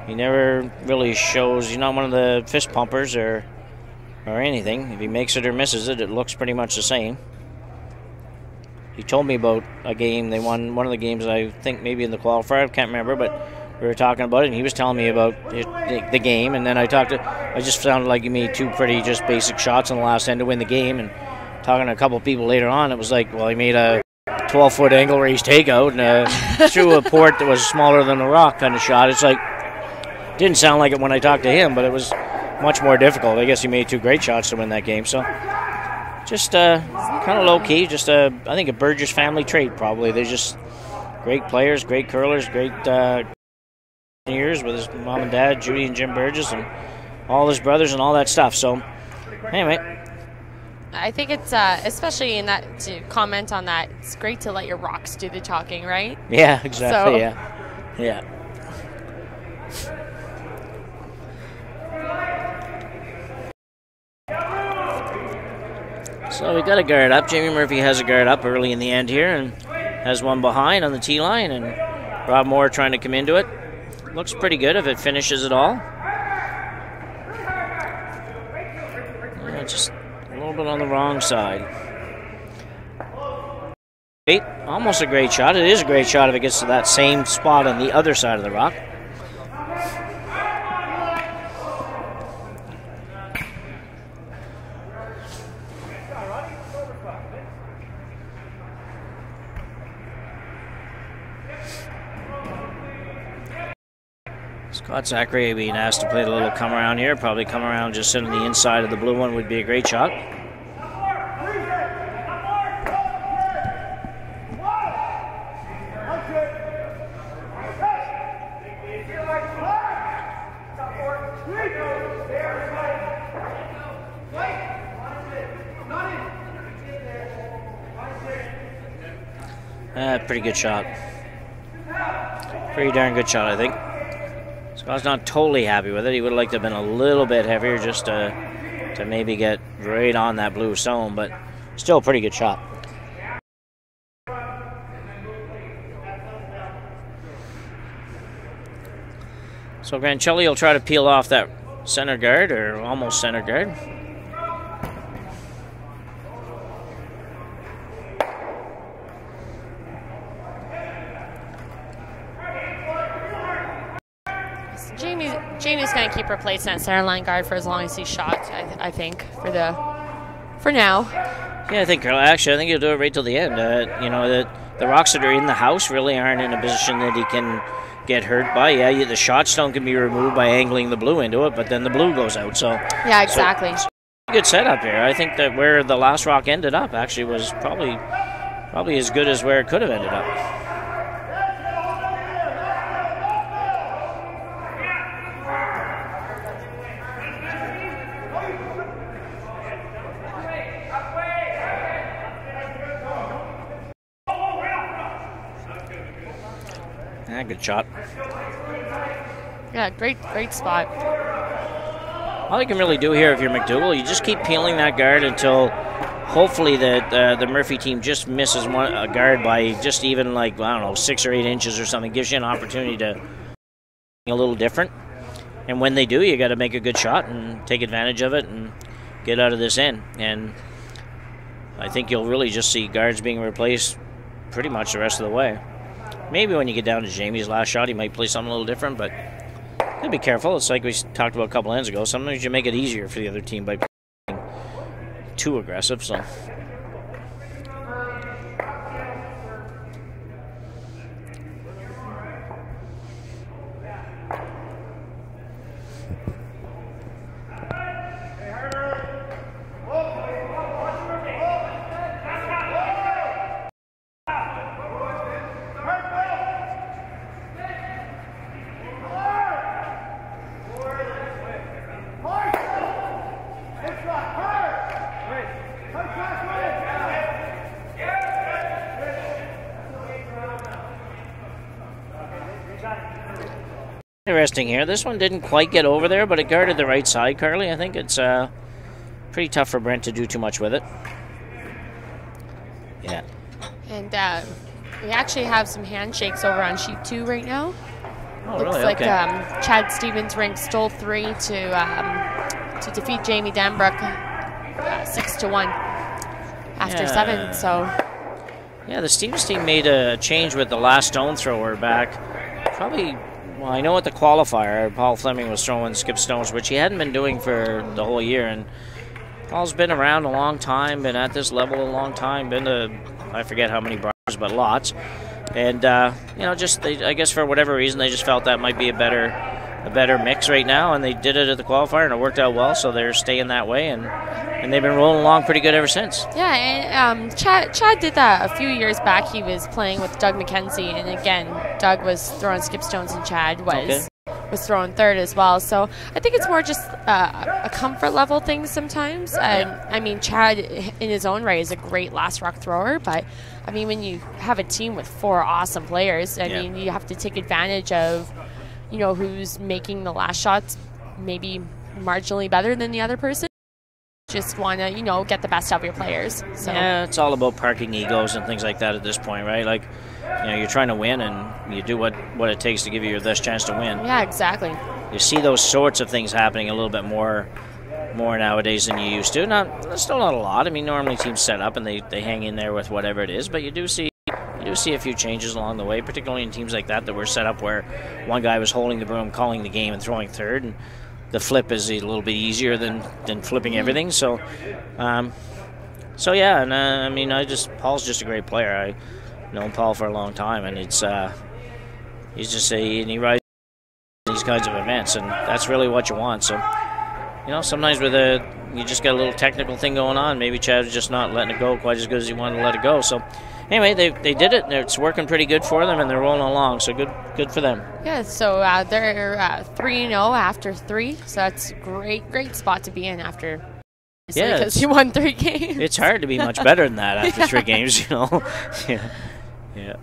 He never really shows. He's not one of the fist pumpers or anything. If he makes it or misses it, it looks pretty much the same. He told me about a game. They won one of the games, I think maybe in the qualifier. I can't remember, but we were talking about it, and he was telling me about the game. And then I just sounded like he made 2 pretty just basic shots on the last end to win the game. And talking to a couple people later on, it was like, well, he made a 12-foot angle raised takeout and threw a port that was smaller than the rock kind of shot. It's like, didn't sound like it when I talked to him, but it was much more difficult. I guess he made 2 great shots to win that game. So just kind of low-key, just I think a Burgess family trait probably. They're just great players, great curlers, great years with his mom and dad, Judy and Jim Burgess, and all his brothers and all that stuff. So anyway, I think it's especially in that, to comment on that, it's great to let your rocks do the talking, right? Yeah, exactly. So. Yeah. So we got a guard up. Jamie Murphy has a guard up early in the end here and has one behind on the tee line, and Rob Moore trying to come into it. Looks pretty good if it finishes it all. Just a little bit on the wrong side. Almost a great shot. It is a great shot if it gets to that same spot on the other side of the rock. Scott Saccary being asked to play a little come around here. Probably come around just sitting on the inside of the blue one would be a great shot. Pretty good shot. Pretty darn good shot, I think. Scott's not totally happy with it. He would have liked to have been a little bit heavier just to maybe get right on that blue stone, but still a pretty good shot. So Granchelli will try to peel off that center guard, or almost center guard. Jamie's going to keep replacing that center line guard for as long as he's shot, I think, for now. Yeah, I think he'll do it right till the end. You know, the rocks that are in the house really aren't in a position that he can get hurt by. Yeah, the shot stone can be removed by angling the blue into it, but then the blue goes out. So yeah, exactly. So, good setup here. I think that where the last rock ended up actually was probably as good as where it could have ended up. Good shot. Yeah, great spot. All you can really do here if you're MacDougall, you just keep peeling that guard until hopefully the Murphy team just misses a guard by just even like, I don't know, 6 or 8 inches or something. Gives you an opportunity to a little different. And when they do, you got to make a good shot and take advantage of it and get out of this end. And I think you'll really just see guards being replaced pretty much the rest of the way. Maybe when you get down to Jamie's last shot, he might play something a little different, but gotta be careful. It's like we talked about a couple ends ago. Sometimes you make it easier for the other team by playing too aggressive. So. Interesting here. This one didn't quite get over there, but it guarded the right side, Carly. I think it's pretty tough for Brent to do too much with it. Yeah. And we actually have some handshakes over on sheet 2 right now. Oh, Looks really? like okay. Chad Stevens ranked stole 3 to defeat Jamie Danbrook 6-1 after 7. So. Yeah, the Stevens team made a change with the last stone thrower back. Probably. Well, I know at the qualifier, Paul Fleming was throwing skip stones, which he hadn't been doing for the whole year. And Paul's been around a long time, been at this level a long time, been to, I forget how many bars, but lots. And, you know, just, I guess for whatever reason, they just felt that might be a better mix right now. And they did it at the qualifier, and it worked out well, so they're staying that way. And they've been rolling along pretty good ever since. Yeah, and Chad did that a few years back. He was playing with Doug McKenzie, and again, Doug was throwing skip stones, and Chad was throwing third as well. So I think it's more just a comfort level thing sometimes. And I mean, Chad in his own right is a great last rock thrower, but I mean, when you have a team with 4 awesome players, I mean, you have to take advantage of, you know, who's making the last shots maybe marginally better than the other person. Just want to, you know, get the best out of your players. So. Yeah, it's all about parking egos and things like that at this point, right? Like, you know, you're trying to win, and you do what it takes to give you your best chance to win. Yeah, exactly. You see those sorts of things happening a little bit more nowadays than you used to. Still not a lot. I mean, normally teams set up and they hang in there with whatever it is, but you do see do see a few changes along the way, particularly in teams like that were set up where one guy was holding the broom, calling the game, and throwing third, and the flip is a little bit easier than flipping everything. So, yeah, and I mean, Paul's just a great player. I've known Paul for a long time, and he rises these kinds of events, and that's really what you want. So, you know, sometimes you just got a little technical thing going on. Maybe Chad's just not letting it go quite as good as he wanted to let it go. So, anyway, they did it. It's working pretty good for them, and they're rolling along. So good for them. Yeah. So they're 3-0 after 3. So that's great spot to be in after. Yeah, because you won 3 games. It's hard to be much better than that after 3 games. You know. Yeah.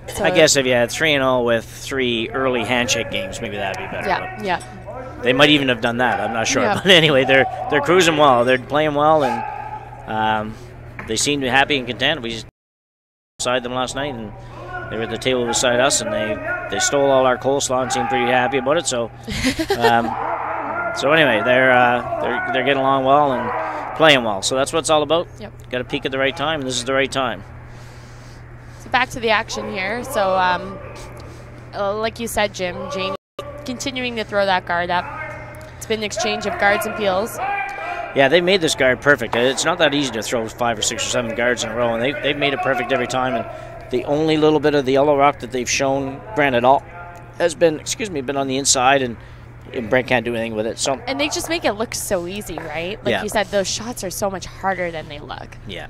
So, I guess if you had 3-0 with 3 early handshake games, maybe that'd be better. Yeah. They might even have done that. I'm not sure. Yeah. But anyway, they're cruising well. They're playing well, and they seem to be happy and content. We just beside them last night, and they were at the table beside us, and they stole all our coleslaw and seemed pretty happy about it. So, so anyway, they're getting along well and playing well. So that's what it's all about. Yep. Got to peak at the right time, and this is the right time. So back to the action here. So, like you said, Jim, Jamie continuing to throw that guard up. It's been an exchange of guards and peels. Yeah, they made this guard perfect. It's not that easy to throw 5 or 6 or 7 guards in a row, and they've made it perfect every time. And the only little bit of the yellow rock that they've shown Brent at all has been on the inside, and Brent can't do anything with it. So, and they just make it look so easy, right? Like you said, those shots are so much harder than they look. Yeah.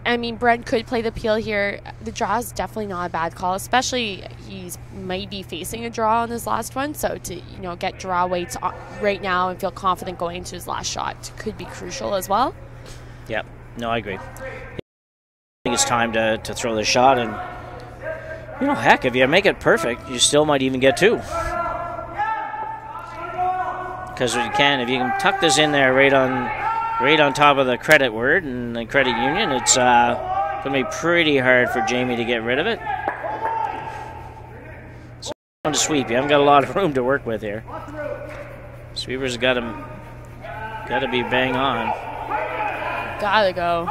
I mean, Brent could play the peel here. The draw is definitely not a bad call, especially he's maybe facing a draw on his last one. So to get draw weights right now and feel confident going into his last shot could be crucial as well. Yeah, no, I agree. I think it's time to throw the shot, and heck, if you make it perfect, you still might even get 2. Because if you can tuck this in there right on top of the credit word and the credit union, it's going to be pretty hard for Jamie to get rid of it. So on to sweep. You haven't got a lot of room to work with here. Sweepers got to be bang on. Gotta go.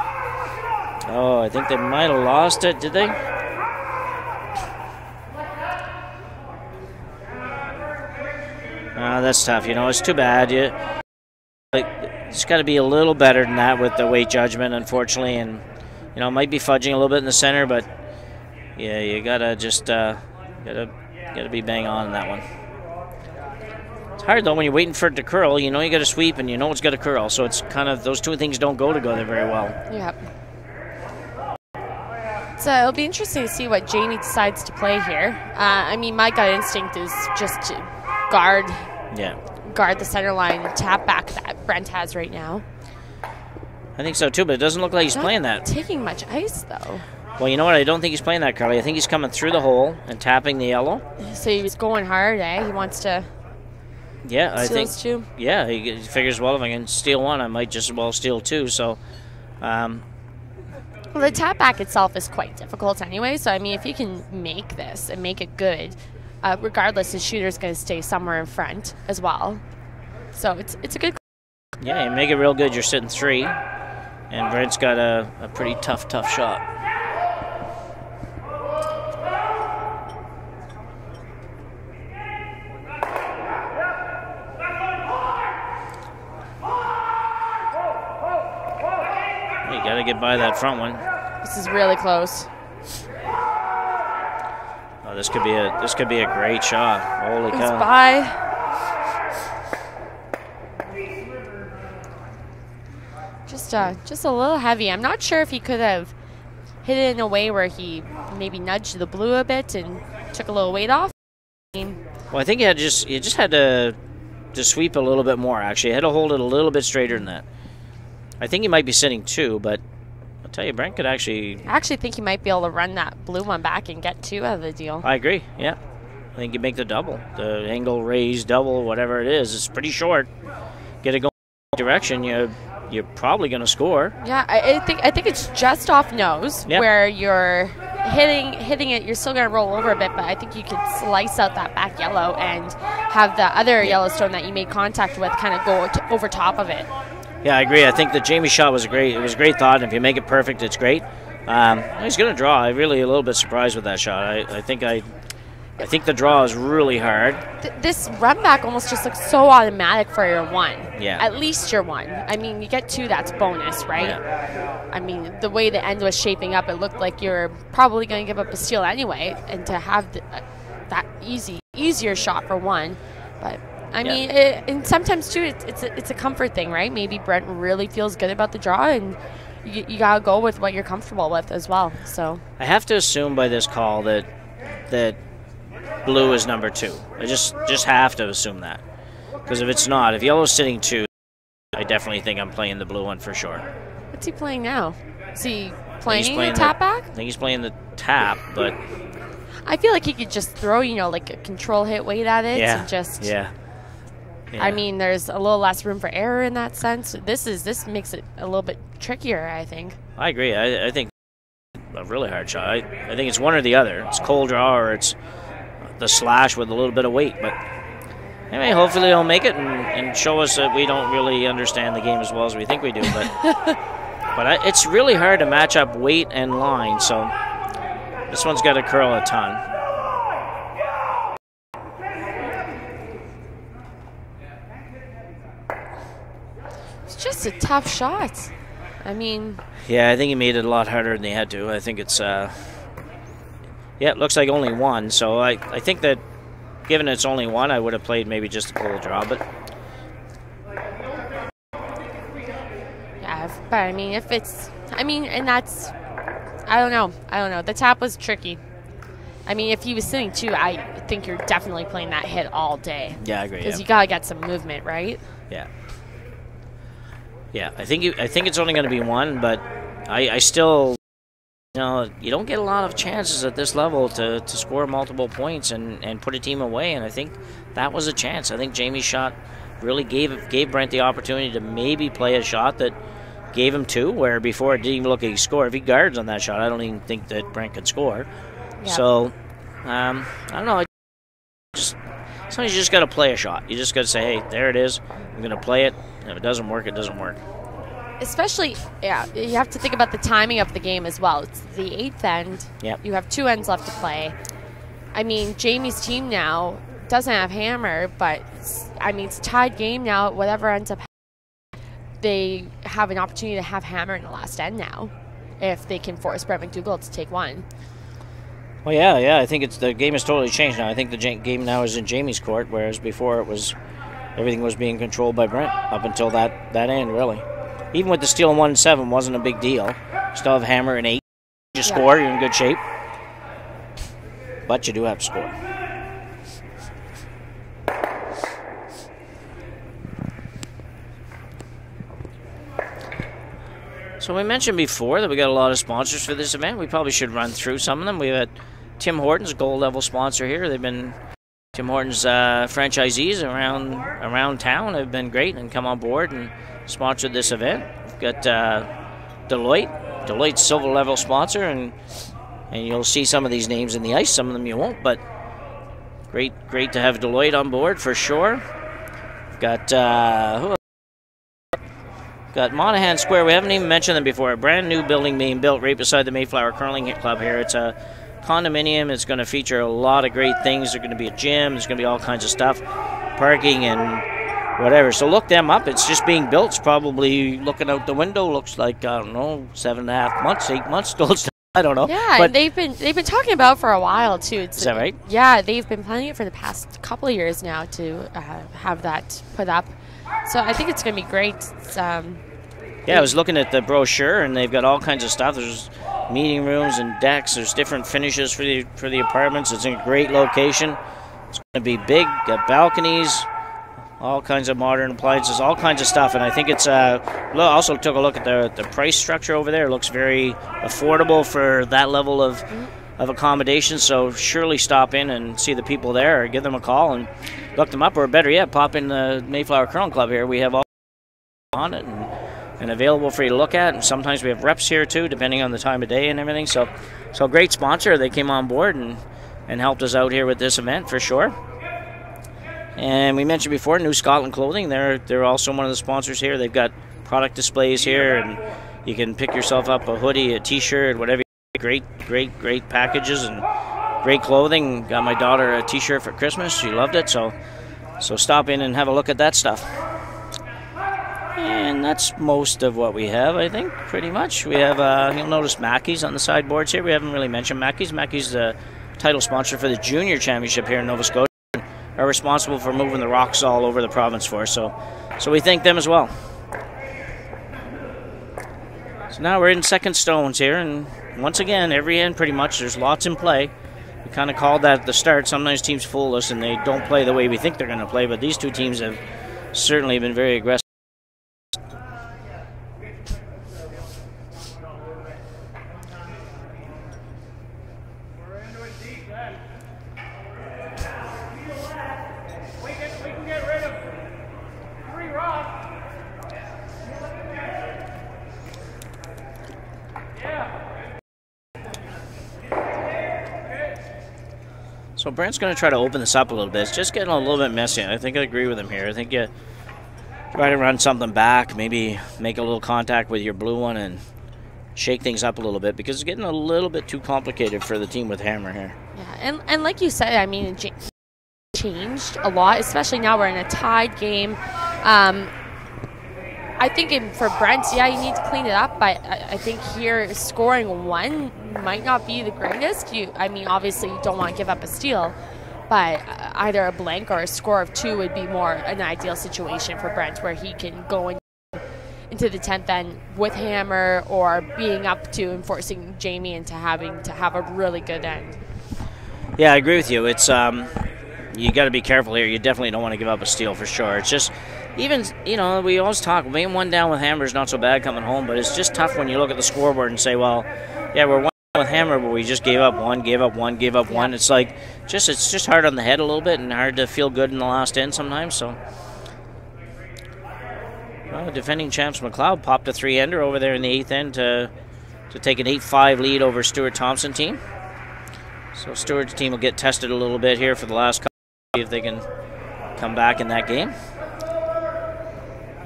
Oh, I think they might have lost it. Did they? That's tough. It's too bad. It's got to be a little better than that with the weight judgment, unfortunately, and it might be fudging a little bit in the center, but yeah, you gotta just gotta be bang on that one. It's hard though when you're waiting for it to curl. You got to sweep, and it's got to curl, so it's kind of those two things don't go together very well. Yep. So it'll be interesting to see what Jamie decides to play here. I mean, my gut instinct is just to guard the center line tap back that Brent has right now. I think so too, but it doesn't look like he's playing that. Taking much ice though. Well, you know what? I don't think he's playing that, Carly. I think he's coming through the hole and tapping the yellow. So he's going hard, eh? He wants to. Yeah, I think. Steal 2. Yeah, he figures, well, if I can steal 1, I might just as well steal 2. So. Well, the tap back itself is quite difficult anyway. So I mean, if he can make this and make it good. Regardless, his shooter's going to stay somewhere in front as well. So it's a good. Yeah, you make it real good. You're sitting 3, and Brent's got a pretty tough shot. You got to get by that front one. This is really close. This could be a great shot. Holy cow! He's by. Just a little heavy. I'm not sure if he could have hit it in a way where he maybe nudged the blue a bit and took a little weight off. Well, I think you just had to sweep a little bit more. Actually, you had to hold it a little bit straighter than that. I think he might be sitting 2, but. I'll tell you, Brent could actually. I actually think he might be able to run that blue one back and get 2 out of the deal. I agree. Yeah, I think you make the double, the angle raise double, whatever it is. It's pretty short. Get it going in the direction. You're probably going to score. Yeah, I think it's just off nose where you're hitting it. You're still going to roll over a bit, but I think you could slice out that back yellow and have the other Yellowstone that you made contact with kind of go over top of it. Yeah, I agree. I think the Jamie shot was great. It was a great thought, and if you make it perfect, it's great. He's going to draw. I'm really a little bit surprised with that shot. I think the draw is really hard. This run back almost just looks so automatic for your 1. Yeah. At least your 1. I mean, you get 2, that's bonus, right? Yeah. I mean, the way the end was shaping up, it looked like you're probably going to give up a steal anyway, and to have that easier shot for 1. But I mean, and sometimes too, it's a comfort thing, right? Maybe Brent really feels good about the draw, and you gotta go with what you're comfortable with as well. So I have to assume by this call that blue is number 2. I just have to assume that, because if it's not, if yellow's sitting 2, I definitely think I'm playing the blue one for sure. What's he playing now? Is he playing the tap back? I think he's playing the tap, but I feel like he could just throw, like a control hit weight at it and just. Yeah. I mean, there's a little less room for error in that sense. This makes it a little bit trickier, I think. I agree. I think a really hard shot. I think it's one or the other. It's cold draw or it's the slash with a little bit of weight. But anyway, hopefully he'll make it and show us that we don't really understand the game as well as we think we do. But it's really hard to match up weight and line. So this one's got to curl a ton. Just a tough shot. I mean... Yeah, I think he made it a lot harder than he had to. I think it's... yeah, it looks like only 1. So I think that given it's only 1, I would have played maybe just a cold draw. But yeah, but I mean, if it's... I mean, and that's... I don't know. The tap was tricky. I mean, if he was sitting 2, I think you're definitely playing that hit all day. Yeah, I agree. Because you got to get some movement, right? Yeah. Yeah, I think it's only going to be 1, but I still, you don't get a lot of chances at this level to score multiple points and put a team away, and I think that was a chance. I think Jamie's shot really gave Brent the opportunity to maybe play a shot that gave him 2, where before it didn't even look like he scored. If he guards on that shot, I don't even think that Brent could score. Yeah. So, I don't know. Sometimes you just got to play a shot. You just got to say, hey, there it is. I'm going to play it. If it doesn't work, it doesn't work. Especially, yeah, you have to think about the timing of the game as well. It's the 8th end. Yep. You have 2 ends left to play. I mean, Jamie's team now doesn't have hammer, but, it's a tied game now. Whatever ends up happening, they have an opportunity to have hammer in the last end now if they can force Brent MacDougall to take 1. Well, yeah. I think the game has totally changed now. I think the game now is in Jamie's court, whereas before everything was being controlled by Brent up until that end, really. Even with the steal in 1-7 wasn't a big deal. You still have hammer in 8. You score, you're in good shape. But you do have to score. So we mentioned before that we got a lot of sponsors for this event. We probably should run through some of them. We've got Tim Hortons, gold level sponsor here. They've been Tim Hortons franchisees around town have been great and come on board and sponsored this event. We've got Deloitte's silver level sponsor, and you'll see some of these names in the ice. Some of them you won't, but great to have Deloitte on board for sure. We've got got Monaghan Square. We haven't even mentioned them before. A brand new building being built right beside the Mayflower Curling Club here. It's a condominium. It's going to feature a lot of great things. There's going to be a gym. There's going to be all kinds of stuff, parking and whatever. So look them up. It's just being built. It's probably looking out the window. Looks like, I don't know, 7.5 months, 8 months still. I don't know. Yeah, but they've been talking about it for a while too. Is that right? Yeah, they've been planning it for the past couple of years now to have that put up. So I think it's going to be great. Yeah, I was looking at the brochure, and they've got all kinds of stuff. There's meeting rooms and decks. There's different finishes for the apartments. It's in a great location. It's going to be big, got balconies, all kinds of modern appliances, all kinds of stuff. And I think it's also took a look at the price structure over there. It looks very affordable for that level of accommodation. So surely stop in and see the people there, or give them a call and look them up, or better yet, pop in the Mayflower Curling Club here. We have all on it and available for you to look at, and sometimes we have reps here too, depending on the time of day and everything. So great sponsor. They came on board and helped us out here with this event for sure. And we mentioned before, New Scotland Clothing. They're also one of the sponsors here. They've got product displays here, and You can pick yourself up a hoodie, a T-shirt, whatever. Great packages and great clothing. Got my daughter a T-shirt for Christmas. She loved it, so stop in and have a look at that stuff. And that's most of what we have, I think, pretty much. We have, you'll notice Mackey's on the sideboards here. We haven't really mentioned Mackey's. Mackey's the title sponsor for the Junior Championship here in Nova Scotia. Are responsible for moving the rocks all over the province for us, so we thank them as well. So now we're in second stones here, and once again, every end pretty much, there's lots in play. We kind of called that at the start. Sometimes teams fool us and they don't play the way we think they're going to play, but these two teams have certainly been very aggressive. So Brent's going to try to open this up a little bit. It's just getting a little bit messy. I think I agree with him here. I think you try to run something back, maybe make a little contact with your blue one and shake things up a little bit because it's getting a little bit too complicated for the team with hammer here. Yeah, and like you said, I mean, it changed a lot, especially now we're in a tied game. I think for Brent, yeah, you need to clean it up, but I think here scoring one might not be the greatest. I mean, obviously you don't want to give up a steal, but either a blank or a score of 2 would be more an ideal situation for Brent, where he can go into the 10th end with hammer or being up to and forcing Jamie into having to have a really good end. Yeah, I agree with you. It's you got to be careful here. You definitely don't want to give up a steal for sure. It's just, even, you know, we always talk, being one down with hammer is not so bad coming home, but it's just tough when you look at the scoreboard and say, well, yeah, we're one down with hammer, but we just gave up one. It's like, it's just hard on the head a little bit and hard to feel good in the last end sometimes. So, well, defending champs McLeod popped a 3-ender over there in the 8th end to take an 8-5 lead over Stuart Thompson team. So Stuart's team will get tested a little bit here for the last couple, see if they can come back in that game.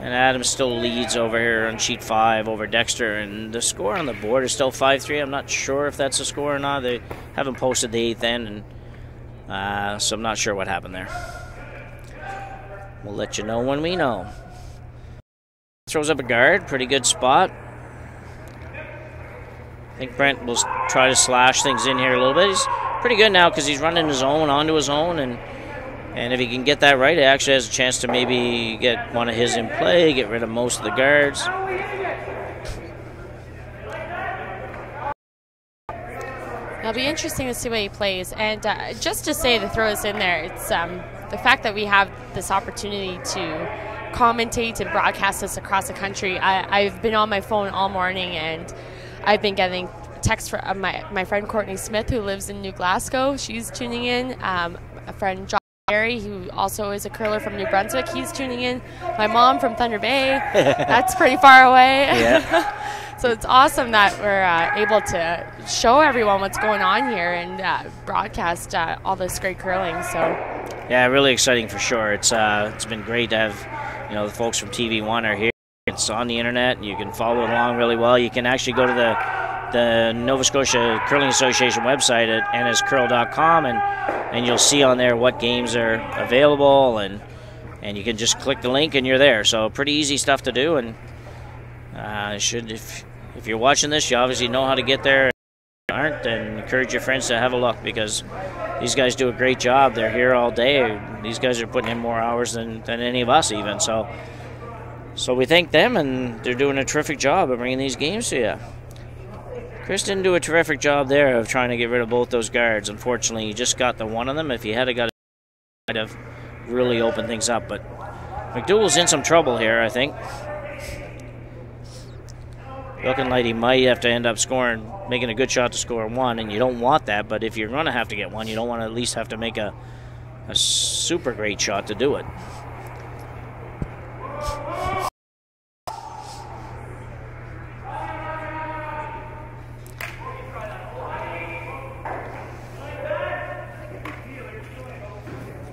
And Adams still leads over here on sheet 5 over Dexter, and the score on the board is still 5-3. I'm not sure if that's a score or not. They haven't posted the 8th end, and so I'm not sure what happened there. We'll let you know when we know. Throws up a guard, pretty good spot. I think Brent will try to slash things in here a little bit. He's pretty good now because he's running his own onto his own, and if he can get that right, he actually has a chance to maybe get one of his in play, get rid of most of the guards. It'll be interesting to see what he plays. And just to say, to throw this in there, it's the fact that we have this opportunity to commentate and broadcast this across the country. I've been on my phone all morning, and I've been getting texts from my friend Courtney Smith, who lives in New Glasgow. She's tuning in. A friend John Gary, who also is a curler from New Brunswick, he's tuning in. My mom from Thunder Bay, that's pretty far away. Yeah. So it's awesome that we're able to show everyone what's going on here and broadcast all this great curling. So yeah, really exciting for sure. It's been great to have, you know, the folks from TV1 are here. It's on the internet. You can follow it along really well. You can actually go to the Nova Scotia Curling Association website at nscurl.com, and you'll see on there what games are available, and you can just click the link and you're there. So pretty easy stuff to do, and if you're watching this, you obviously know how to get there. If you aren't, then encourage your friends to have a look, because these guys do a great job. They're here all day. These guys are putting in more hours than any of us even. So we thank them, and they're doing a terrific job of bringing these games to you. Kris didn't do a terrific job there of trying to get rid of both those guards. Unfortunately, he just got the one of them. If he had got it, he might have really opened things up. But MacDougall's in some trouble here, I think. Looking like he might have to end up making a good shot to score one, and you don't want that. But if you're going to have to get one, you don't want to at least have to make a super great shot to do it.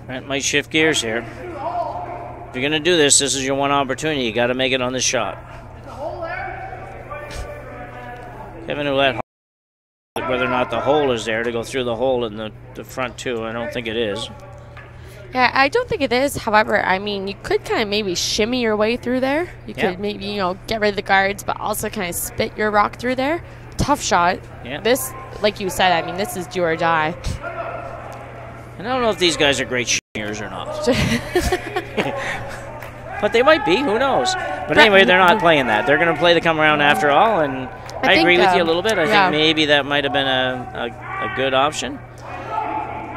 Brent might shift gears here. If you're going to do this, this is your one opportunity. You got to make it on this shot. Kevin Ouellette, whether or not the hole is there to go through the hole in the front two. I don't think it is. Yeah, I don't think it is. However, I mean, you could kind of maybe shimmy your way through there. You could maybe, you know, get rid of the guards, but also kind of spit your rock through there. Tough shot. Yeah. This, like you said, I mean, this is do or die. And I don't know if these guys are great shimmers or not. But they might be. Who knows? But anyway, they're not playing that. They're going to play the come around after all, and I agree with you a little bit. I think maybe that might have been a good option.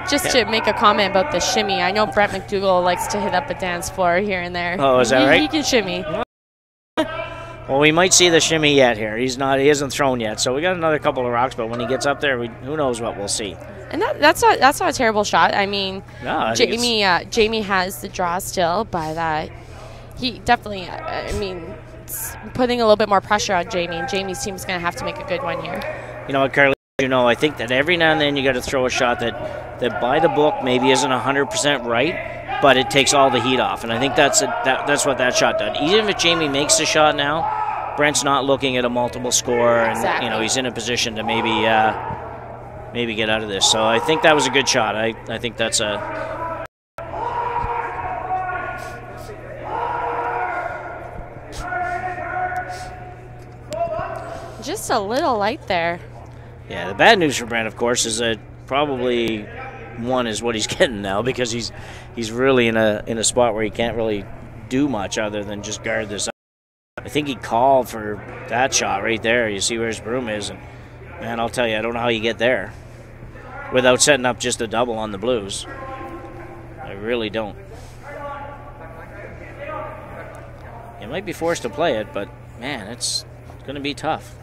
Just to make a comment about the shimmy, I know Brent MacDougall likes to hit up a dance floor here and there. Oh, is that right? He can shimmy. Well, we might see the shimmy yet here. He hasn't thrown yet, so we got another couple of rocks. But when he gets up there, who knows what we'll see. And that's not a terrible shot. I mean, no, Jamie has the draw still, but he definitely. I mean, it's putting a little bit more pressure on Jamie, and Jamie's team's going to have to make a good one here. You know what, Carly? You know, I think that every now and then you got to throw a shot that by the book maybe isn't 100% right, but it takes all the heat off, and I think that's what that shot did. Even if Jamie makes the shot now, Brent's not looking at a multiple score, and you know he's in a position to maybe get out of this. So I think that was a good shot. I think that's a. Just a little light there. Yeah, the bad news for Brent, of course, is that probably one is what he's getting now, because he's really in a spot where he can't really do much other than just guard this. I think he called for that shot right there. You see where his broom is, and man, I'll tell you, I don't know how you get there without setting up just a double on the Blues. I really don't. You might be forced to play it, but man, it's going to be tough.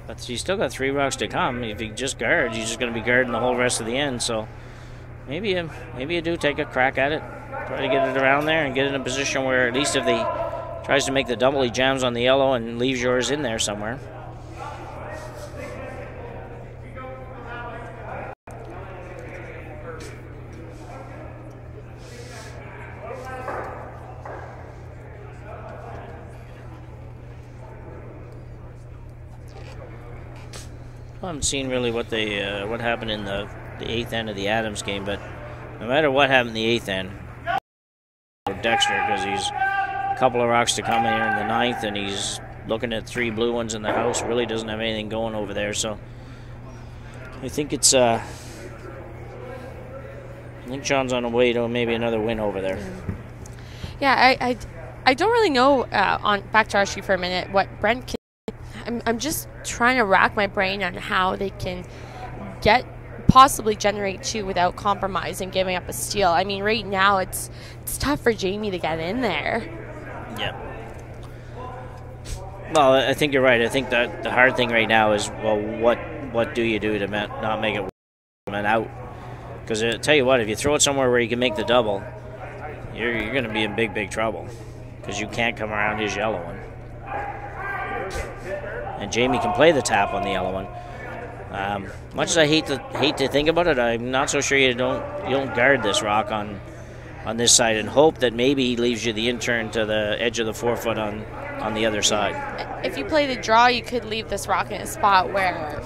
But you still got 3 rocks to come. If you just guard, you're just going to be guarding the whole rest of the end. So maybe you do take a crack at it. Try to get it around there and get in a position where at least if he tries to make the double, he jams on the yellow and leaves yours in there somewhere. I haven't seen really what happened in the 8th end of the Adams game, but no matter what happened in the 8th end, Dexter, because he's a couple of rocks to come here in the 9th, and he's looking at 3 blue ones in the house. Really doesn't have anything going over there, so I think it's I think John's on the way to maybe another win over there. Yeah, I don't really know. On back to Archie for a minute, what Brent can. I'm just trying to rack my brain on how they can possibly generate 2 without compromising, giving up a steal. I mean, right now it's tough for Jamie to get in there. Yeah. Well, I think you're right. I think that the hard thing right now is, well, what do you do to not make it out? Because I tell you what, if you throw it somewhere where you can make the double, you're going to be in big trouble, because you can't come around his yellow one. And Jamie can play the tap on the yellow one. Much as I hate to think about it, I'm not so sure you don't guard this rock on this side and hope that maybe he leaves you the in-turn to the edge of the 4-foot on the other side. If you play the draw, you could leave this rock in a spot where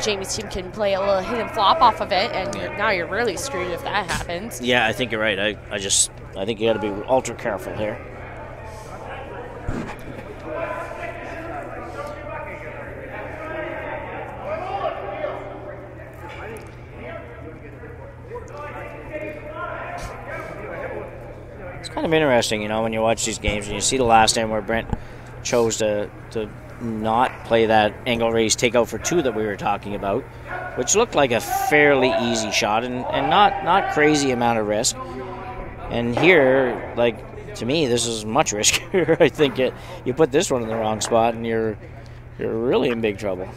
Jamie's team can play a little hit and flop off of it, and now you're really screwed if that happens. Yeah, I think you're right. I think you got to be ultra careful here. Kind of interesting, you know, when you watch these games and you see the last end where Brent chose to not play that angle raise takeout for 2 that we were talking about, which looked like a fairly easy shot and not crazy amount of risk. And here, like, to me, this is much riskier. I think you put this one in the wrong spot and you're really in big trouble.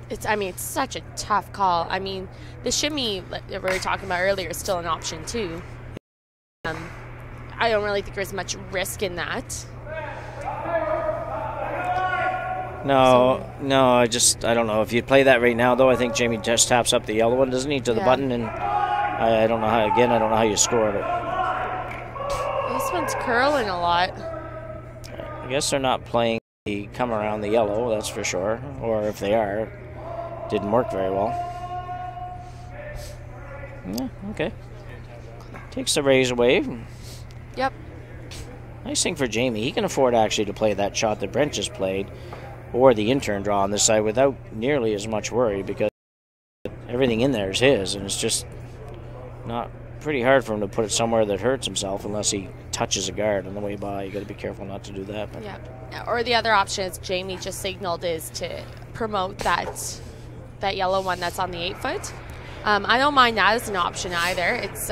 It's such a tough call. I mean, the shimmy that we were talking about earlier is still an option too. I don't really think there's much risk in that. No, I don't know. If you play that right now, though, I think Jamie just taps up the yellow one, doesn't he, to the button, and I don't know how you score it. This one's curling a lot. I guess they're not playing the come around the yellow, that's for sure. Or if they are, didn't work very well. Yeah, okay. Takes the raise away. Yep. Nice thing for Jamie. He can afford actually to play that shot that Brent just played, or the intern draw on this side without nearly as much worry, because everything in there is his, and it's just not pretty hard for him to put it somewhere that hurts himself unless he touches a guard on the way by. You got to be careful not to do that. But. Yeah. Or the other option, as Jamie just signaled, is to promote that yellow one that's on the 8-foot. I don't mind that as an option either. It's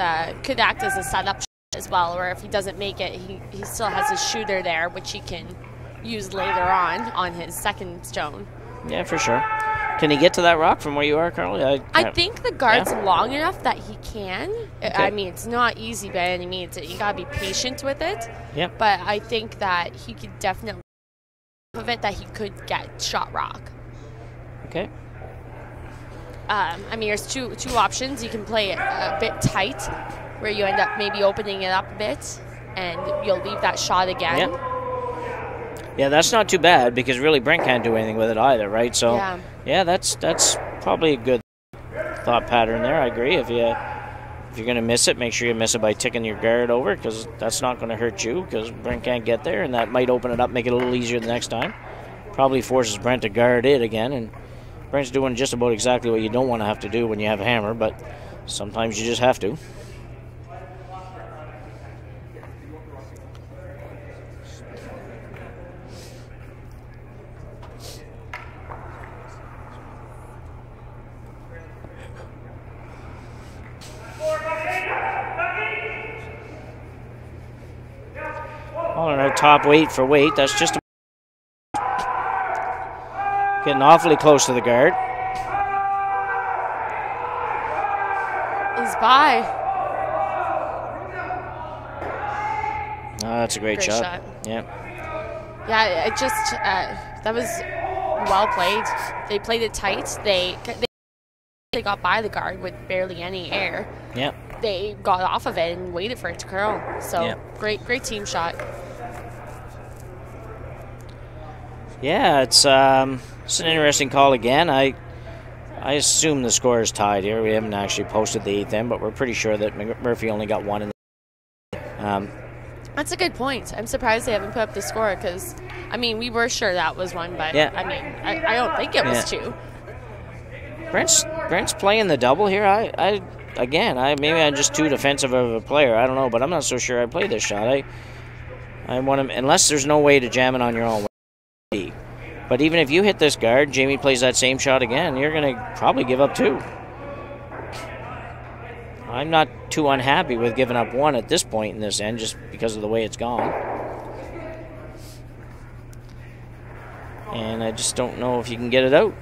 could act as a setup as well, or if he doesn't make it, he still has his shooter there, which he can use later on his second stone. Yeah, for sure. Can he get to that rock from where you are, Carly? I think the guard's long enough that he can. Okay. I mean, it's not easy by any means. You gotta be patient with it. Yep. But I think that he could definitely of it that he could get shot rock. Okay. I mean, there's two options. You can play it a bit tight, where you end up maybe opening it up a bit, and you'll leave that shot again. Yep. Yeah, that's not too bad, because really Brent can't do anything with it either, right? So, yeah, that's probably a good thought pattern there. I agree. If you're going to miss it, make sure you miss it by ticking your guard over, because that's not going to hurt you, because Brent can't get there, and that might open it up, make it a little easier the next time. Probably forces Brent to guard it again, and Brent's doing just about exactly what you don't want to have to do when you have a hammer, but sometimes you just have to. All in our top weight for weight. That's just getting awfully close to the guard. He's by. Oh, that's a great shot. Yeah. Yeah, it just that was well played. They played it tight. They got by the guard with barely any air. Yeah. They got off of it and waited for it to curl. So great team shot. Yeah, it's an interesting call again. I assume the score is tied here. We haven't actually posted the 8th end, but we're pretty sure that Murphy only got one in the That's a good point. I'm surprised they haven't put up the score, because, I mean, we were sure that was one, but, yeah. I mean, I don't think it was two. Brent's playing the double here. Maybe I'm just too defensive of a player. I don't know, but I'm not so sure I play this shot. I want him, unless there's no way to jam it on your own. But even if you hit this guard, Jamie plays that same shot again, you're going to probably give up two. I'm not too unhappy with giving up one at this point in this end, just because of the way it's gone. And I just don't know if you can get it out.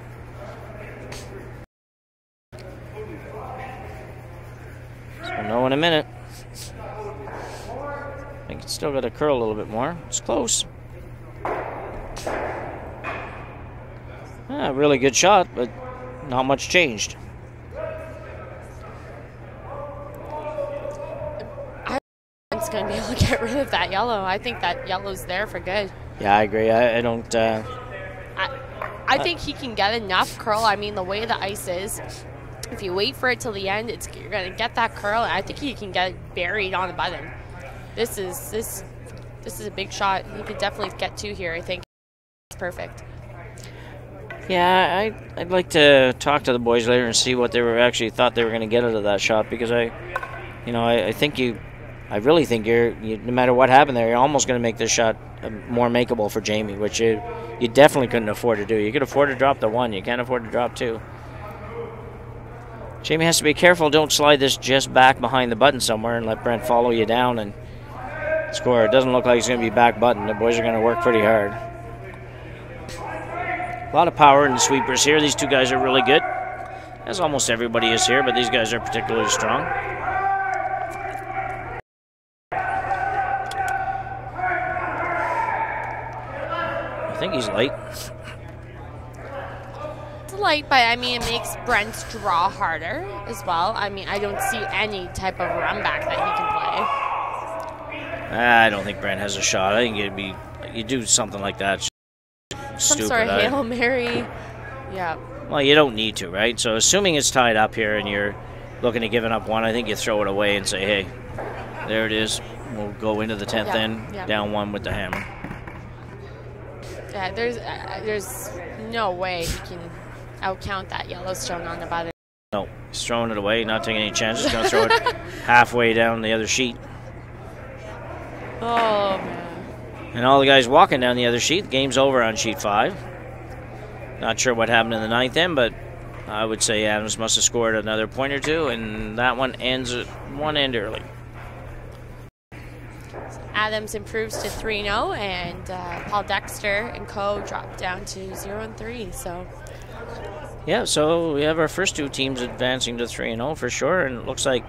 So we'll know in a minute. I think it's still got to curl a little bit more. It's close. Really good shot, but not much changed. I think it's going to be able to get rid of that yellow. I think that yellow's there for good. Yeah, I agree. I don't... I think he can get enough curl. I mean, the way the ice is, if you wait for it till the end, you're going to get that curl, and I think he can get it buried on the button. This is a big shot. He could definitely get two here, I think. It's perfect. Yeah, I'd like to talk to the boys later and see what they were actually thought they were going to get out of that shot, because I really think no matter what happened there, you're almost going to make this shot more makeable for Jamie, which you definitely couldn't afford to do. You could afford to drop the one. You can't afford to drop two. Jamie has to be careful. Don't slide this just back behind the button somewhere and let Brent follow you down and score. It doesn't look like he's going to be back button. The boys are going to work pretty hard. A lot of power in the sweepers here. These two guys are really good, as almost everybody is here, but these guys are particularly strong. I think he's light. It's light, but I mean, it makes Brent draw harder as well. I mean, I don't see any type of run back that he can play. I don't think Brent has a shot. I think you do something like that. Some Stupid. sort of Hail Mary. Yeah. Well, you don't need to, right? So assuming it's tied up here and you're looking at giving up one, I think you throw it away and say, hey, there it is. We'll go into the 10th end, down one with the hammer. Yeah, there's no way you can outcount that Yellowstone on the bottom. No, he's throwing it away, not taking any chances. Going to throw it halfway down the other sheet. Oh, man. And all the guys walking down the other sheet. The game's over on sheet 5. Not sure what happened in the 9th end, but I would say Adams must have scored another point or two, and that one ends at one end early. Adams improves to 3-0, and Paul Dexter and co drop down to 0-3. So. Yeah, so we have our first two teams advancing to 3-0 for sure, and it looks like,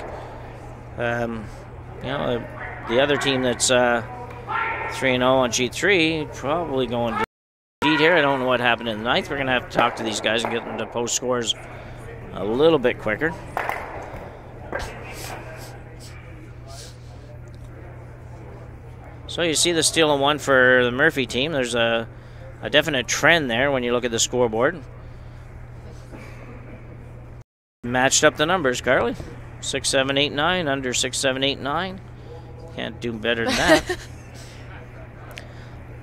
the other team that's 3-0 on sheet 3 probably going to lead here. I don't know what happened in the 9th. We're going to have to talk to these guys and get them to post scores a little bit quicker. So you see the steal and one for the Murphy team. There's a definite trend there when you look at the scoreboard. Matched up the numbers, Carly. 6, 7, 8, 9, under 6, 7, 8, 9. Can't do better than that.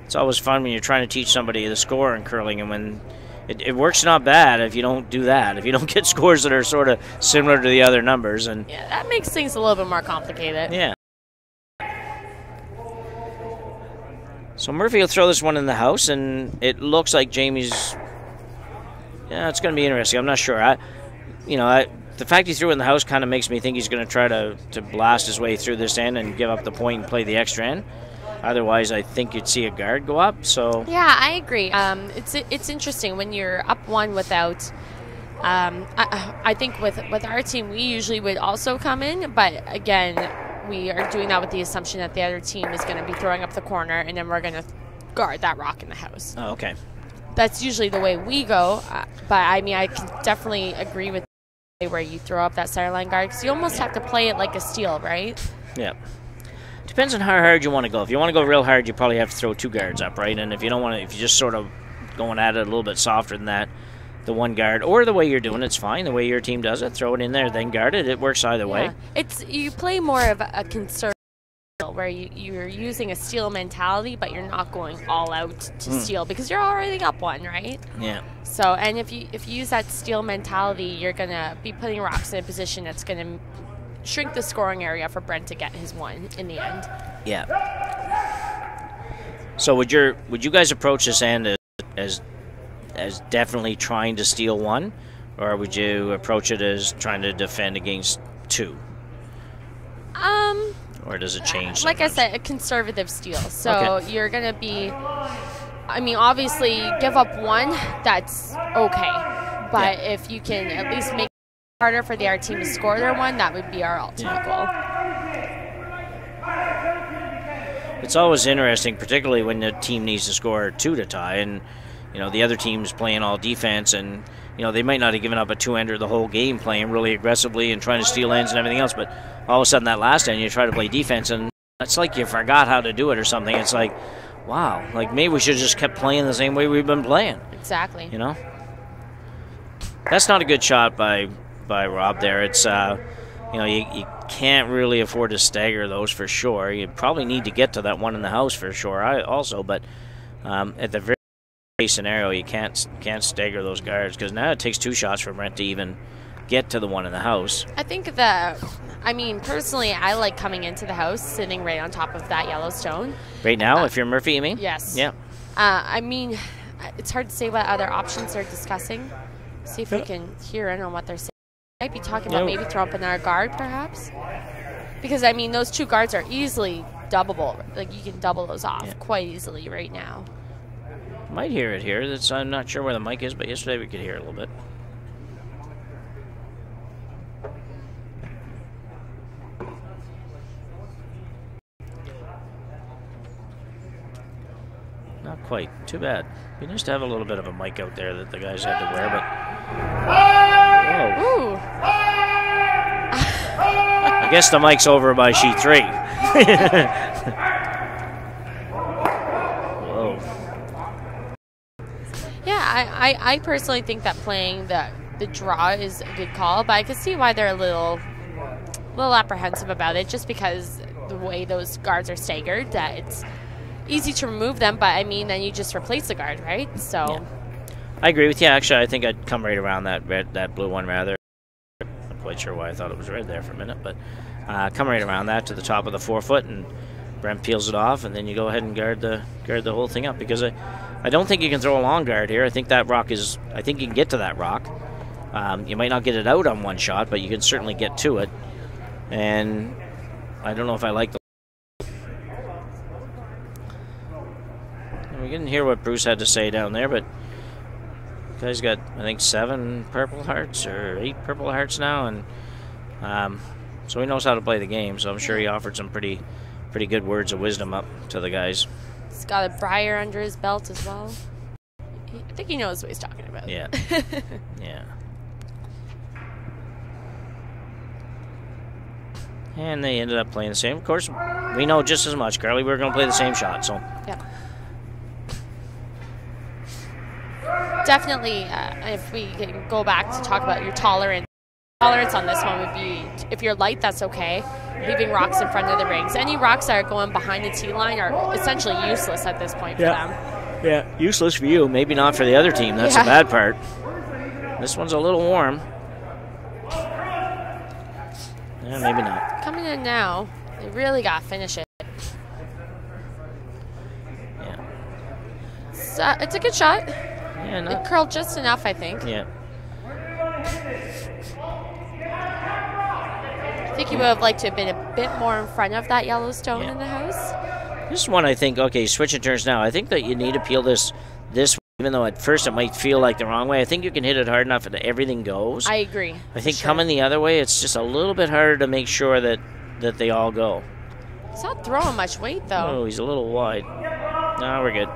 It's always fun when you're trying to teach somebody the score in curling, and when it works not bad if you don't do that. If you don't get scores that are sort of similar to the other numbers. And yeah, that makes things a little bit more complicated. Yeah. So Murphy will throw this one in the house, and it looks like Jamie's... Yeah, it's going to be interesting. I'm not sure. The fact he threw it in the house kind of makes me think he's going to try to blast his way through this end and give up the point and play the extra end. Otherwise, I think you'd see a guard go up. So yeah, I agree. It's interesting when you're up one without. I think with our team, we usually would also come in, but again, we are doing that with the assumption that the other team is going to be throwing up the corner, and then we're going to guard that rock in the house. Oh, okay. That's usually the way we go, but I mean, I can definitely agree with where you throw up that center line guard, because you almost have to play it like a steal, right? Yeah. Depends on how hard you want to go. If you want to go real hard, you probably have to throw two guards up, right? And if you don't want to, if you're just sort of going at it a little bit softer than that, the one guard, or the way you're doing it's fine. The way your team does it, throw it in there, then guard it. It works either way. You play more of a conservative where you're using a steal mentality, but you're not going all out to steal because you're already up one, right? Yeah. So, and if you use that steal mentality, you're gonna be putting rocks in a position that's gonna shrink the scoring area for Brent to get his one in the end. Yeah. So would you guys approach this end as definitely trying to steal one, or would you approach it as trying to defend against two? Or does it change? Like I said, a conservative steal. So you're going to be, I mean, obviously give up one, that's okay. But if you can at least make it harder for the other team to score their one, that would be our ultimate goal. It's always interesting, particularly when the team needs to score two to tie, and the other team's playing all defense, and they might not have given up a two-ender the whole game, playing really aggressively and trying to steal ends and everything else, but all of a sudden that last end you try to play defense, and it's like you forgot how to do it or something. It's like, wow, like maybe we should have just kept playing the same way we've been playing. Exactly. That's not a good shot by Rob there. It's you can't really afford to stagger those for sure. You probably need to get to that one in the house for sure. But at the very scenario, you can't stagger those guards, because now it takes two shots for Brent to even get to the one in the house. I think personally, I like coming into the house, sitting right on top of that Yellowstone. Right now, if you're Murphy, you mean? Yes. Yeah. It's hard to say what other options they're discussing. See if we can hear in on what they're saying. Might be talking about maybe throw up another guard, perhaps. Because, those two guards are easily doubleable. Like, you can double those off quite easily right now. Might hear it here. I'm not sure where the mic is, but yesterday we could hear it a little bit. Not quite. Too bad. Be nice to have a little bit of a mic out there that the guys had to wear, but... Whoa. Ooh. I guess the mic's over by sheet 3. Whoa. I personally think that playing the draw is a good call, but I can see why they're a little apprehensive about it, just because the way those guards are staggered, that it's easy to remove them, but I mean, then you just replace the guard, right? So yeah. I agree with you. Actually, I think I'd come right around that blue one rather. Not quite sure why I thought it was red there for a minute, but come right around that to the top of the 4-foot, and Brent peels it off, and then you go ahead and guard the whole thing up, because I don't think you can throw a long guard here. I think that rock is. I think you can get to that rock. You might not get it out on one shot, but you can certainly get to it. And I don't know if I like the. We didn't hear what Bruce had to say down there, but the guy's got, I think, 7 purple hearts or 8 purple hearts now, and so he knows how to play the game. So I'm sure he offered some pretty good words of wisdom up to the guys. He's got a briar under his belt as well. I think he knows what he's talking about. Yeah. Yeah. And they ended up playing the same. Of course, we know just as much, Carly. We're going to play the same shot, so. Yeah. Definitely, if we can go back to talk about your tolerance on this one would be, if you're light, that's okay. Leaving rocks in front of the rings. Any rocks that are going behind the tee line are essentially useless at this point for them. Yeah, useless for you. Maybe not for the other team. That's the bad part. This one's a little warm. Yeah, maybe not. Coming in now, they really got to finish it. Yeah. It's a good shot. Yeah, It curled just enough, I think. Yeah. I think you would have liked to have been a bit more in front of that yellow stone in the house. This one, I think, okay, switching turns now. I think that you need to peel this even though at first it might feel like the wrong way. I think you can hit it hard enough that everything goes. I agree. I think coming the other way, it's just a little bit harder to make sure that they all go. He's not throwing much weight, though. Oh, he's a little wide. No, we're good.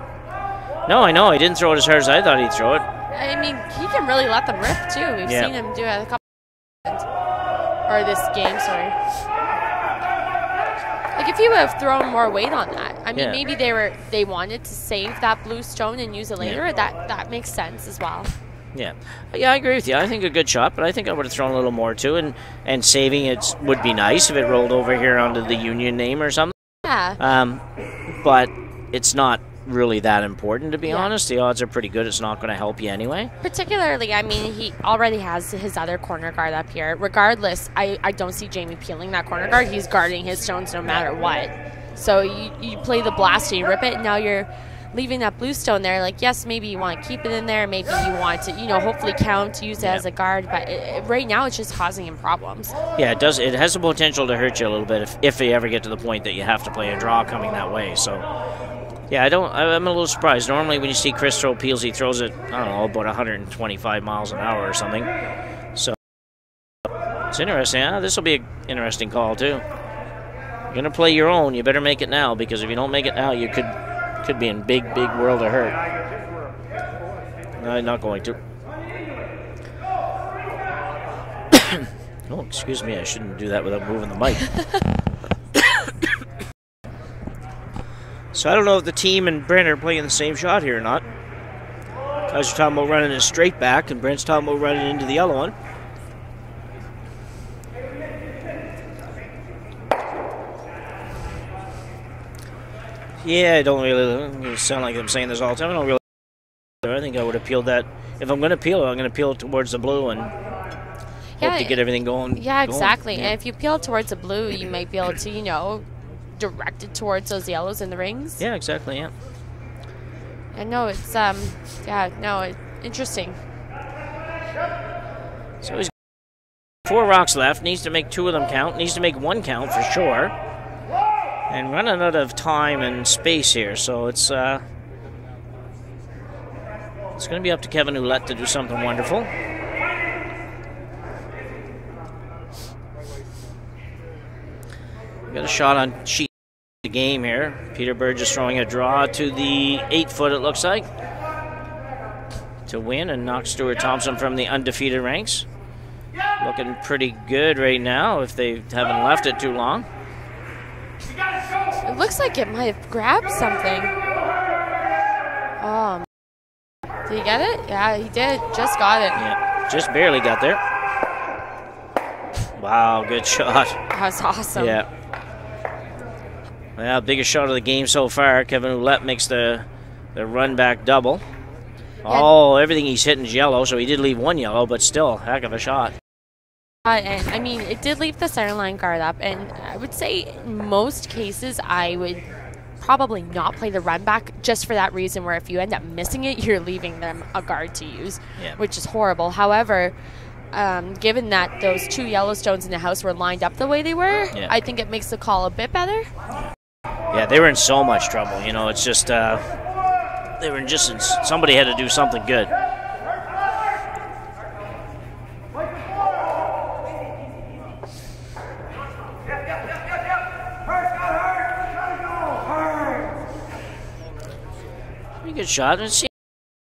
No, I know. He didn't throw it as hard as I thought he'd throw it. I mean, he can really let them rip, too. We've seen him do it a couple of times. Or this game, sorry. Like, if he would have thrown more weight on that, I mean, maybe they wanted to save that blue stone and use it later. That makes sense as well. Yeah. Yeah, I agree with you. I think a good shot, but I think I would have thrown a little more, too. And saving it would be nice if it rolled over here onto the Union name or something. Yeah. But it's not really that important, to be honest. The odds are pretty good. It's not going to help you anyway. Particularly, I mean, he already has his other corner guard up here. Regardless, I don't see Jamie peeling that corner guard. He's guarding his stones no matter what. So you play the blast and you rip it, and now you're leaving that blue stone there. Like, yes, maybe you want to keep it in there. Maybe you want to, hopefully count, use it as a guard. But right now, it's just causing him problems. Yeah, it does. It has the potential to hurt you a little bit if you ever get to the point that you have to play a draw coming that way. So, yeah, I'm a little surprised. Normally, when you see Kris throw peels, he throws it, I don't know, about 125 miles an hour or something. So, it's interesting. This will be an interesting call, too. You're going to play your own. You better make it now, because if you don't make it now, you could be in big world of hurt. No, not going to. Oh, excuse me. I shouldn't do that without moving the mic. So I don't know if the team and Brent are playing the same shot here or not. Guys are talking about running it straight back, and Brent's talking about running into the yellow one. Yeah, I don't really sound like I'm saying this all the time. I don't really. I think I would have peeled that. If I'm going to peel it, I'm going to peel it towards the blue and hope to get everything going. Yeah, exactly. And if you peel it towards the blue, you might be able to, direct it towards those yellows in the rings. Yeah, exactly. Yeah. I know it's interesting. So he's got 4 rocks left. Needs to make 2 of them count. Needs to make 1 count for sure. And running out of time and space here, so it's going to be up to Kevin Ouellette to do something wonderful. We got a shot on sheet the game here. Peter Burgess throwing a draw to the 8-foot, it looks like, to win and knock Stuart Thompson from the undefeated ranks. Looking pretty good right now if they haven't left it too long. It looks like it might have grabbed something. Did he get it? Yeah, he did. Just got it. Yeah, just barely got there. Wow, good shot. That was awesome. Yeah. Well, biggest shot of the game so far. Kevin Ouellette makes the run back double. Yeah. Oh, everything he's hitting is yellow, so he did leave one yellow, but still, heck of a shot. And I mean, it did leave the center line guard up, and I would say in most cases I would probably not play the run back just for that reason, where if you end up missing it, you're leaving them a guard to use, which is horrible. However, given that those 2 Yellowstones in the house were lined up the way they were, I think it makes the call a bit better. Yeah, they were in so much trouble. You know, it's just they were somebody had to do something good. Pretty good shot. It's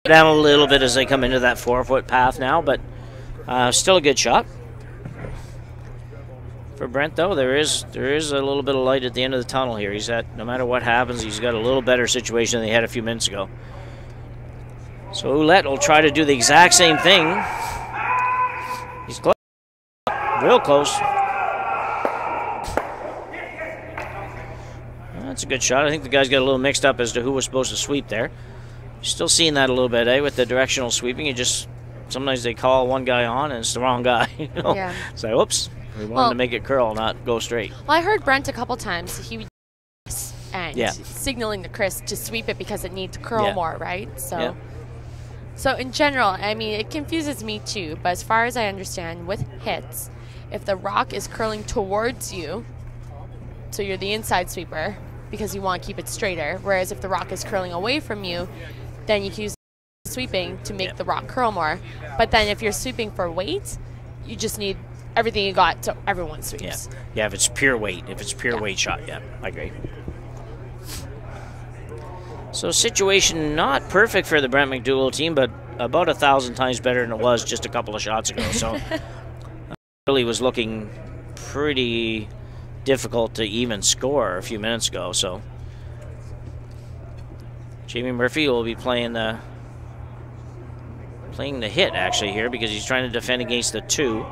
down a little bit as they come into that 4-foot path now, but still a good shot. For Brent, though, there is a little bit of light at the end of the tunnel here. No matter what happens, he's got a little better situation than he had a few minutes ago. So Ouellette will try to do the exact same thing. He's close, real close. That's a good shot. I think the guys got a little mixed up as to who was supposed to sweep there. Still seeing that a little bit, with the directional sweeping. Sometimes they call one guy on and it's the wrong guy. You know? Yeah. So, whoops. We wanted to make it curl, not go straight. Well, I heard Brent a couple times. He would signaling to Kris to sweep it because it needs to curl more, right? So, so in general, I mean, it confuses me too. But as far as I understand, with hits, if the rock is curling towards you, so you're the inside sweeper because you want to keep it straighter. Whereas if the rock is curling away from you, then you can use sweeping to make the rock curl more. But then if you're sweeping for weight, you just need everything you got, so everyone sweeps. Yeah, if it's pure weight. If it's pure weight shot, I agree. So situation not perfect for the Brent MacDougall team, but about 1,000 times better than it was just a couple of shots ago. So really was looking pretty difficult to even score a few minutes ago. So Jamie Murphy will be playing the hit actually here because he's trying to defend against the 2.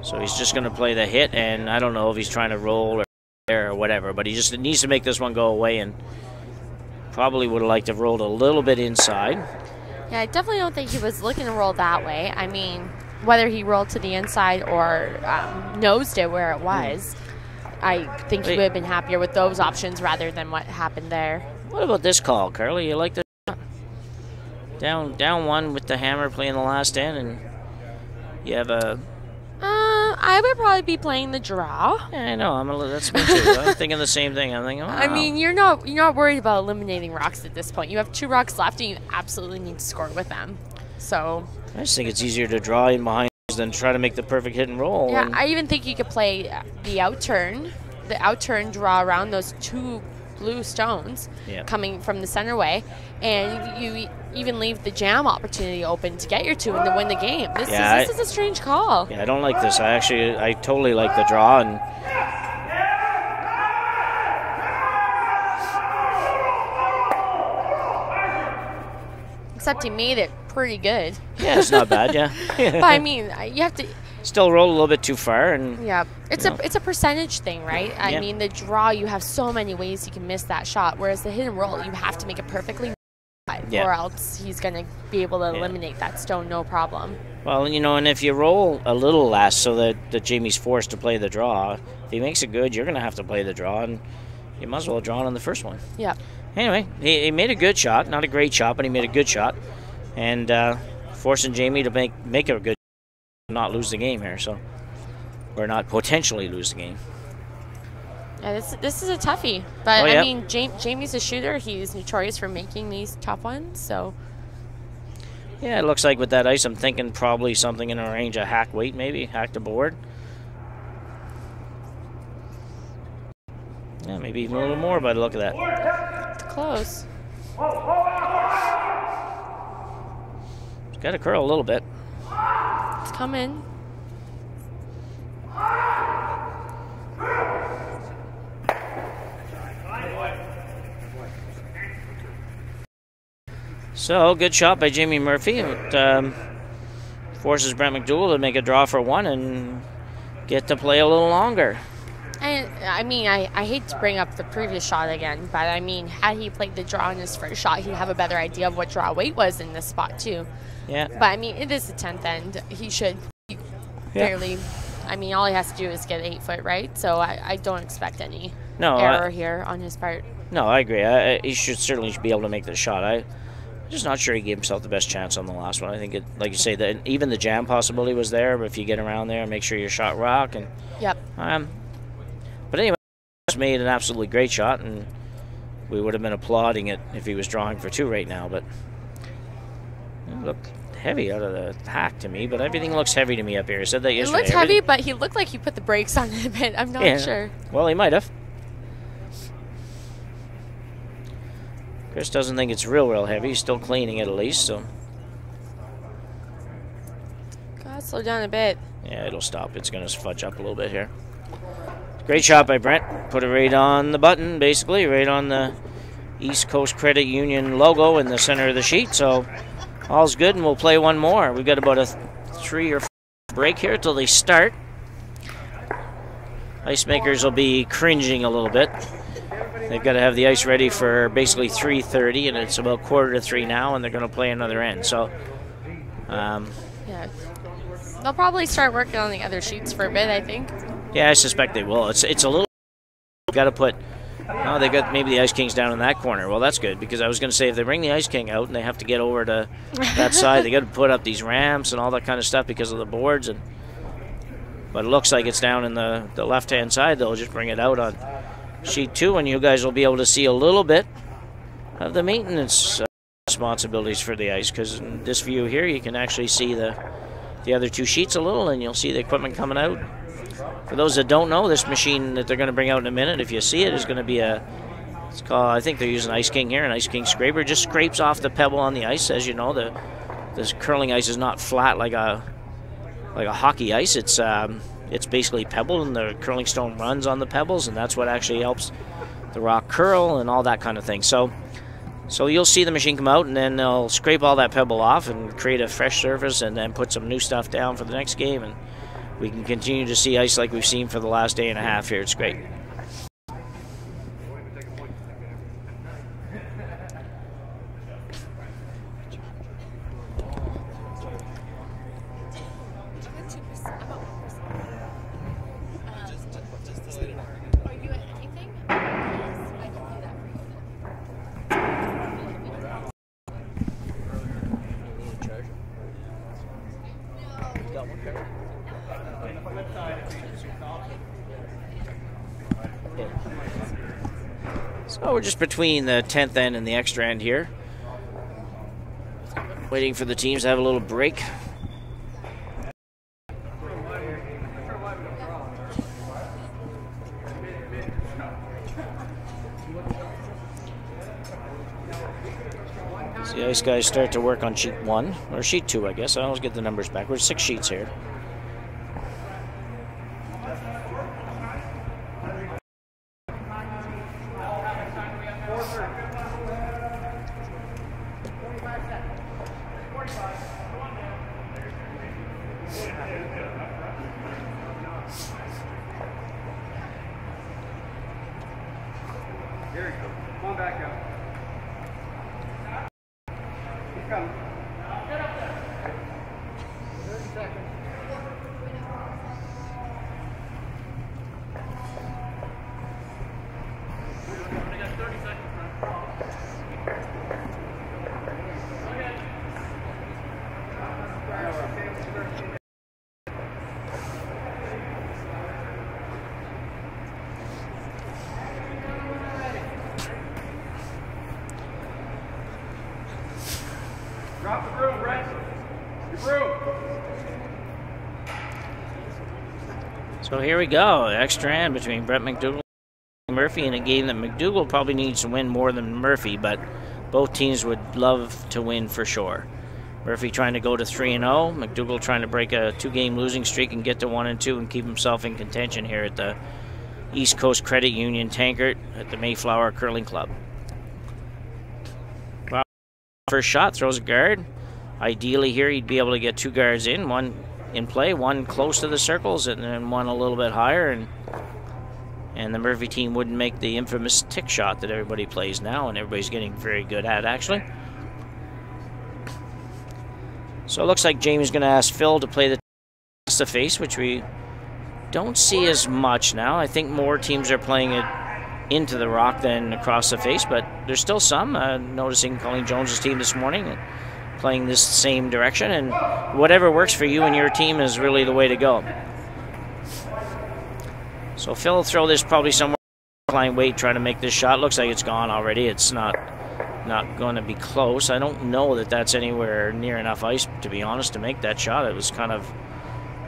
So he's just going to play the hit, and I don't know if he's trying to roll or whatever, but he just needs to make this one go away, and probably would have liked to have rolled a little bit inside. Yeah, I definitely don't think he was looking to roll that way. I mean, whether he rolled to the inside or nosed it where it was, I think he would have been happier with those options rather than what happened there. What about this call, Carly? You like the down one with the hammer playing the last end, and you have a... I would probably be playing the draw. Yeah, I know. That's me too. I'm thinking the same thing. I'm thinking, I mean, you're not worried about eliminating rocks at this point. You have 2 rocks left, and you absolutely need to score with them. So I just think it's easier to draw in behind than try to make the perfect hit and roll. Yeah, I even think you could play the outturn draw around those 2 blue stones coming from the center way, and you even leave the jam opportunity open to get your 2 and to win the game. This is a strange call. Yeah, I don't like this. I totally like the draw, and except he made it pretty good. Yeah, it's not bad. Yeah. But I mean, you have to still roll a little bit too far, and it's a percentage thing, right? I mean, the draw, you have so many ways you can miss that shot, whereas the hit and roll, you have to make it perfectly, or else he's going to be able to eliminate that stone no problem. Well, and if you roll a little less so that Jamie's forced to play the draw, if he makes it good, you're going to have to play the draw, and you might as well draw it on the first one. Yeah. Anyway, he made a good shot, not a great shot, but he made a good shot, and forcing Jamie to make a good, not lose the game here, or not potentially lose the game. Yeah, this is a toughie, but I mean, Jamie's a shooter. He's notorious for making these tough ones, so. Yeah, it looks like with that ice, I'm thinking probably something in a range of hack weight, maybe hack the board. Yeah, maybe even a little more by the look of that. It's close. It's got to curl a little bit. It's coming. So, good shot by Jamie Murphy. It forces Brent MacDougall to make a draw for one and get to play a little longer. I mean, I hate to bring up the previous shot again, but I mean, had he played the draw in his first shot, he'd have a better idea of what draw weight was in this spot, too. Yeah. But, I mean, it is the 10th end. He should fairly, I mean, all he has to do is get 8 foot, right? So I don't expect any error here on his part. No, I agree. He should certainly be able to make the shot. I'm just not sure he gave himself the best chance on the last one. I think, like you say, that even the jam possibility was there, but if you get around there and make sure your shot rock. And yep. But anyway, he made an absolutely great shot, and we would have been applauding it if he was drawing for 2 right now. But it looked heavy out of the hack to me, but everything looks heavy to me up here. I said that yesterday. It looked heavy, but he looked like he put the brakes on it a bit. I'm not sure. Well, he might have. Kris doesn't think it's real heavy. He's still cleaning it at least, so. Gotta slow down a bit. Yeah, it'll stop. It's going to fudge up a little bit here. Great shot by Brent. Put it right on the button, basically, right on the East Coast Credit Union logo in the center of the sheet. So all's good, and we'll play one more. We've got about a 3 or 4 break here till they start. Ice makers will be cringing a little bit. They've got to have the ice ready for basically 3:30, and it's about 2:45 now, and they're going to play another end. So, yeah, they'll probably start working on the other sheets for a bit, I think. Yeah, I suspect they will. It's a little. Got to put. Oh, they got maybe the Ice King's down in that corner. Well, that's good, because I was going to say if they bring the Ice King out and they have to get over to that side, they got to put up these ramps and all that kind of stuff because of the boards. But it looks like it's down in the left-hand side. They'll just bring it out on sheet 2, and you guys will be able to see a little bit of the maintenance responsibilities for the ice, because in this view here you can actually see the other 2 sheets a little, and you'll see the equipment coming out. For those that don't know, this machine that they're going to bring out in a minute, if you see it, is going to be it's called, I think they're using Ice King here, an Ice King scraper. Just scrapes off the pebble on the ice. As you know, this curling ice is not flat like a hockey ice. It's basically pebbled, and the curling stone runs on the pebbles, and that's what actually helps the rock curl and all that kind of thing. So you'll see the machine come out, and then they'll scrape all that pebble off and create a fresh surface, and then put some new stuff down for the next game, and we can continue to see ice like we've seen for the last day and a half here. It's great. So we're just between the 10th end and the extra end here, waiting for the teams to have a little break. So the ice guys start to work on sheet 1, or sheet 2, I guess. I always get the numbers backwards. 6 sheets here. Drop the broom, Brent. Your broom. So here we go. Extra end between Brent MacDougall and Murphy in a game that MacDougall probably needs to win more than Murphy, but both teams would love to win for sure. Murphy trying to go to 3-0. MacDougall trying to break a 2-game losing streak and get to 1-2 and keep himself in contention here at the East Coast Credit Union Tankard at the Mayflower Curling Club. first shot, throws a guard. Ideally here he'd be able to get 2 guards in, one in play, one close to the circles, and then one a little bit higher, and the Murphy team wouldn't make the infamous tick shot that everybody plays now, and everybody's getting very good at, actually. So it looks like Jamie's going to ask Phil to play the face, which we don't see as much now. I think more teams are playing it into the rock than across the face, but there's still some. Noticing Colleen Jones's team this morning playing this same direction, and whatever works for you and your team is really the way to go. So Phil will throw this probably somewhere flying weight, trying to make this shot. Looks like it's gone already. It's not going to be close. I don't know that that's anywhere near enough ice, to be honest, to make that shot. It was kind of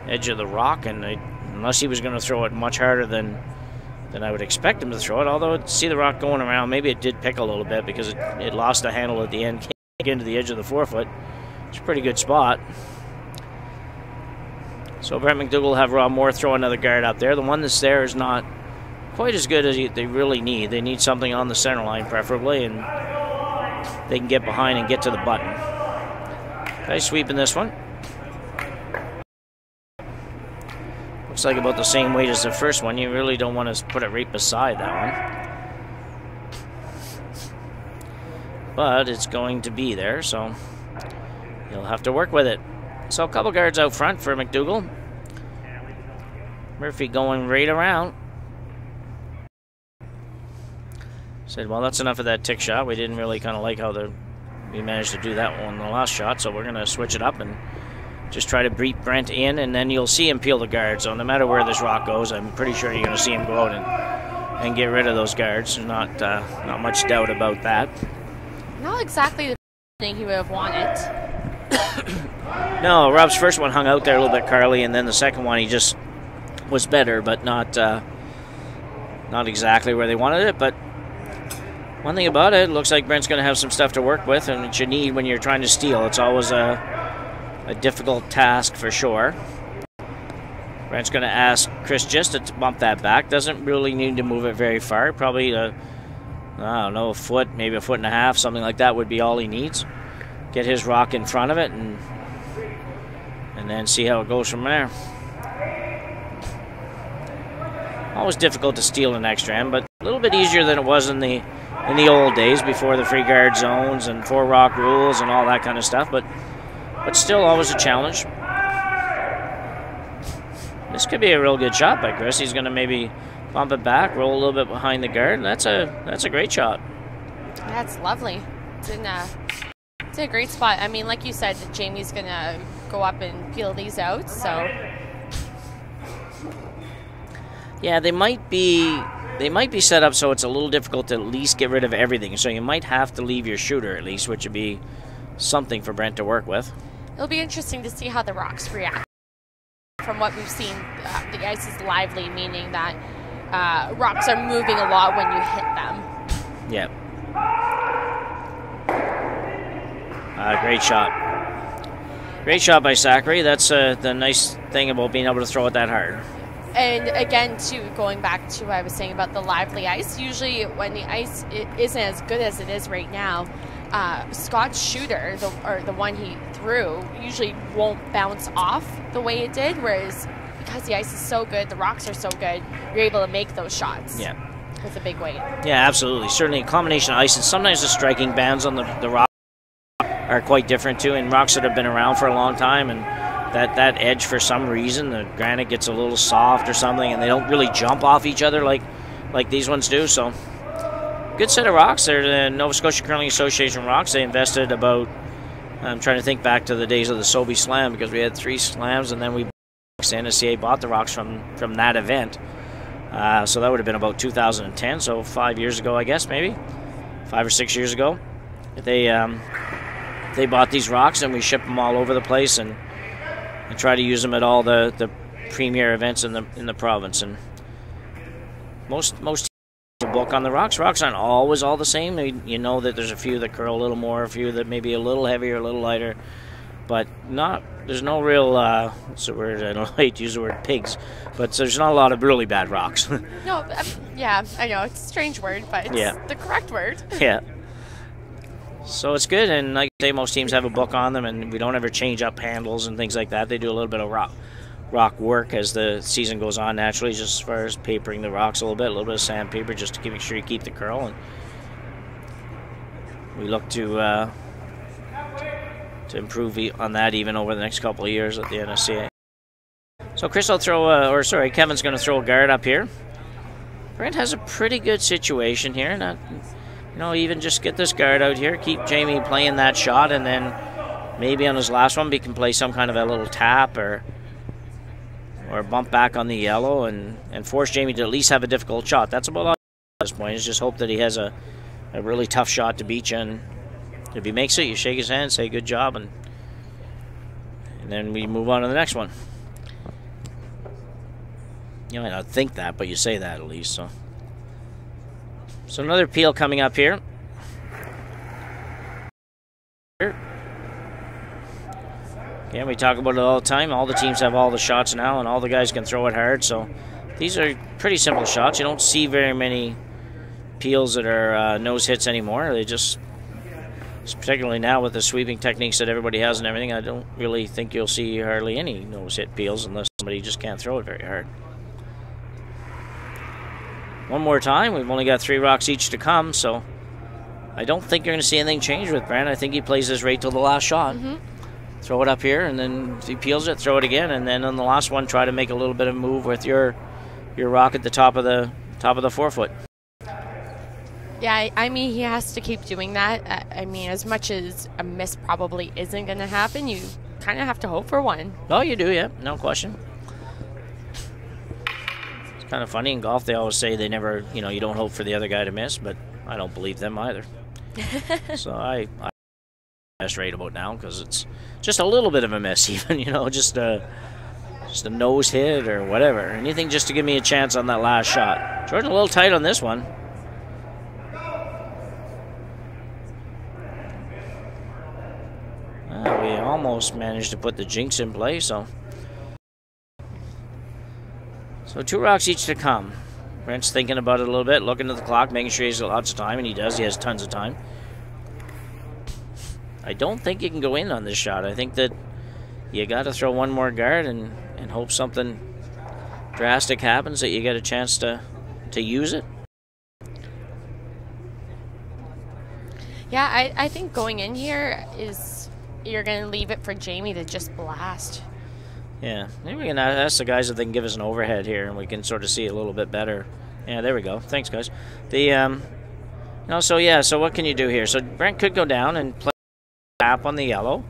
edge of the rock, and unless he was going to throw it much harder than I would expect him to throw it, although see the rock going around, maybe it did pick a little bit because it lost the handle at the end, came into the edge of the forefoot. It's a pretty good spot. So Brent MacDougall will have Rob Moore throw another guard up there. The one that's there is not quite as good as they really need. They need something on the center line preferably, and they can get behind and get to the button. Okay, sweeping this one. Looks like about the same weight as the first one. You really don't want to put it right beside that one. But it's going to be there, so you'll have to work with it. So a couple guards out front for MacDougall. Murphy going right around. Said, well, that's enough of that tick shot. We didn't really kind of like how we managed to do that one in the last shot, so we're going to switch it up and just try to beat Brent in, and then you'll see him peel the guard. So no matter where this rock goes, I'm pretty sure you're going to see him go out and get rid of those guards. There's not much doubt about that. Not exactly the thing he would have wanted. No, Rob's first one hung out there a little bit, Carly, and then the second one he just was better, but not exactly where they wanted it. But one thing about it, looks like Brent's going to have some stuff to work with, and what you need when you're trying to steal. It's always a difficult task for sure. Brent's going to ask Kris just to bump that back. Doesn't really need to move it very far. Probably, I don't know, a foot, maybe a foot and a half, something like that would be all he needs. Get his rock in front of it and then see how it goes from there. Always difficult to steal an extra end, but a little bit easier than it was in the old days before the free guard zones and 4 rock rules and all that kind of stuff. But still always a challenge. This could be a real good shot by Kris. He's going to maybe bump it back, roll a little bit behind the guard. That's a great shot. That's lovely. It's a great spot. I mean, like you said, Jamie's going to go up and peel these out, so. Yeah, they might be set up so it's a little difficult to at least get rid of everything. So you might have to leave your shooter at least, which would be something for Brent to work with. It'll be interesting to see how the rocks react. From what we've seen, the ice is lively, meaning that rocks are moving a lot when you hit them. Yeah. Great shot. Great shot by Saccary. That's the nice thing about being able to throw it that hard. And again, too, going back to what I was saying about the lively ice, usually when the ice isn't as good as it is right now, Scott's shooter, the one he threw, usually won't bounce off the way it did, whereas because the ice is so good, the rocks are so good, you're able to make those shots. Yeah. With a big weight. Yeah, absolutely. Certainly a combination of ice, and sometimes the striking bands on the rock are quite different too, and rocks that have been around for a long time, and that edge, for some reason, the granite gets a little soft or something, and they don't really jump off each other like these ones do. So good set of rocks. They're the Nova Scotia Curling Association rocks. They invested about, I'm trying to think back to the days of the Sobe Slam, because we had 3 slams, and then the NSCA bought the rocks from that event. So that would have been about 2010, so 5 years ago, I guess, maybe 5 or 6 years ago. They bought these rocks, and we shipped them all over the place, and try to use them at all the premier events in the province. And most book on the rocks. Rocks aren't always all the same. You know that there's a few that curl a little more, a few that maybe a little heavier, a little lighter, but there's no real what's the word? I don't hate to use the word pigs, but there's not a lot of really bad rocks. No, yeah, I know it's a strange word, but it's the correct word. Yeah. So it's good, and like I say, most teams have a book on them, and we don't ever change up handles and things like that. They do a little bit of rock work as the season goes on naturally, just as far as papering the rocks a little bit of sandpaper, just to make sure you keep the curl. And we look to improve on that even over the next couple of years at the NSCA. So Kris will throw, Kevin's going to throw a guard up here. Brent has a pretty good situation here. Not, even just get this guard out here, keep Jamie playing that shot, and then maybe on his last one, we can play some kind of a little tap or bump back on the yellow and force Jamie to at least have a difficult shot. That's about all at this point, is just hope that he has a really tough shot to beat you. And if he makes it, you shake his hand, say good job, and then we move on to the next one. You might not think that, but you say that at least. So another peel coming up here. Yeah, we talk about it all the time. All the teams have all the shots now, and all the guys can throw it hard. So these are pretty simple shots. You don't see very many peels that are nose hits anymore. They just, particularly now with the sweeping techniques that everybody has and everything, I don't really think you'll see hardly any nose hit peels unless somebody just can't throw it very hard. One more time. We've only got 3 rocks each to come, so I don't think you're going to see anything change with Brent. I think he plays this right till the last shot. Throw it up here, and then if he peels it, throw it again, and then on the last one, try to make a little bit of move with your rock at the top of the 4-foot. Yeah, I mean, he has to keep doing that. I mean, as much as a miss probably isn't going to happen, you kind of have to hope for one. Oh, you do, yeah, no question. It's kind of funny in golf. They always say they never, you don't hope for the other guy to miss, but I don't believe them either. So I right about now, because it's just a little bit of a miss, even, just a nose hit or whatever. Anything just to give me a chance on that last shot. Jordan a little tight on this one. We almost managed to put the jinx in play, so 2 rocks each to come. Brent's thinking about it a little bit, looking at the clock, making sure he has lots of time, and he does. He has tons of time. I don't think you can go in on this shot. I think that you got to throw one more guard and hope something drastic happens, that you get a chance to use it. Yeah, I think going in here is you're going to leave it for Jamie to just blast. Yeah, maybe we can ask the guys if they can give us an overhead here, and we can sort of see it a little bit better. Yeah, there we go. Thanks, guys. So what can you do here? So Brent could go down and play tap on the yellow.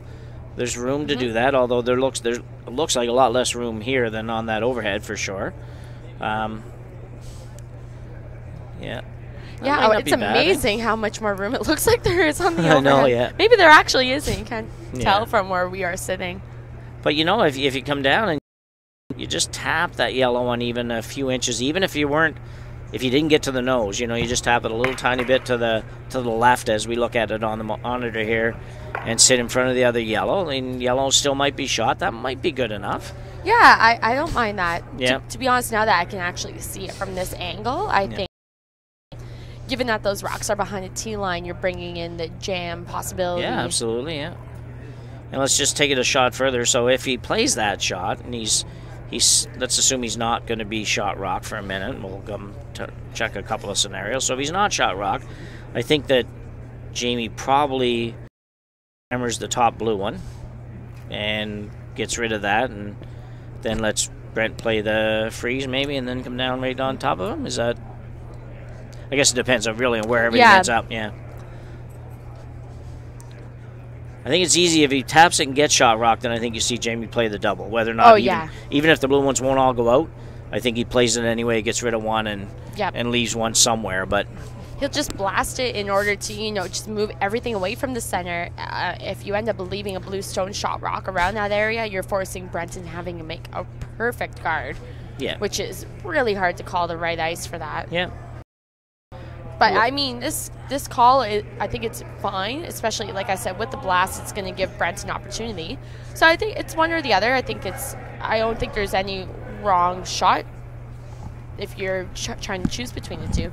There's room to do that, although there looks like a lot less room here than on that overhead for sure. Yeah. Yeah, it's amazing how much more room it looks like there is on the overhead. I know, yeah. Maybe there actually isn't. You can't tell from where we are sitting. But if you come down and you just tap that yellow one even a few inches, even if you didn't get to the nose, you just tap it a little tiny bit to the left as we look at it on the monitor here, and sit in front of the other yellow, and yellow still might be shot. That might be good enough. Yeah, I don't mind that. Yeah. To be honest, now that I can actually see it from this angle, I think, given that those rocks are behind the tee line, you're bringing in the jam possibility. Yeah, absolutely, yeah. And let's just take it a shot further. So if he plays that shot, and he's let's assume he's not going to be shot rock for a minute. We'll come to check a couple of scenarios. So if he's not shot rock, I think that Jamie probably hammers the top blue one and gets rid of that, and then lets Brent play the freeze maybe, and then come down right on top of him. Is that? I guess it depends on really on where everything ends up. Yeah. I think it's easy if he taps it and gets shot rock. Then I think you see Jamie play the double, whether or not even if the blue ones won't all go out. I think he plays it anyway, gets rid of one, and leaves one somewhere. But he'll just blast it in order to just move everything away from the center. If you end up leaving a blue stone shot rock around that area, you're forcing Brenton having to make a perfect guard. Yeah, which is really hard to call the right ice for that. Yeah. But, I mean, this call, I think it's fine, especially, like I said, with the blast, it's going to give Brent an opportunity. So I think it's one or the other. I don't think there's any wrong shot if you're trying to choose between the two.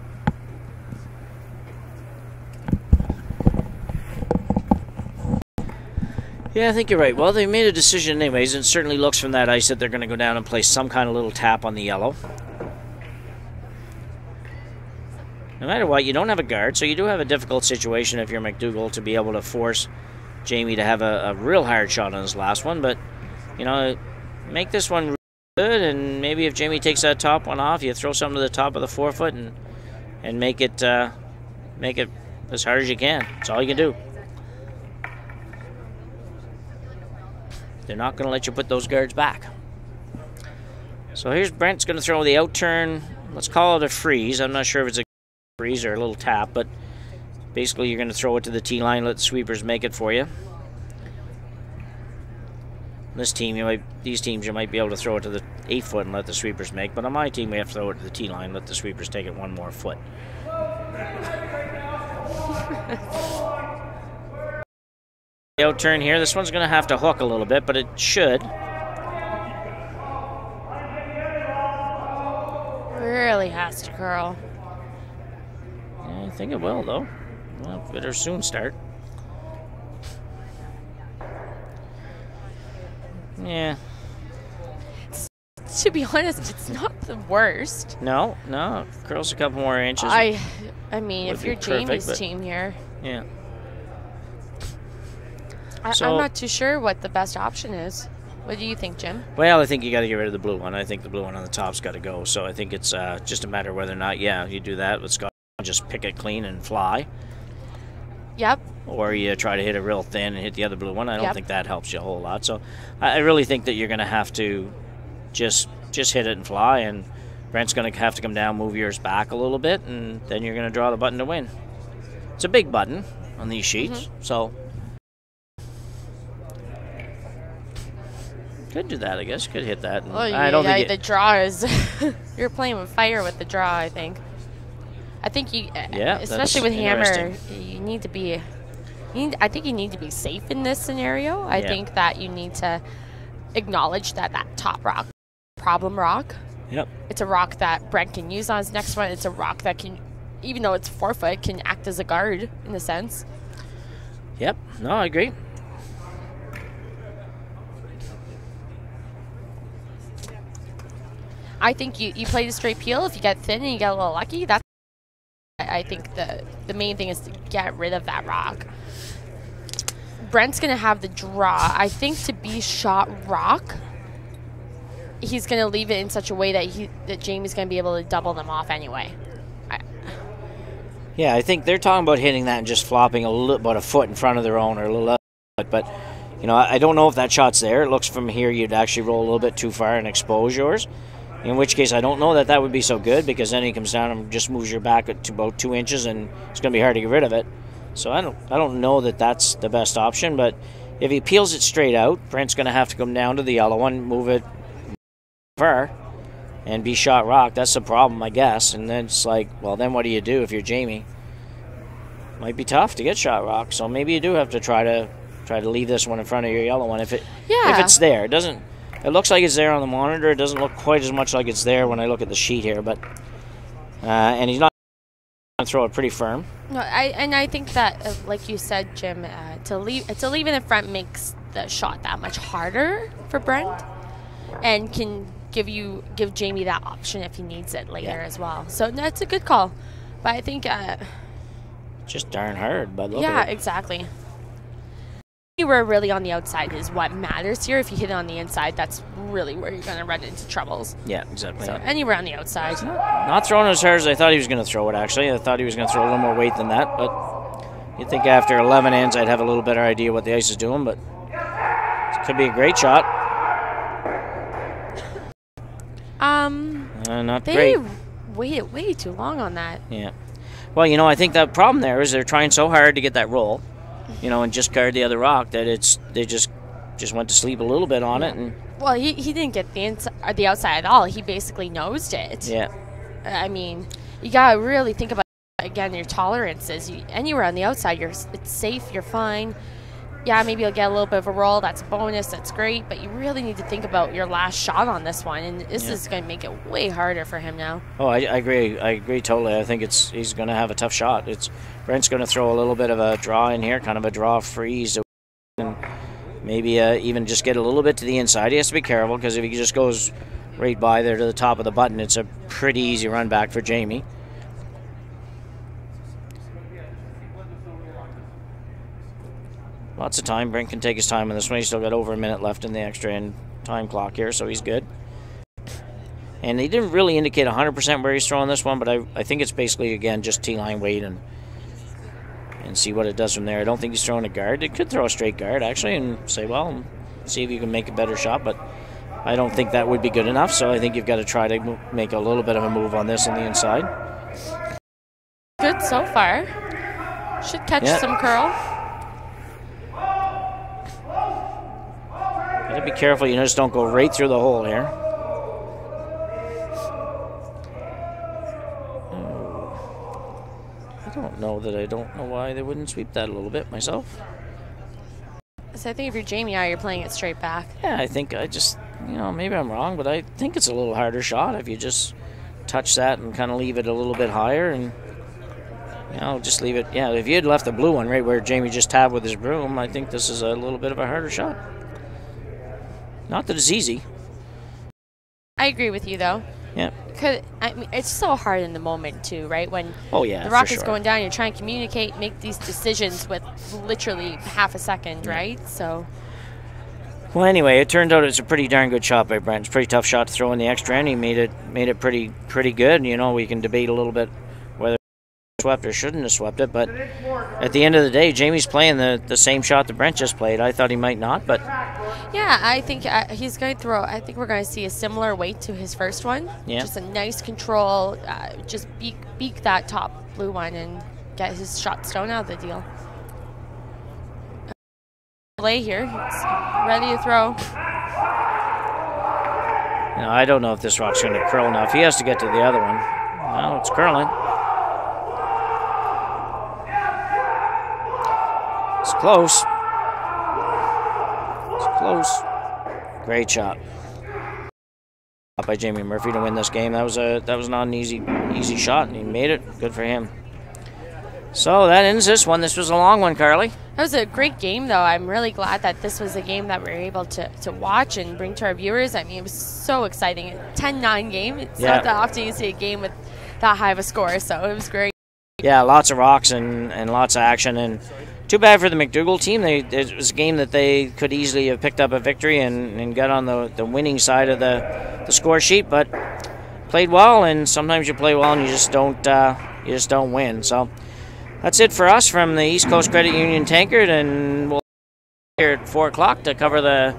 Yeah, I think you're right. Well, they made a decision anyways, and it certainly looks from that ice that they're going to go down and place some kind of little tap on the yellow. No matter what, you don't have a guard, so you do have a difficult situation if you're MacDougall to be able to force Jamie to have a real hard shot on his last one. But, you know, make this one good, and maybe if Jamie takes that top one off, you throw something to the top of the forefoot and make it as hard as you can. That's all you can do. They're not going to let you put those guards back. So here's Brent's going to throw the out turn. Let's call it a freeze. I'm not sure if it's a freeze or a little tap, but basically you're going to throw it to the tee line, let the sweepers make it for you. This team, these teams, you might be able to throw it to the 8 foot and let the sweepers make, but on my team, we have to throw it to the tee line, let the sweepers take it one more foot. The out turn here. This one's going to have to hook a little bit, but it should. Really has to curl. Yeah, I think it will, though. Well, better soon start. Yeah. To be honest, it's not the worst. No, curls a couple more inches. I mean, if you're perfect, Jamie's team here, yeah. I'm not too sure what the best option is. What do you think, Jim? Well, I think you got to get rid of the blue one. I think the blue one on the top's got to go. So I think it's just a matter of whether or not, you do that with Scott, just pick it clean and fly. Yep. Or you try to hit it real thin and hit the other blue one. I don't think that helps you a whole lot. So I really think that you're going to have to just hit it and fly. And Brent's going to have to come down, move yours back a little bit, and then you're going to draw the button to win. It's a big button on these sheets, so could do that, I guess. Could hit that. I don't think the draw is you're playing with fire with the draw. I think you, especially with hammer, you need to be. I think you need to be safe in this scenario. I think that you need to acknowledge that top rock, problem rock. Yep. It's a rock that Brent can use on his next one. It's a rock that can, even though it's 4 foot, can act as a guard in a sense. Yep. No, I agree. I think you play the straight peel. If you get thin and you get a little lucky, that's. I think the main thing is to get rid of that rock. Brent's going to have the draw. I think to be shot rock, he's going to leave it in such a way that Jamie's going to be able to double them off anyway. Yeah, I think they're talking about hitting that and just flopping about a foot in front of their own or a little bit. But, I don't know if that shot's there. It looks from here you'd actually roll a little bit too far and expose yours. In which case, I don't know that would be so good, because then he comes down and just moves your back to about 2 inches, and it's going to be hard to get rid of it. So I don't know that that's the best option. But if he peels it straight out, Brent's going to have to come down to the yellow one, move it far, and be shot rock. That's the problem, I guess. And then it's like, well, then what do you do if you're Jamie? Might be tough to get shot rock. So maybe you do have to try to leave this one in front of your yellow one if it's there. It doesn't. It looks like it's there on the monitor. It doesn't look quite as much like it's there when I look at the sheet here, but and he's not going to throw it pretty firm. No, I think that, like you said, Jim, to leave it in front makes the shot that much harder for Brent, and can give Jamie that option if he needs it later as well. So that's a good call, but I think just darn hard. But exactly. Anywhere really on the outside is what matters here. If you hit it on the inside, that's really where you're going to run into troubles. Yeah, exactly. So anywhere on the outside. Not throwing as hard as I thought he was going to throw it, actually. I thought he was going to throw a little more weight than that, but you'd think after 11 ends I'd have a little better idea what the ice is doing, but it could be a great shot. Not great. They waited way too long on that. Yeah. Well, I think the problem there is they're trying so hard to get that roll, and just guard the other rock, that they just went to sleep a little bit on it. And well, he didn't get the outside at all. He basically nosed it. Yeah. I mean, you gotta really think about, again, your tolerances. Anywhere on the outside, it's safe. You're fine. Yeah, maybe you'll get a little bit of a roll. That's a bonus. That's great. But you really need to think about your last shot on this one, and this is going to make it way harder for him now. Oh, I agree. I agree totally. I think he's going to have a tough shot. Brent's going to throw a little bit of a draw in here, kind of a draw freeze, and maybe even just get a little bit to the inside. He has to be careful because if he just goes right by there to the top of the button, it's a pretty easy run back for Jamie. Lots of time. Brent can take his time on this one. He's still got over a minute left in the extra end time clock here, so he's good. And he didn't really indicate 100% where he's throwing this one, but I think it's basically, again, just T-line weight and see what it does from there. I don't think he's throwing a guard. It could throw a straight guard, actually, and say, well, see if you can make a better shot, but I don't think that would be good enough, so I think you've got to try to make a little bit of a move on this on the inside. Good so far. Should catch some curl. Gotta be careful, you just don't go right through the hole here. I don't know why they wouldn't sweep that a little bit myself. So I think if you're Jamie, you're playing it straight back. Yeah, I think maybe I'm wrong, but I think it's a little harder shot if you just touch that and kind of leave it a little bit higher and, just leave it. Yeah, if you had left the blue one right where Jamie just tabbed with his broom, I think this is a little bit of a harder shot. Not that it's easy. I agree with you, though. Yeah. It's so hard in the moment, too, right? When the rock is going down, you're trying to communicate, make these decisions with literally half a second, right? So. Well, anyway, it turned out it's a pretty darn good shot by Brent. It's a pretty tough shot to throw in the extra end. He made it pretty good. We can debate a little bit whether he swept or shouldn't have swept it, but at the end of the day, Jamie's playing the same shot that Brent just played. I thought he might not, but yeah, I think he's going to throw. I think we're going to see a similar weight to his first one. Yeah, just a nice control, just beak that top blue one and get his shot stone out of the deal. Play here, it's ready to throw. I don't know if this rock's going to curl enough. He has to get to the other one. No, it's curling. It's close. It's close. Great shot by Jamie Murphy to win this game. That was not an easy shot, and he made it. Good for him. So that ends this one. This was a long one, Carly. That was a great game, though. I'm really glad that this was a game that we were able to watch and bring to our viewers. I mean, it was so exciting. 10-9 game. It's not that often you see a game with that high of a score, so it was great. Yeah, lots of rocks and lots of action, and too bad for the MacDougall team. It was a game that they could easily have picked up a victory and got on the winning side of the score sheet, but played well, and sometimes you play well and you just don't win. So that's it for us from the East Coast Credit Union Tankard, and we'll be here at 4 o'clock to cover the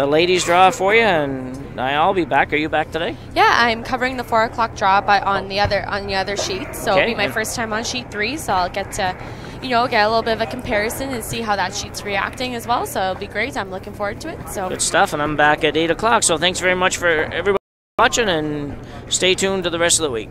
ladies draw for you, and I'll be back. Are you back today? Yeah, I'm covering the 4 o'clock draw on the other sheet, so it'll be my first time on sheet 3, so I'll get to get a little bit of a comparison and see how that sheet's reacting as well, so it'll be great. I'm looking forward to it. So good stuff, and I'm back at 8 o'clock, so thanks very much for everybody watching, and stay tuned to the rest of the week.